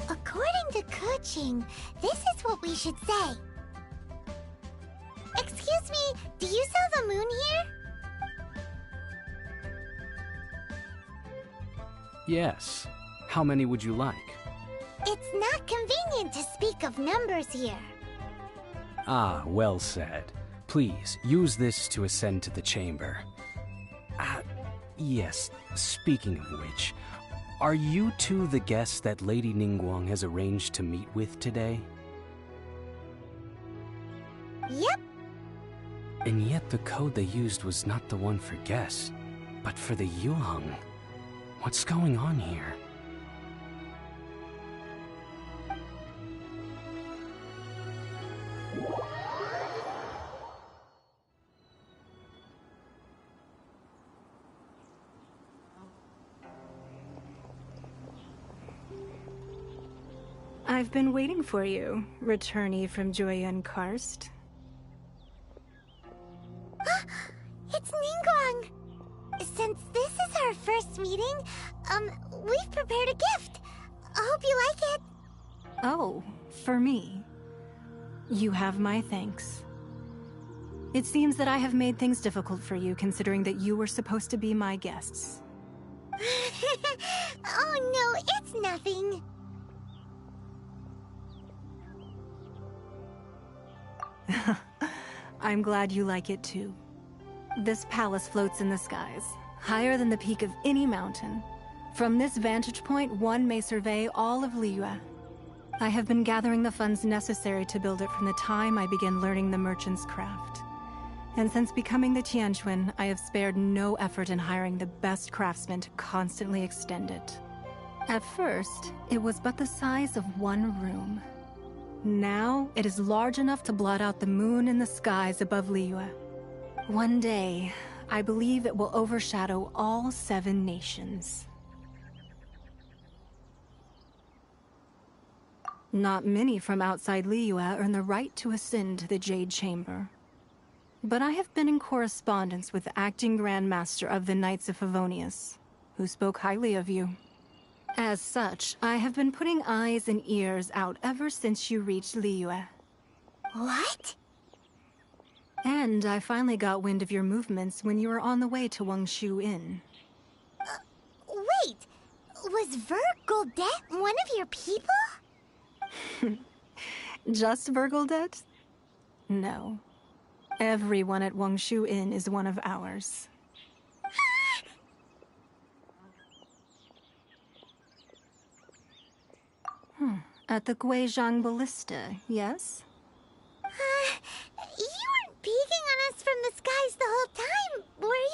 S4: According to Kuching, this is what we should say. Excuse me, do you sell the moon here?
S23: Yes. How many would you like?
S4: It's not convenient to speak of numbers here.
S23: Ah, well said. Please, use this to ascend to the chamber. Yes, speaking of which, are you two the guests that Lady Ningguang has arranged to meet with today?
S4: Yep.
S23: And yet the code they used was not the one for guests, But for the Yuheng, what's going on here?
S5: I've been waiting for you, returnee from Joyun Karst.
S4: It's Ningguang! Since this is our first meeting, we've prepared a gift. I hope you like it.
S5: Oh, for me. You have my thanks. It seems that I have made things difficult for you, considering that you were supposed to be my guests.
S4: Oh no, it's nothing.
S5: I'm glad you like it too. This palace floats in the skies, higher than the peak of any mountain. From this vantage point, one may survey all of Liyue. I have been gathering the funds necessary to build it from the time I began learning the merchant's craft. And since becoming the Tianquan, I have spared no effort in hiring the best craftsmen to constantly extend it. At first, it was but the size of one room. Now, it is large enough to blot out the moon in the skies above Liyue. One day, I believe it will overshadow all 7 nations. Not many from outside Liyue earn the right to ascend to the Jade Chamber. But I have been in correspondence with the acting Grand Master of the Knights of Favonius, who spoke highly of you. As such, I have been putting eyes and ears out ever since you reached Liyue.
S4: What?
S5: And I finally got wind of your movements when you were on the way to Wangshu Inn.
S4: Wait! Was Vergoldet one of your people?
S5: Just Vergoldet? No. Everyone at Wangshu Inn is one of ours. At the Guizhang Ballista, yes?
S4: You weren't peeking on us from the skies the whole time, were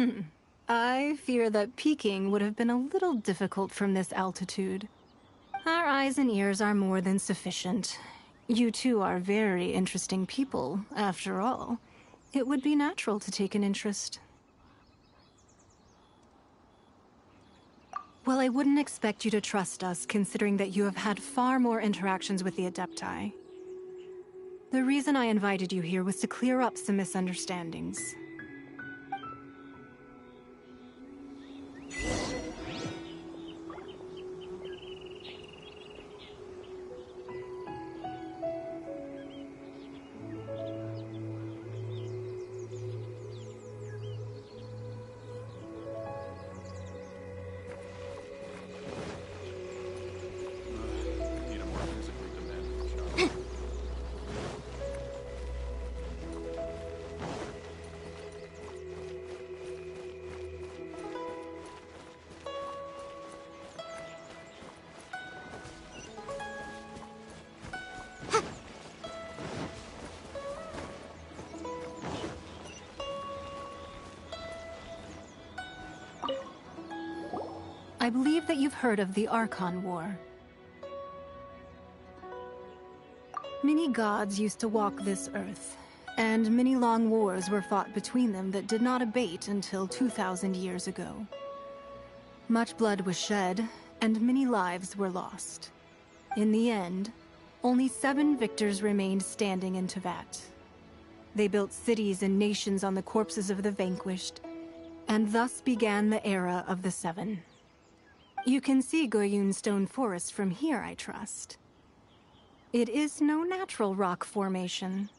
S4: you?
S5: I fear that peeking would have been a little difficult from this altitude. Our eyes and ears are more than sufficient. You two are very interesting people, after all. It would be natural to take an interest. Well, I wouldn't expect you to trust us, considering that you have had far more interactions with the Adepti. The reason I invited you here was to clear up some misunderstandings. I believe that you've heard of the Archon War. Many gods used to walk this earth, and many long wars were fought between them that did not abate until 2,000 years ago. Much blood was shed, and many lives were lost. In the end, only 7 victors remained standing in Tevat. They built cities and nations on the corpses of the vanquished, and thus began the era of the 7. You can see Goyun Stone Forest from here, I trust. It is no natural rock formation.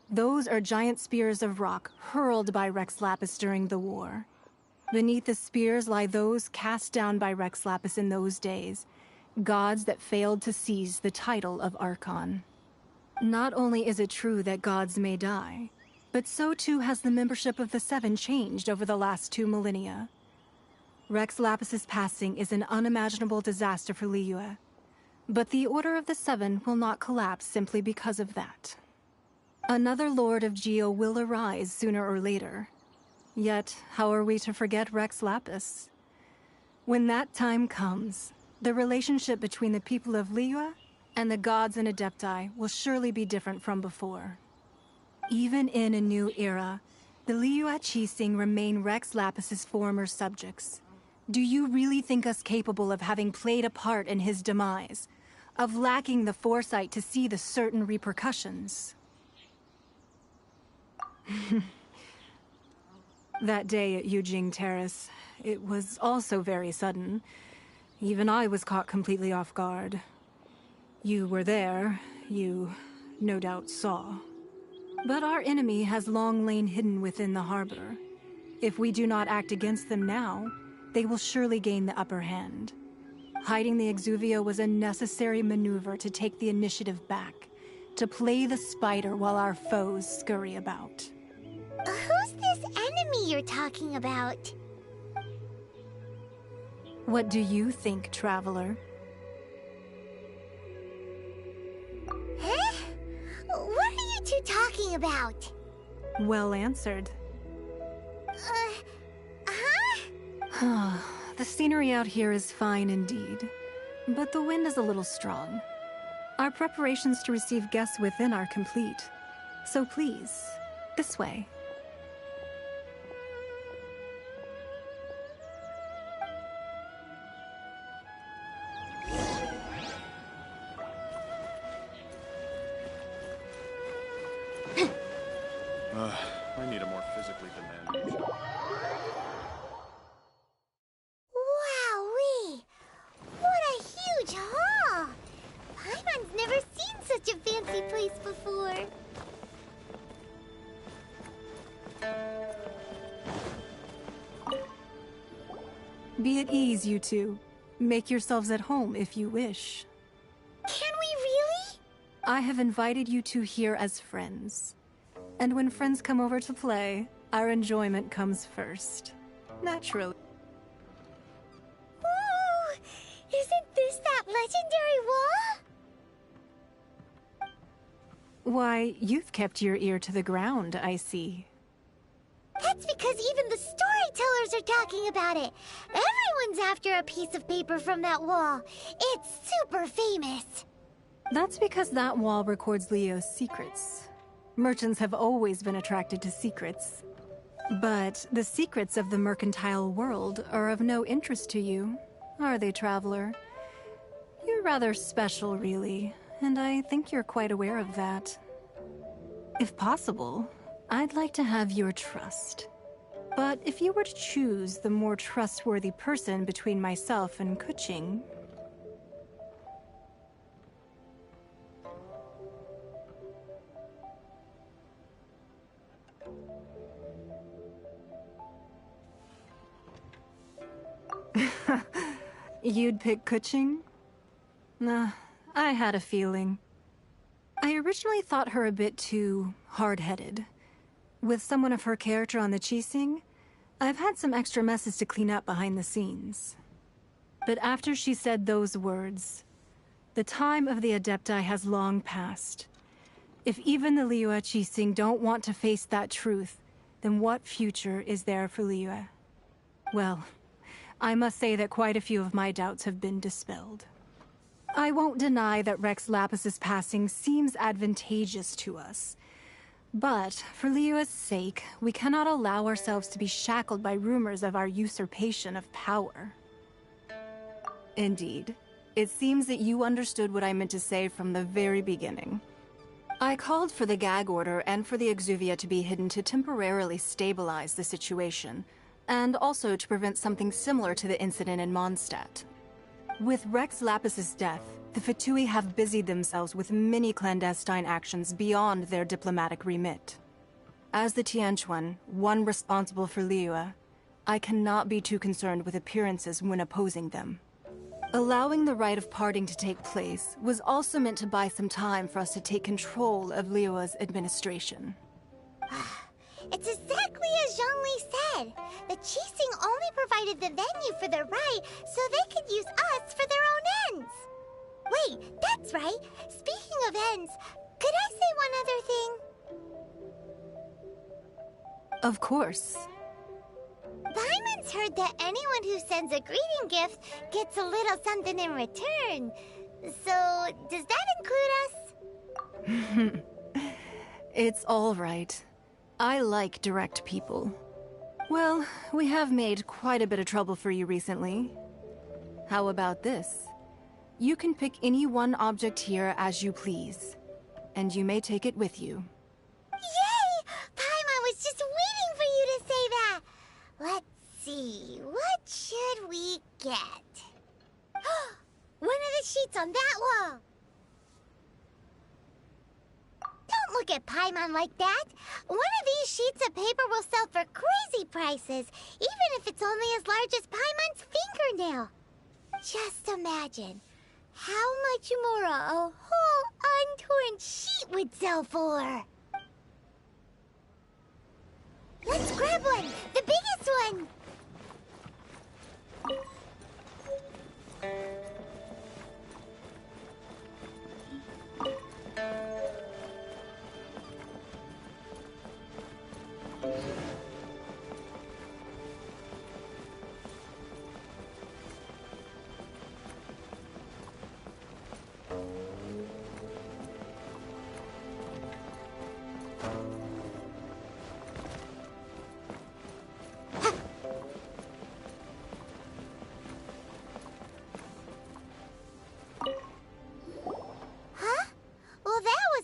S5: Those are giant spears of rock hurled by Rex Lapis during the war. Beneath the spears lie those cast down by Rex Lapis in those days, gods that failed to seize the title of Archon. Not only is it true that gods may die, but so too has the membership of the 7 changed over the last 2 millennia. Rex Lapis's passing is an unimaginable disaster for Liyue, but the Order of the 7 will not collapse simply because of that. Another Lord of Geo will arise sooner or later. Yet, how are we to forget Rex Lapis? When that time comes, the relationship between the people of Liyue and the gods and Adepti will surely be different from before. Even in a new era, the Liyue Qixing remain Rex Lapis's former subjects. Do you really think us capable of having played a part in his demise? Of lacking the foresight to see the certain repercussions? That day at Yujing Terrace, it was also very sudden. Even I was caught completely off guard. You were there, you no doubt saw. But our enemy has long lain hidden within the harbor. If we do not act against them now, they will surely gain the upper hand. Hiding the Exuvia was a necessary maneuver to take the initiative back, to play the spider while our foes scurry about.
S4: Who's this enemy you're talking about?
S5: What do you think, Traveler?
S4: Huh? What are you two talking about?
S5: Well answered. The scenery out here is fine indeed, but the wind is a little strong. Our preparations to receive guests within are complete. So please, this way.
S9: I need a more physically demanding job.
S4: Wowee! What a huge hall! Paimon's never seen such a fancy place before.
S5: Be at ease, you two. Make yourselves at home if you wish.
S4: Can we really?
S5: I have invited you two here as friends. And when friends come over to play, our enjoyment comes first. Naturally.
S4: Ooh! Isn't this that legendary wall?
S5: Why, you've kept your ear to the ground, I see.
S4: That's because even the storytellers are talking about it. Everyone's after a piece of paper from that wall. It's super famous.
S5: That's because that wall records Leo's secrets. Merchants have always been attracted to secrets. But the secrets of the mercantile world are of no interest to you, are they, Traveler? You're rather special, really, and I think you're quite aware of that. If possible, I'd like to have your trust. But if you were to choose the more trustworthy person between myself and Keqing... You'd pick Keqing? Nah, I had a feeling. I originally thought her a bit too hard-headed. With someone of her character on the Qixing, I've had some extra messes to clean up behind the scenes. But after she said those words, the time of the Adepti has long passed. If even the Liyue Qixing don't want to face that truth, then what future is there for Liyue? Well, I must say that quite a few of my doubts have been dispelled. I won't deny that Rex Lapis's passing seems advantageous to us. But, for Liyue's sake, we cannot allow ourselves to be shackled by rumors of our usurpation of power. Indeed. It seems that you understood what I meant to say from the very beginning. I called for the gag order and for the Exuvia to be hidden to temporarily stabilize the situation, and also to prevent something similar to the incident in Mondstadt. With Rex Lapis's death, the Fatui have busied themselves with many clandestine actions beyond their diplomatic remit. As the Tianquan, one responsible for Liyue, I cannot be too concerned with appearances when opposing them. Allowing the rite of parting to take place was also meant to buy some time for us to take control of Liyue's administration.
S4: It's exactly as Zhongli said. The Qixing only provided the venue for the rite so they could use us for their own ends. Wait, that's right. Speaking of ends, could I say one other thing?
S5: Of course.
S4: heard that anyone who sends a greeting gift gets a little something in return. So, does that include us?
S5: It's all right. I like direct people. Well, we have made quite a bit of trouble for you recently. How about this? You can pick any one object here as you please, and you may take it with you.
S4: Yay! Paimon was just waiting for you to say that! Let's see, what should we get? One of the sheets on that wall! Don't look at Paimon like that! One of these sheets of paper will sell for crazy prices, even if it's only as large as Paimon's fingernail. Just imagine how much more a whole untorn sheet would sell for. Let's grab one! The biggest one!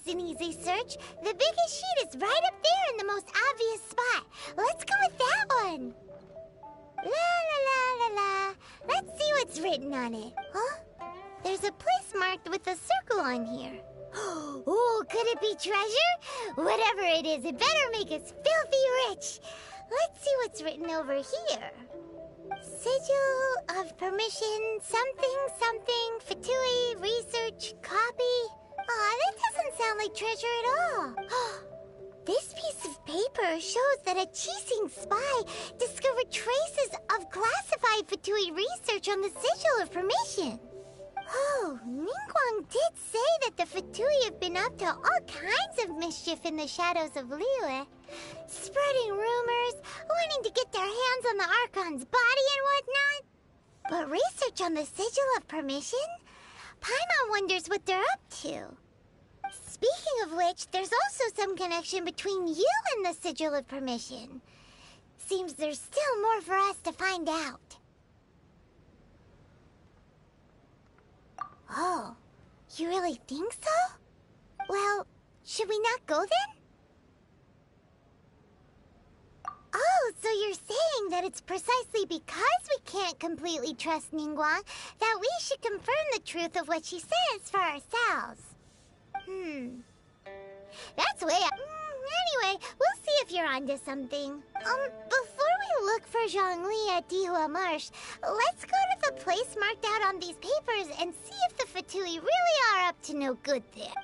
S4: An easy search. The biggest sheet is right up there in the most obvious spot. Let's go with that one. La la la la la. Let's see what's written on it. Huh? There's a place marked with a circle on here. Oh, could it be treasure? Whatever it is, it better make us filthy rich. Let's see what's written over here. Sigil of permission, something, Fatui, research, copy. Aw, that doesn't sound like treasure at all. This piece of paper shows that a Qixing spy discovered traces of classified Fatui research on the Sigil of Permission. Oh, Ningguang did say that the Fatui have been up to all kinds of mischief in the shadows of Liyue, spreading rumors, wanting to get their hands on the Archon's body and whatnot. But research on the Sigil of Permission? Paimon wonders what they're up to. Speaking of which, there's also some connection between you and the Sigil of Permission. Seems there's still more for us to find out. Oh, you really think so? Well, should we not go then? Oh, so you're saying that it's precisely because we can't completely trust Ningguang that we should confirm the truth of what she says for ourselves. That's way up. Anyway, we'll see if you're onto something. Before we look for Zhongli at Dihua Marsh, let's go to the place marked out on these papers and see if the Fatui really are up to no good there.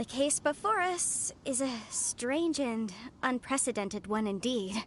S8: The case before us is a strange and unprecedented one indeed.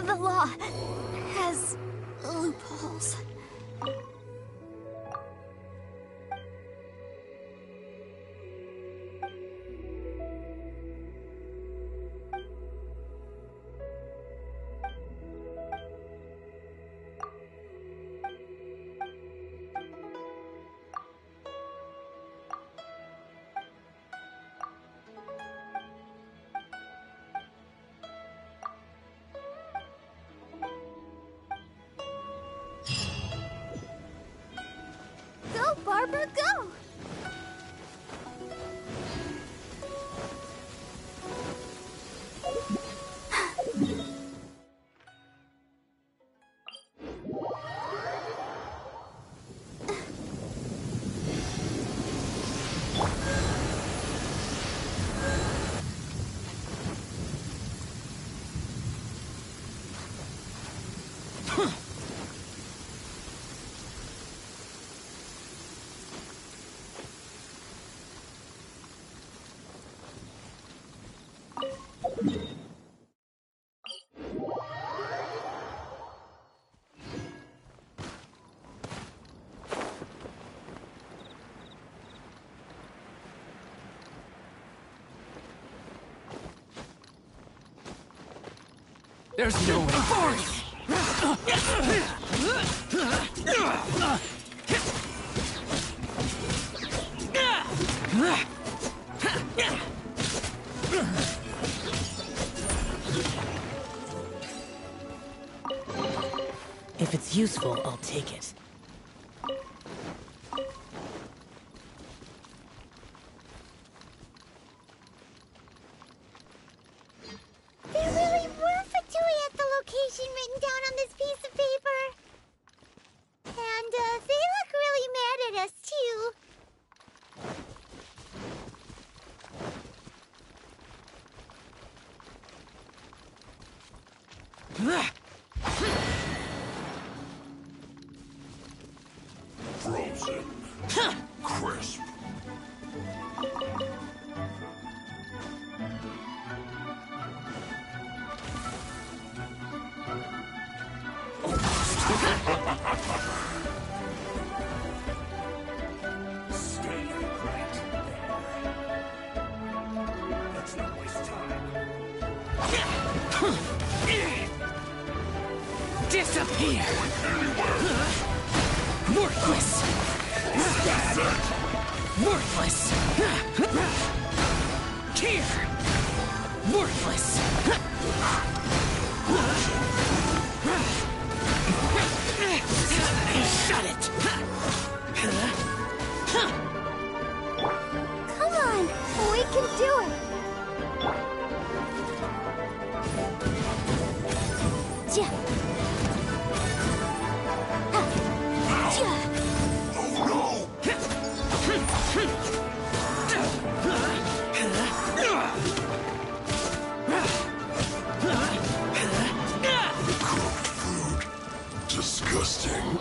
S8: The law has loopholes. Go, Barbara, go!
S15: There's no way.
S22: If it's useful, I'll take it.
S4: There really were Fatui at the location written down on this piece of paper. And, they look really mad at us, too.
S14: Frozen. Crisp. Stay right there. Let's not waste time.
S15: Disappear! Worthless! Worthless! Here! Worthless! Shut it!
S4: Come on, we can do it. Ja.
S14: Cooked food. Disgusting.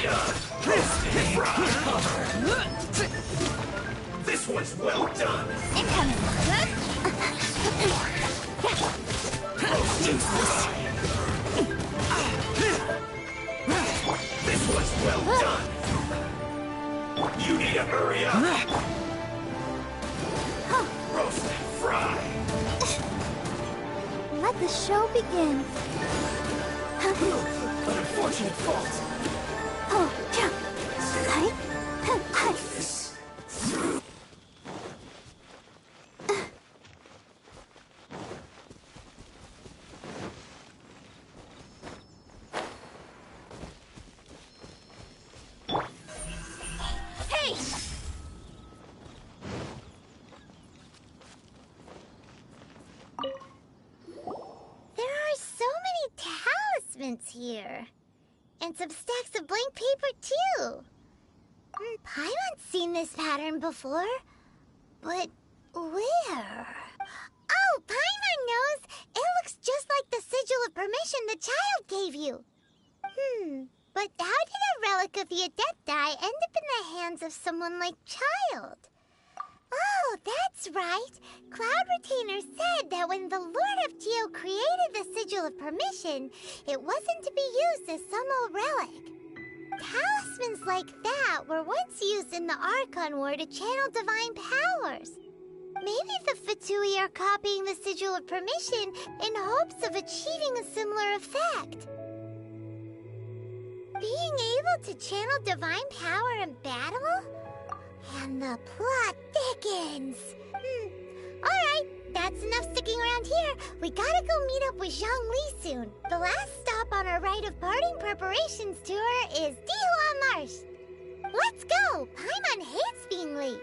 S14: ya! This one's well done!
S1: Incoming!
S14: This one's well done! You need to hurry up! Roast and fry!
S19: Let the show begin.
S14: An unfortunate fault!
S19: Oh, yeah.
S1: Hey!
S4: There are so many talismans here. And some stacks of blank paper, too. Paimon's seen this pattern before. But where? Oh, Paimon knows! It looks just like the sigil of permission the child gave you. But how did a relic of the Adepti end up in the hands of someone like Child? Oh, that's right. Cloud Retainer said that when the Lord of Geo created the Sigil of Permission, it wasn't to be used as some old relic. Talismans like that were once used in the Archon War to channel divine powers. Maybe the Fatui are copying the Sigil of Permission in hopes of achieving a similar effect. Being able to channel divine power in battle? And the plot thickens. Alright, that's enough sticking around here. We gotta go meet up with Zhang Li soon. The last stop on our rite of parting preparations tour is Dihua Marsh. Let's go! Paimon hates being late.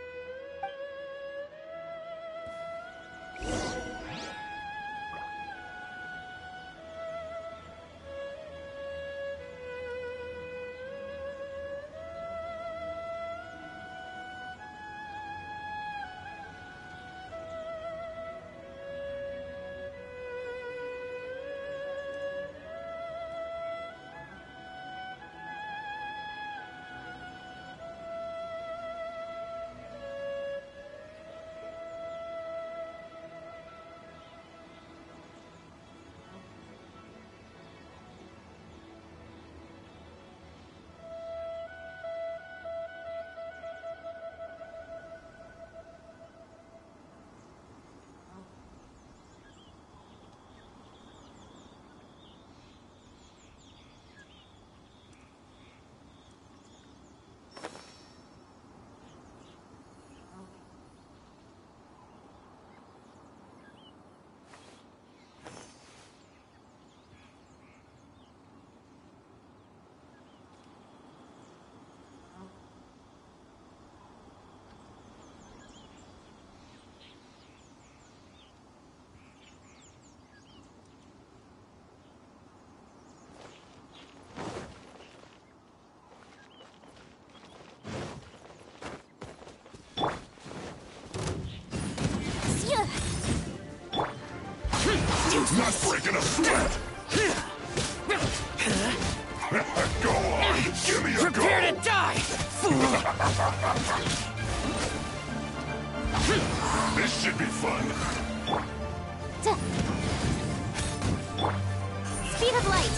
S14: Not breaking a sweat! Go on, give me a
S15: Prepare
S14: go!
S15: to die, fool!
S14: This should be fun.
S1: Speed of light!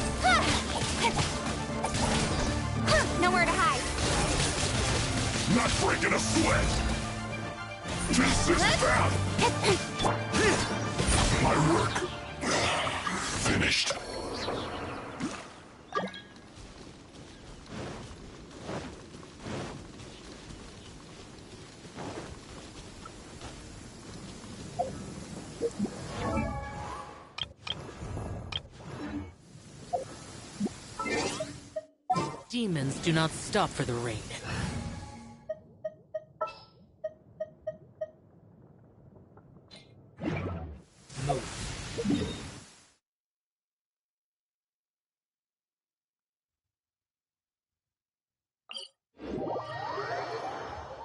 S1: Nowhere to hide.
S14: Not breaking a sweat! This is bad! My work finished.
S22: Demons do not stop for the rain. Move.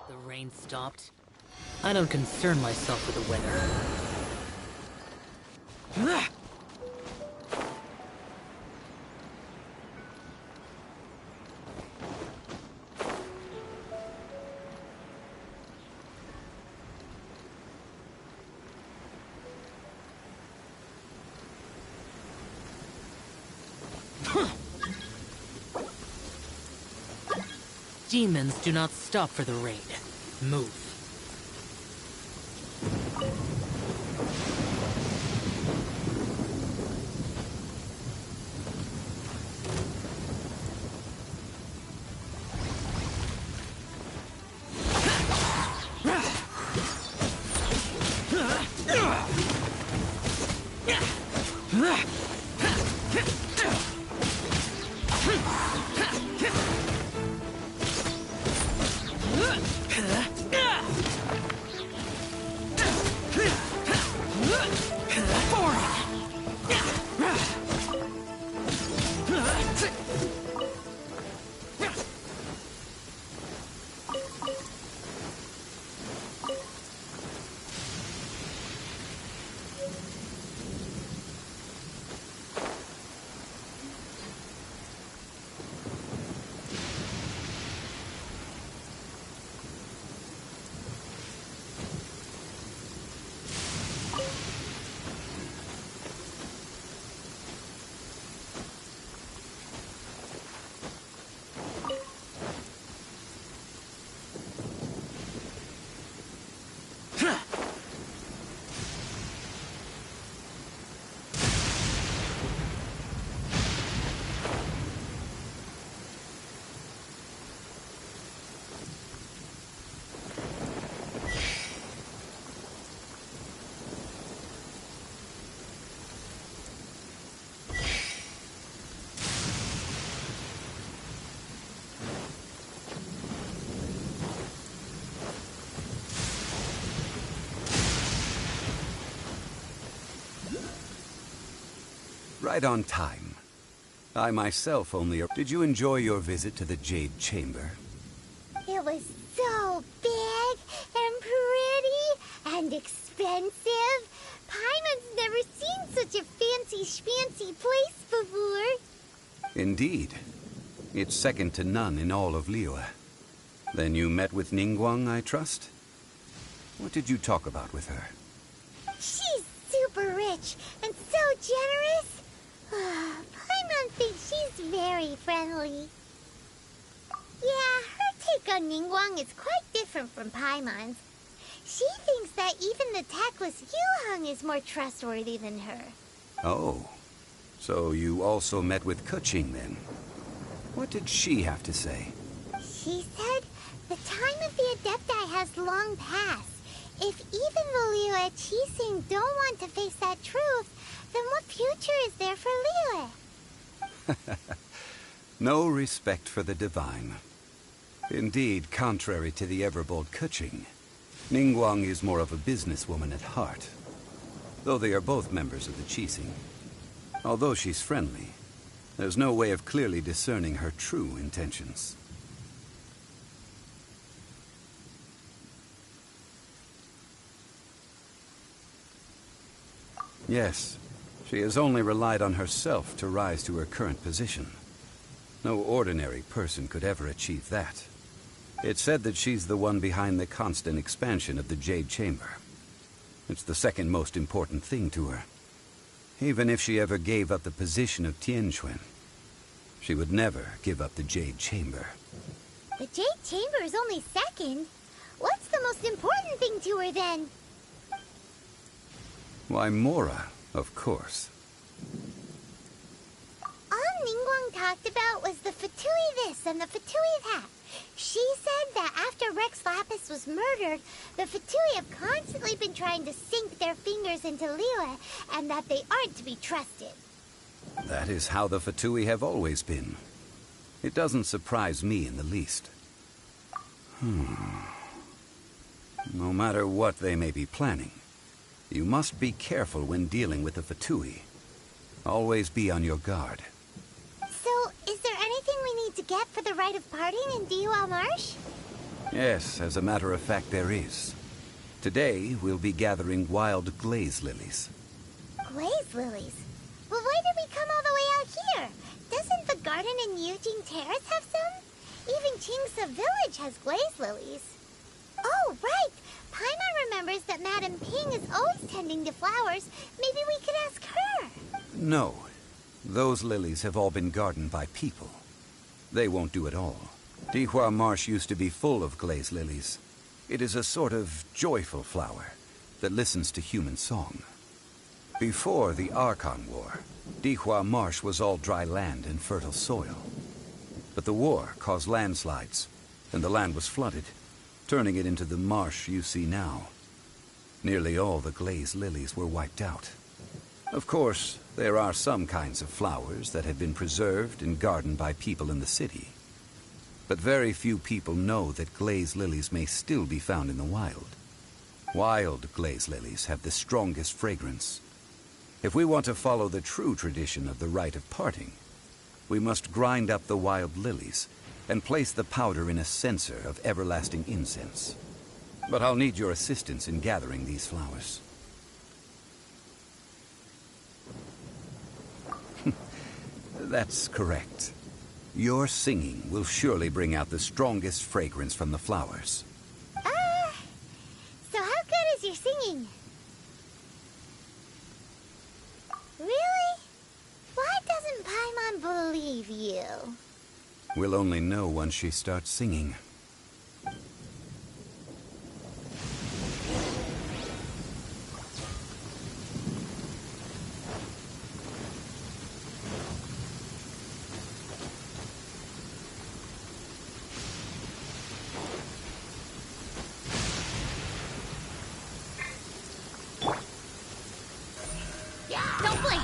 S22: The rain stopped. I don't concern myself with the weather. demons do not stop for the raid. Move.
S6: Right on time. I myself only... Did you enjoy your visit to the Jade Chamber?
S4: It was so big and pretty and expensive. Paimon's never seen such a fancy schmancy place before.
S6: Indeed. It's second to none in all of Liyue. Then you met with Ningguang, I trust? What did you talk about with her?
S4: She's super rich and so generous. Paimon thinks she's very friendly. Yeah, her take on Ningguang is quite different from Paimon's. She thinks that even the tactless Yuheng is more trustworthy than her.
S6: Oh, so you also met with Keqing then? What did she have to say?
S4: She said the time of the Adepti has long passed. If even the Liyue Qixing don't want to face that truth, then what future is there for Liyue?
S6: No respect for the divine. Indeed, contrary to the ever-bold Keqing, Ningguang is more of a businesswoman at heart. Though they are both members of the Qixing. Although she's friendly, there's no way of clearly discerning her true intentions. Yes, she has only relied on herself to rise to her current position. No ordinary person could ever achieve that. It's said that she's the one behind the constant expansion of the Jade Chamber. It's the second most important thing to her. Even if she ever gave up the position of Tianquan, she would never give up the Jade Chamber.
S4: The Jade Chamber is only second. What's the most important thing to her then?
S6: Why, Mora, of course.
S4: All Ningguang talked about was the Fatui this and the Fatui that. She said that after Rex Lapis was murdered, the Fatui have constantly been trying to sink their fingers into Liyue, and that they aren't to be trusted.
S6: That is how the Fatui have always been. It doesn't surprise me in the least. No matter what they may be planning, you must be careful when dealing with the Fatui. Always be on your guard.
S4: So, is there anything we need to get for the rite of parting in Dihua Marsh?
S6: Yes, as a matter of fact, there is. Today, we'll be gathering wild glaze lilies.
S4: Glaze lilies? Well, why did we come all the way out here? Doesn't the garden in Yujing Terrace have some? Even Qingse Village has glaze lilies. Oh, right! Paimon remembers that Madame Ping is always tending to flowers. Maybe we could ask her.
S6: No. Those lilies have all been gardened by people. They won't do it all. Dihua Marsh used to be full of glaze lilies. It is a sort of joyful flower that listens to human song. Before the Archon War, Dihua Marsh was all dry land and fertile soil. But the war caused landslides, and the land was flooded, turning it into the marsh you see now. Nearly all the glaze lilies were wiped out. Of course, there are some kinds of flowers that have been preserved and gardened by people in the city. But very few people know that glaze lilies may still be found in the wild. Wild glaze lilies have the strongest fragrance. If we want to follow the true tradition of the rite of parting, we must grind up the wild lilies and place the powder in a censer of everlasting incense. But I'll need your assistance in gathering these flowers. That's correct. Your singing will surely bring out the strongest fragrance from the flowers.
S4: So how good is your singing? Really? Why doesn't Paimon believe you?
S6: We'll only know once she starts singing.
S1: Don't blink!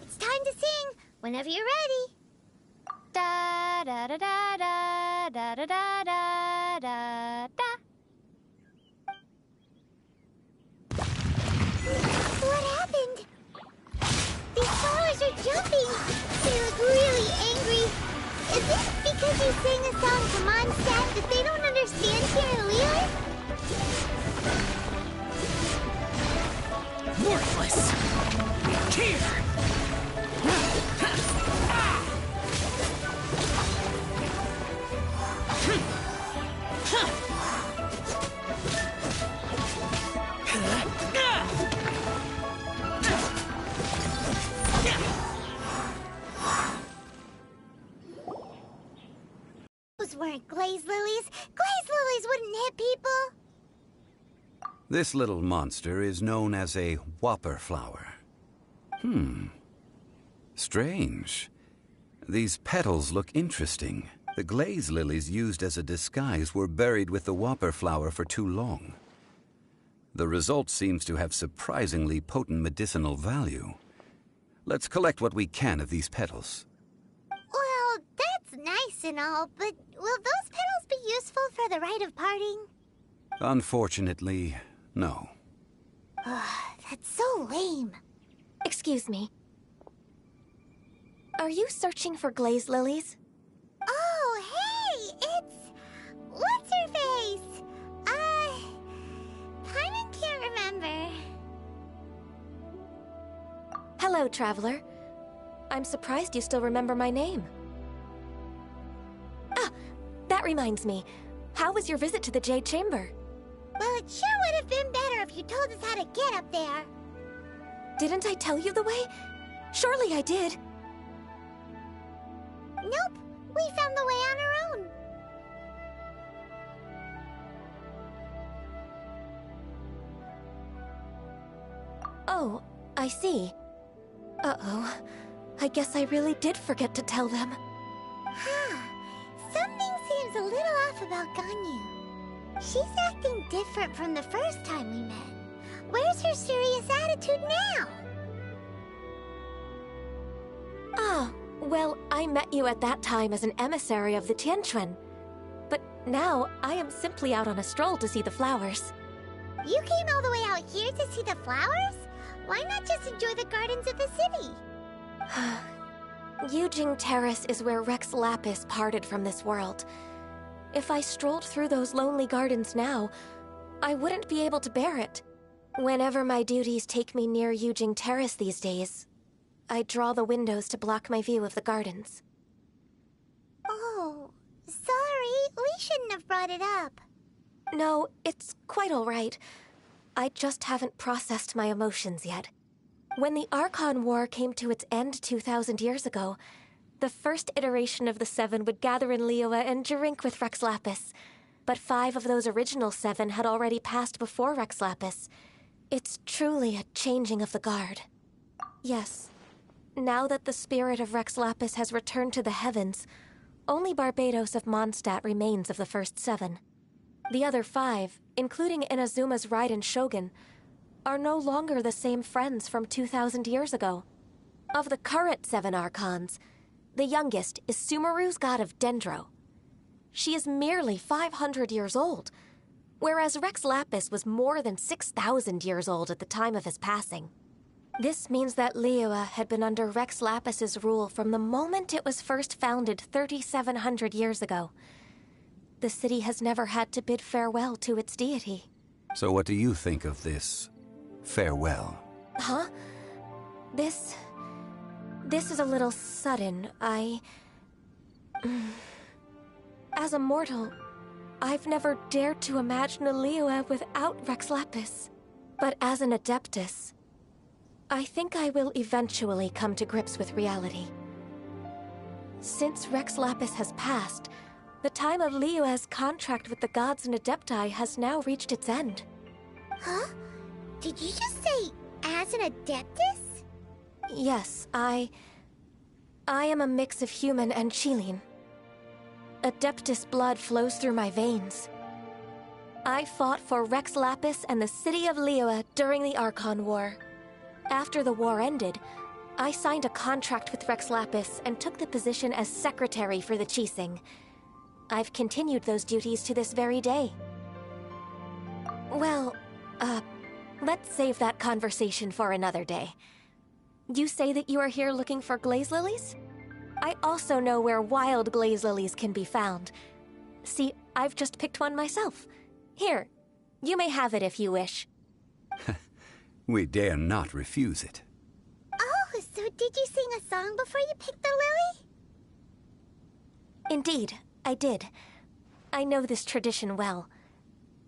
S4: It's time to sing whenever you're ready. Da da da da da da da da da da da. What happened? These flowers are jumping. They look really angry. Is it because you sang a song to Mondstadt that they don't understand here in Liyue?
S15: Worthless! Here!
S4: Those weren't glaze lilies. Glaze lilies wouldn't hit people.
S6: This little monster is known as a whopper flower. Strange. These petals look interesting. The glaze lilies used as a disguise were buried with the whopper flower for too long. The result seems to have surprisingly potent medicinal value. Let's collect what we can of these petals.
S4: Well, that's nice and all, but will those petals be useful for the rite of parting?
S6: Unfortunately, no.
S4: That's so lame.
S3: Excuse me. Are you searching for glaze lilies?
S4: Oh, hey! It's... What's-her-face? Paimon can't remember.
S3: Hello, traveler. I'm surprised you still remember my name. Ah, that reminds me. How was your visit to the Jade Chamber?
S4: Well, it sure would have been better if you told us how to get up there.
S3: Didn't I tell you the way? Surely I did.
S4: Nope, we found the way on our own.
S3: Oh, I see. Uh-oh. I guess I really did forget to tell them.
S4: Something seems a little off about Ganyu. She's acting different from the first time we met. Where's her serious attitude now?
S3: Ah, well, I met you at that time as an emissary of the Tianquan. But now, I am simply out on a stroll to see the flowers.
S4: You came all the way out here to see the flowers? Why not just enjoy the gardens of the city?
S3: Yujing Terrace is where Rex Lapis parted from this world. If I strolled through those lonely gardens now, I wouldn't be able to bear it. Whenever my duties take me near Yujing Terrace these days, I draw the windows to block my view of the gardens.
S4: Oh, sorry. We shouldn't have brought it up.
S3: No, it's quite all right. I just haven't processed my emotions yet. When the Archon War came to its end 2,000 years ago, the first iteration of the Seven would gather in Liyue and drink with Rex Lapis. But 5 of those original 7 had already passed before Rex Lapis. It's truly a changing of the guard. Yes, now that the spirit of Rex Lapis has returned to the heavens, only Barbados of Mondstadt remains of the first 7. The other 5, including Inazuma's Raiden Shogun, are no longer the same friends from 2,000 years ago. Of the current 7 Archons, the youngest is Sumeru's god of Dendro. She is merely 500 years old, whereas Rex Lapis was more than 6,000 years old at the time of his passing. This means that Liyue had been under Rex Lapis's rule from the moment it was first founded 3,700 years ago. The city has never had to bid farewell to its deity.
S6: So what do you think of this farewell?
S3: Huh? This is a little sudden. As a mortal, I've never dared to imagine a Liyue without Rex Lapis. But as an Adeptus, I think I will eventually come to grips with reality. Since Rex Lapis has passed, the time of Liyue's contract with the gods and Adepti has now reached its end.
S4: Huh? Did you just say, as an Adeptus?
S3: Yes, I am a mix of human and Qilin. Adeptus blood flows through my veins. I fought for Rex Lapis and the city of Liyue during the Archon War. After the war ended, I signed a contract with Rex Lapis and took the position as secretary for the Qixing. I've continued those duties to this very day. Well, let's save that conversation for another day. You say that you are here looking for glaze lilies? I also know where wild glaze lilies can be found. See, I've just picked one myself. Here, you may have it if you wish.
S6: We dare not refuse it.
S4: Oh, so did you sing a song before you picked the lily?
S3: Indeed, I did. I know this tradition well.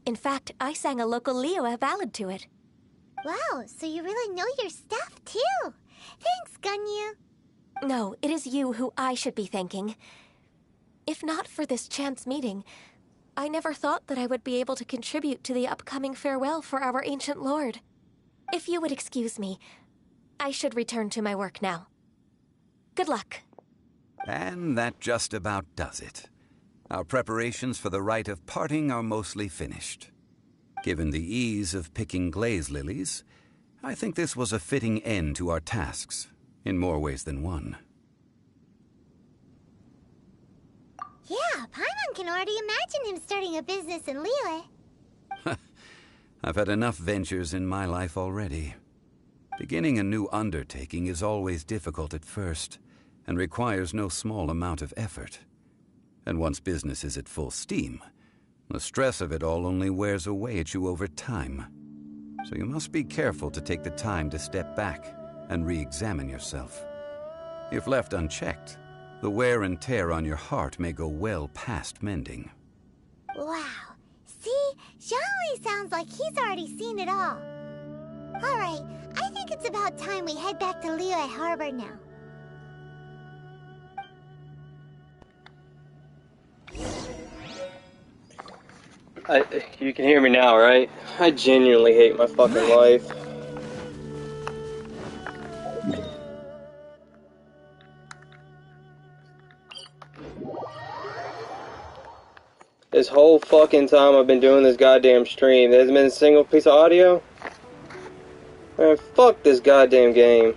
S3: In fact, I sang a local Liyue ballad to it.
S4: Wow, so you really know your stuff, too. Thanks, Gunyu.
S3: No, it is you who I should be thanking. If not for this chance meeting, I never thought that I would be able to contribute to the upcoming farewell for our ancient lord. If you would excuse me, I should return to my work now. Good luck.
S6: And that just about does it. Our preparations for the rite of parting are mostly finished. Given the ease of picking glaze lilies, I think this was a fitting end to our tasks, in more ways than one.
S4: Yeah, Paimon can already imagine him starting a business in Liyue.
S6: I've had enough ventures in my life already. Beginning a new undertaking is always difficult at first, and requires no small amount of effort. And once business is at full steam, the stress of it all only wears away at you over time. So you must be careful to take the time to step back and re-examine yourself. If left unchecked, the wear and tear on your heart may go well past mending.
S4: Wow. See? Zhongli sounds like he's already seen it all. Alright, I think it's about time we head back to Liyue Harbor now.
S13: You can hear me now, right? I genuinely hate my fucking life. This whole fucking time I've been doing this goddamn stream, there hasn't been a single piece of audio? Man, fuck this goddamn game.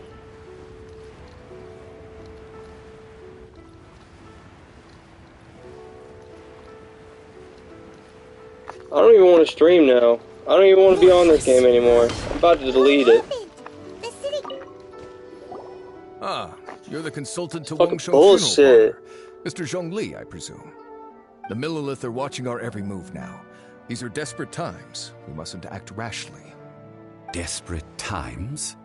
S13: I don't even want to stream now. I don't even want to be on this game anymore. I'm about to delete it.
S12: You're the consultant to
S13: Fucking
S12: Wangsheng
S13: bullshit.
S12: Funeral Parlor. Mr. Zhongli, I presume. The Millilith are watching our every move now. These are desperate times. We mustn't act rashly.
S6: Desperate times?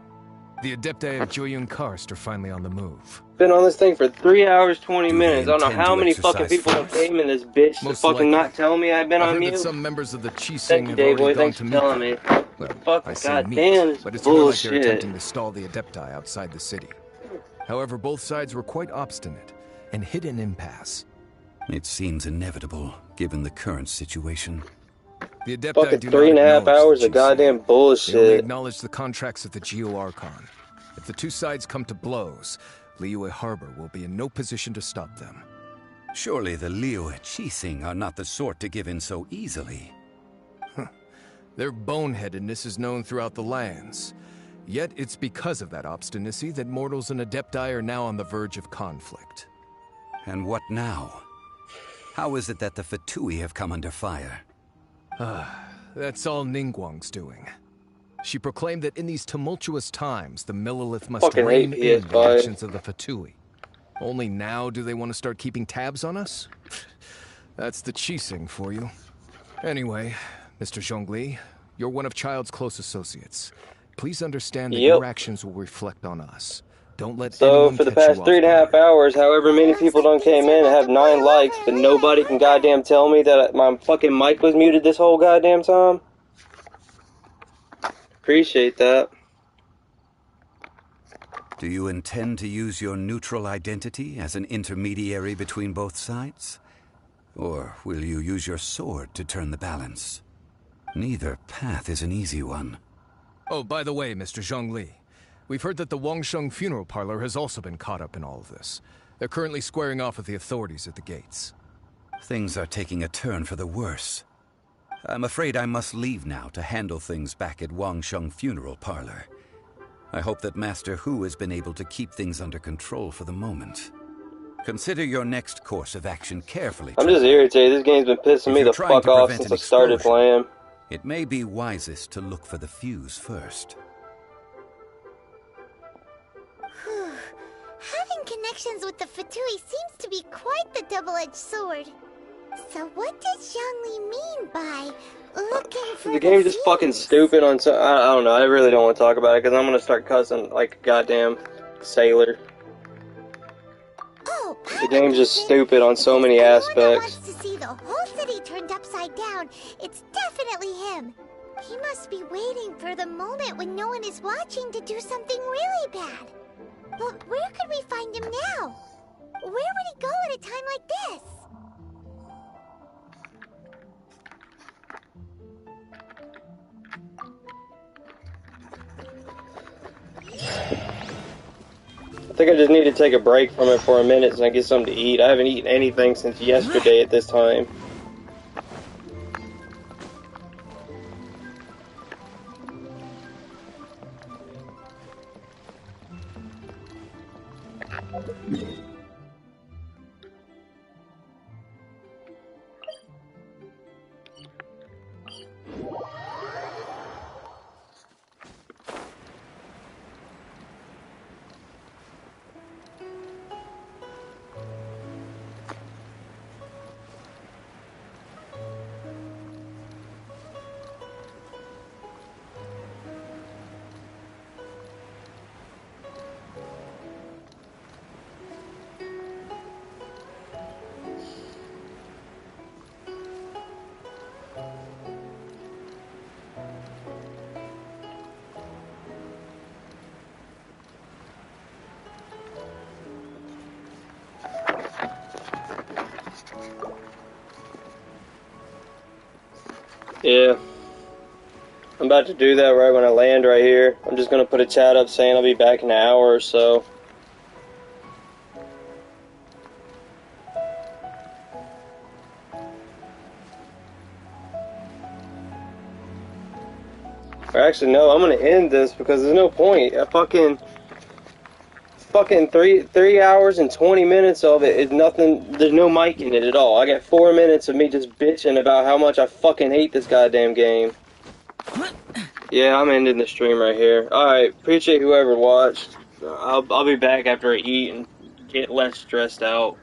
S23: The Adepti of Joyun Karst are finally on the move.
S13: Been on this thing for 3 hours, 20 minutes. I don't know
S6: intend
S13: how
S6: to
S13: many fucking
S6: exercise
S13: people
S6: force?
S13: came in this bitch to
S12: Most
S13: fucking
S12: likely.
S13: not tell me I've been
S12: I
S13: on
S12: heard
S13: mute.
S12: that some members of the Qi
S13: Thank you,
S12: have
S13: Dave
S12: already
S13: Boy.
S12: gone
S13: Thanks
S12: to
S13: for
S12: meet
S13: telling
S12: them.
S13: me.
S12: Well,
S13: Fuck,
S12: I say
S13: god
S12: meet,
S13: damn, this
S12: but it's more like they're
S13: bullshit.
S12: attempting to stall the Adepti outside the city. However, both sides were quite obstinate and hit an impasse.
S6: It seems inevitable, given the current situation.
S12: The Adepti
S13: Fucking
S12: do
S13: 3.5
S12: not
S13: hours of
S12: acknowledge the Qi.
S13: goddamn
S12: They only
S13: bullshit.
S12: acknowledge the contracts of the Geo Archon. If the two sides come to blows, Liyue Harbor will be in no position to stop them.
S6: Surely the Liyue Qixing are not the sort to give in so easily.
S12: Their boneheadedness is known throughout the lands. Yet it's because of that obstinacy that mortals and Adepti are now on the verge of conflict.
S6: And what now? How is it that the Fatui have come under fire?
S12: That's all Ningguang's doing. She proclaimed that in these tumultuous times, the Millilith must
S13: Fucking
S12: rein
S13: hate
S12: in the
S13: PS5.
S12: actions of the Fatui. Only now do they want to start keeping tabs on us? That's the Qixing for you. Anyway, Mr. Zhongli, you're one of Child's close associates. Please understand that your actions will reflect on us. Don't let
S13: So
S12: anyone
S13: for the
S12: catch
S13: past
S12: you
S13: 3.5 hours, however many people done came in and have 9 likes, but nobody can goddamn tell me that my fucking mic was muted this whole goddamn time. Appreciate that.
S6: Do you intend to use your neutral identity as an intermediary between both sides? Or will you use your sword to turn the balance? Neither path is an easy one.
S12: Oh, by the way, Mr. Zhongli, we've heard that the Wangsheng Funeral Parlor has also been caught up in all of this. They're currently squaring off with the authorities at the gates.
S6: Things are taking a turn for the worse. I'm afraid I must leave now to handle things back at Wangsheng Funeral Parlor. I hope that Master Hu has been able to keep things under control for the moment. Consider your next course of action carefully.
S13: I'm just irritated. This game's been pissing me the fuck off since I started playing.
S6: It may be wisest to look for the fuse first.
S4: Having connections with the Fatui seems to be quite the double-edged sword. So what does Zhongli mean by looking for
S13: The game's just fucking stupid on so I don't know. I really don't want to talk about it because I'm gonna start cussing like a goddamn sailor. The game's just stupid on so many aspects.
S4: to see the whole city turned upside down? It's definitely him. He must be waiting for the moment when no one is watching to do something really bad. But where could we find him now? Where would he go at a time like this?
S13: I think I just need to take a break from it for a minute so I get something to eat. I haven't eaten anything since yesterday at this time. Yeah. I'm about to do that right when I land right here. I'm just gonna put a chat up saying I'll be back in an hour or so. Or actually, no, I'm gonna end this because there's no point. I fucking 3 hours and 20 minutes of it is nothing. There's no mic in it at all. I got 4 minutes of me just bitching about how much I fucking hate this goddamn game. Yeah, I'm ending the stream right here. Alright, appreciate whoever watched. I'll be back after I eat and get less stressed out.